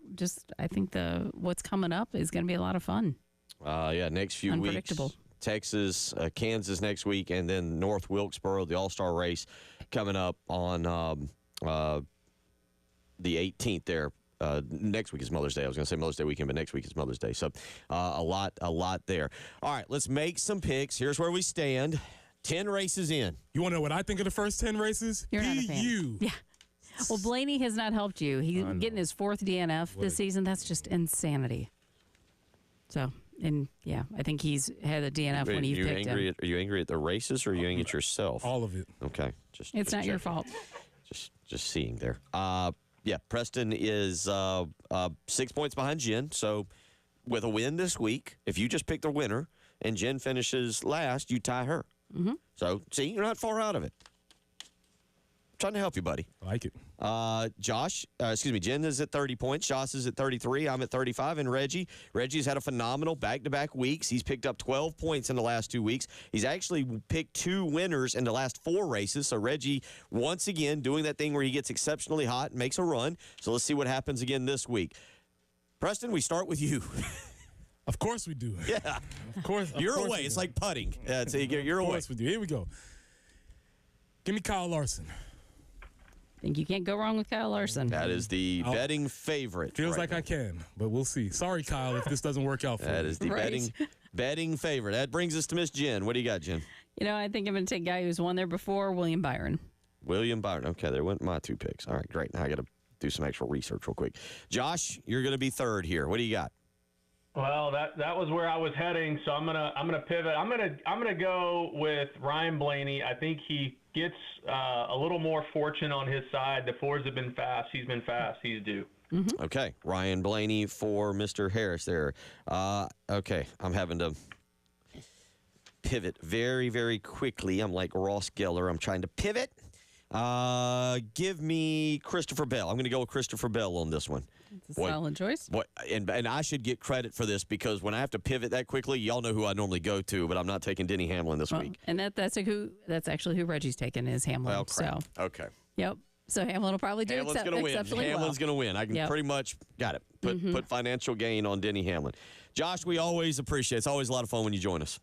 what's coming up is going to be a lot of fun. Next few weeks, Texas, Kansas next week, and then North Wilkesboro, the All-Star race coming up on the 18th there. Next week is Mother's Day. I was going to say Mother's Day weekend, but next week is Mother's Day. So a lot there. All right, let's make some picks. Here's where we stand. 10 races in. You want to know what I think of the first 10 races? You're not a fan. Yeah. Well, Blaney has not helped you. He's getting his 4th DNF this season. That's just insanity. So, I think he's had a DNF when you picked him. Are you angry at the races, or are you angry at yourself? All of it. Okay. It's not your fault. Just seeing there. Preston is 6 points behind Jen. So with a win this week, if you just pick the winner and Jen finishes last, you tie her. Mm-hmm. So, see, you're not far out of it. I'm trying to help you, buddy. I like it. Jen is at 30 points. Josh is at 33. I'm at 35. And Reggie's had a phenomenal back-to-back weeks. He's picked up 12 points in the last 2 weeks. He's actually picked 2 winners in the last 4 races. So Reggie, once again, doing that thing where he gets exceptionally hot and makes a run. So let's see what happens again this week. Preston, we start with you. Of course we do. Yeah. Of course. You're away. It's like putting. So you're away. Of course we do. Here we go. Give me Kyle Larson. I think you can't go wrong with Kyle Larson. That is the betting favorite. Feels like I can, but we'll see. Sorry, Kyle, if this doesn't work out for you. That is the betting favorite. That brings us to Miss Jen. What do you got, Jen? I think I'm going to take a guy who's won there before, William Byron. William Byron. Okay, there went my 2 picks. All right, great. Now I got to do some actual research real quick. Josh, you're going to be third here. What do you got? Well, that was where I was heading, so I'm gonna pivot. I'm gonna go with Ryan Blaney. I think he gets a little more fortune on his side. The Fords have been fast. He's been fast. He's due. Mm-hmm. Okay, Ryan Blaney for Mr. Harris there. Okay, I'm having to pivot very, very quickly. I'm like Ross Geller. I'm trying to pivot. Give me Christopher Bell. I'm going to go with Christopher Bell on this one. It's a solid choice. And I should get credit for this because when I have to pivot that quickly, y'all know who I normally go to, but I'm not taking Denny Hamlin this week. And that's actually who Reggie's taking is Hamlin. Well, crap. So Okay. Yep. So Hamlin will probably do Hamlin's going to win. exceptionally Hamlin's going to win. I can pretty much got it. Put financial gain on Denny Hamlin. Josh, we always appreciate it. It's always a lot of fun when you join us.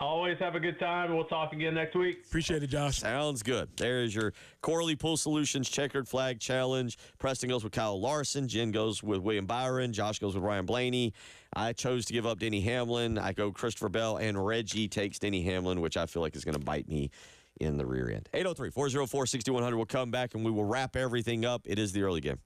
Always have a good time. We'll talk again next week. Appreciate it, Josh. Sounds good. There's your Corley Pool Solutions Checkered Flag Challenge. Preston goes with Kyle Larson. Jen goes with William Byron. Josh goes with Ryan Blaney. I chose to give up Denny Hamlin. I go Christopher Bell, and Reggie takes Denny Hamlin, which I feel like is going to bite me in the rear end. 803-404-6100. We'll come back, and we will wrap everything up. It is the early game.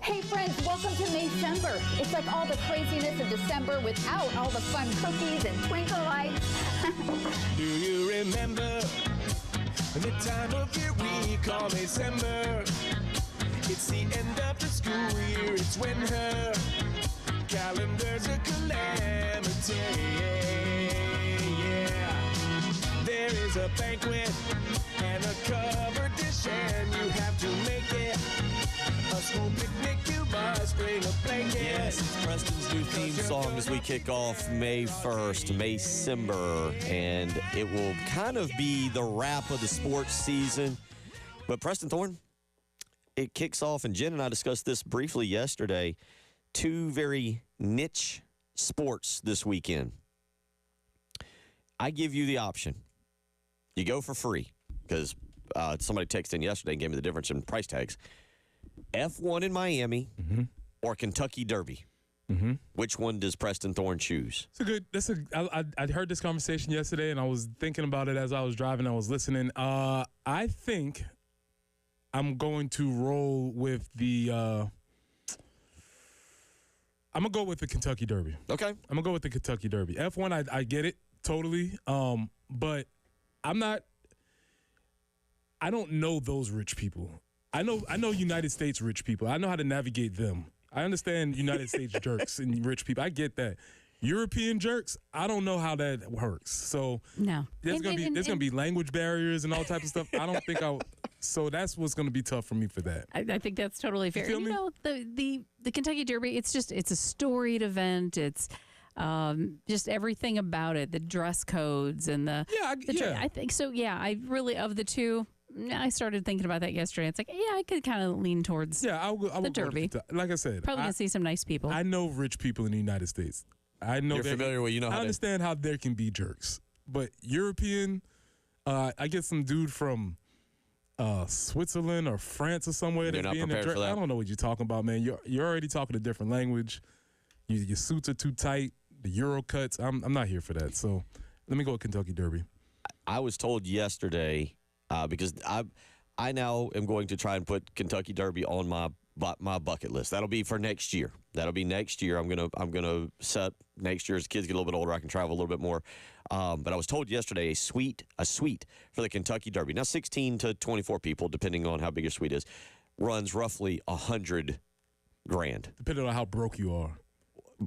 Hey friends, welcome to Maycember. It's like all the craziness of December without all the fun cookies and twinkle lights. Do you remember the time of year we call Maycember? It's the end of the school year, it's when her calendar's a calamity. Yeah, there is a banquet and a covered dish, and you have to make it a small picnic. You must bring a blanket. Yes, it's Preston's new theme song as we kick off May 1st, Maycember, and it will kind of be the wrap of the sports season. But Preston Thorne, it kicks off, and Jen and I discussed this briefly yesterday, two very niche sports this weekend. I give you the option. You go for free, because somebody texted in yesterday and gave me the difference in price tags. F1 in Miami or Kentucky Derby. Which one does Preston Thorne choose? I heard this conversation yesterday, and I was thinking about it as I was driving. I was listening. I think I'm going to roll with the I'm going to go with the Kentucky Derby. Okay. I'm going to go with the Kentucky Derby. F1, I get it totally, but I don't know those rich people. I know United States rich people. I know how to navigate them. I understand United States jerks and rich people. I get that. European jerks, I don't know how that works. So no, there's gonna be language barriers and all types of stuff. I don't think so that's what's gonna be tough for me for that. I think that's totally fair. You feel me? Know, the Kentucky Derby, it's a storied event. It's just everything about it, the dress codes and I think so. Yeah, I really, of the two, I started thinking about that yesterday. It's like, yeah, I could kind of lean towards the Derby. Like I said, probably gonna see some nice people. I know rich people in the United States. I know you're familiar with. I understand how there can be jerks, but European, I get some dude from Switzerland or France or somewhere that's being a jerk. I don't know what you're talking about, man. You're already talking a different language. Your suits are too tight. The Euro cuts. I'm not here for that. So let me go with Kentucky Derby. I was told yesterday. Because I now am going to try and put Kentucky Derby on my bucket list. That'll be for next year. That'll be next year. I'm gonna set next year as the kids get a little bit older. I can travel a little bit more. But I was told yesterday a suite for the Kentucky Derby. Now 16 to 24 people, depending on how big your suite is, runs roughly $100,000. Depending on how broke you are.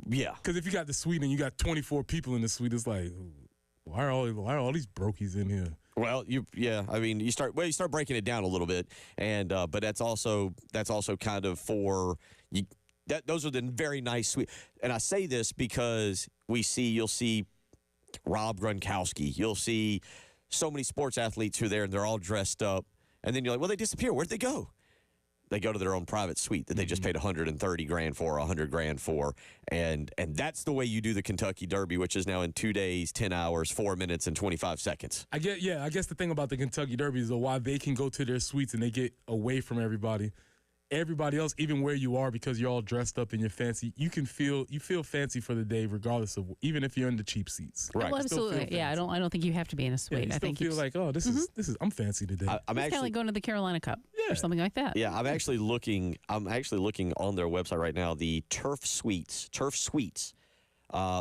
Yeah. Because if you got the suite and you got 24 people in the suite, it's like, why are all these brokies in here? Well, I mean, you start breaking it down a little bit, and but that's also kind of for you. Those are the very nice suite. And I say this because you'll see Rob Gronkowski, you'll see so many sports athletes who are there, and they're all dressed up, and then you're like, well, they disappear. Where'd they go? They go to their own private suite that they just paid $130,000 for, $100,000 for, and that's the way you do the Kentucky Derby, which is now in 2 days, 10 hours, 4 minutes, and 25 seconds. I guess the thing about the Kentucky Derby is why they can go to their suites and they get away from everybody. Everybody else, even where you are, because you're all dressed up and you're fancy, you feel fancy for the day, regardless of even if you're in the cheap seats. Right. Well, absolutely. Yeah, I don't think you have to be in a suite. Yeah, I think you feel like, oh, this is I'm fancy today. I'm it's kind of like going to the Carolina Cup or something like that. Yeah, I'm actually looking on their website right now, the turf suites.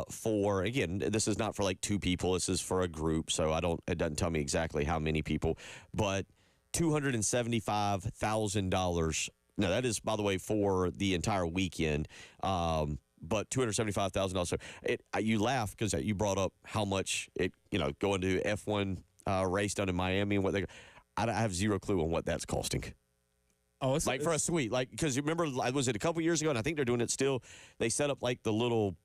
For, again, this is not for like two people. This is for a group, so it doesn't tell me exactly how many people, but $275,000. Now, that is, by the way, for the entire weekend, but $275,000. So you laugh because you brought up how much going to F1 race down in Miami and I have zero clue on what that's costing. Oh, it's for a suite, because you remember, was it a couple years ago? And I think they're doing it still. They set up like the little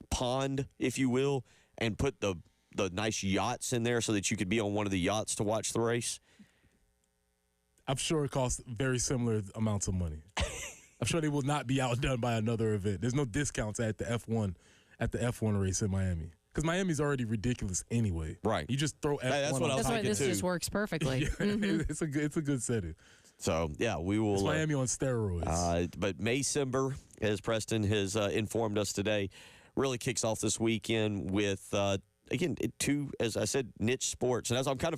pond, if you will, and put the nice yachts in there so that you could be on one of the yachts to watch the race. I'm sure it costs very similar amounts of money. I'm sure they will not be outdone by another event. There's no discounts at the F1 race in Miami, because Miami's already ridiculous anyway. Right. You just throw F1. That's what I was That's why thinking this too. just works perfectly. It's a good setting. So yeah, we will. It's Miami on steroids. But Maycember, as Preston has informed us today, really kicks off this weekend with again, two, as I said, niche sports. And I'm kind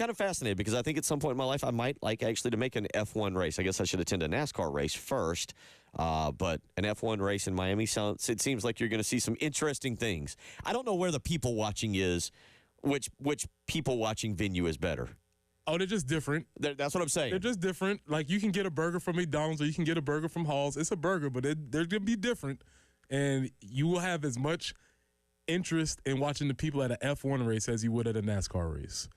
of fascinated because I think at some point in my life I might like actually to make an F1 race. I guess I should attend a NASCAR race first. But an F1 race in Miami, it seems like you're going to see some interesting things. I don't know where the people watching is, which people watching venue is better. Oh, they're just different. That's what I'm saying. They're just different. Like, you can get a burger from McDonald's or you can get a burger from Hall's. It's a burger, but they're going to be different. And you will have as much interest in watching the people at an F1 race as you would at a NASCAR race.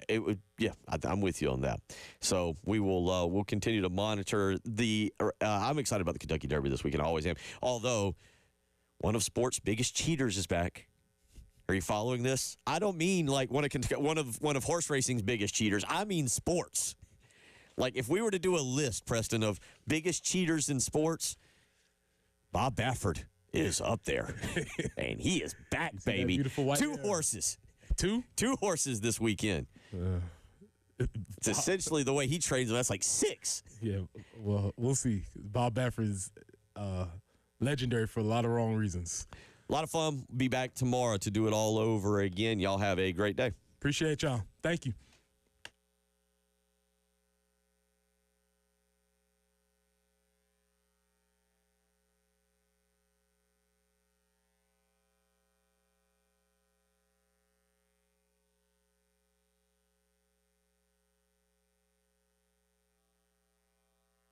It would, yeah, I'm with you on that. So we'll continue to monitor the. I'm excited about the Kentucky Derby this weekend. I always am. Although one of sports' biggest cheaters is back. Are you following this? I don't mean like one of horse racing's biggest cheaters. I mean sports. Like if we were to do a list, Preston, of biggest cheaters in sports, Bob Baffert is up there, and he is back, baby. Two horses. Two horses this weekend. It's essentially the way he trains them. That's like 6. Yeah, well, we'll see. Bob Baffert is legendary for a lot of wrong reasons. A lot of fun. Be back tomorrow to do it all over again. Y'all have a great day. Appreciate y'all. Thank you.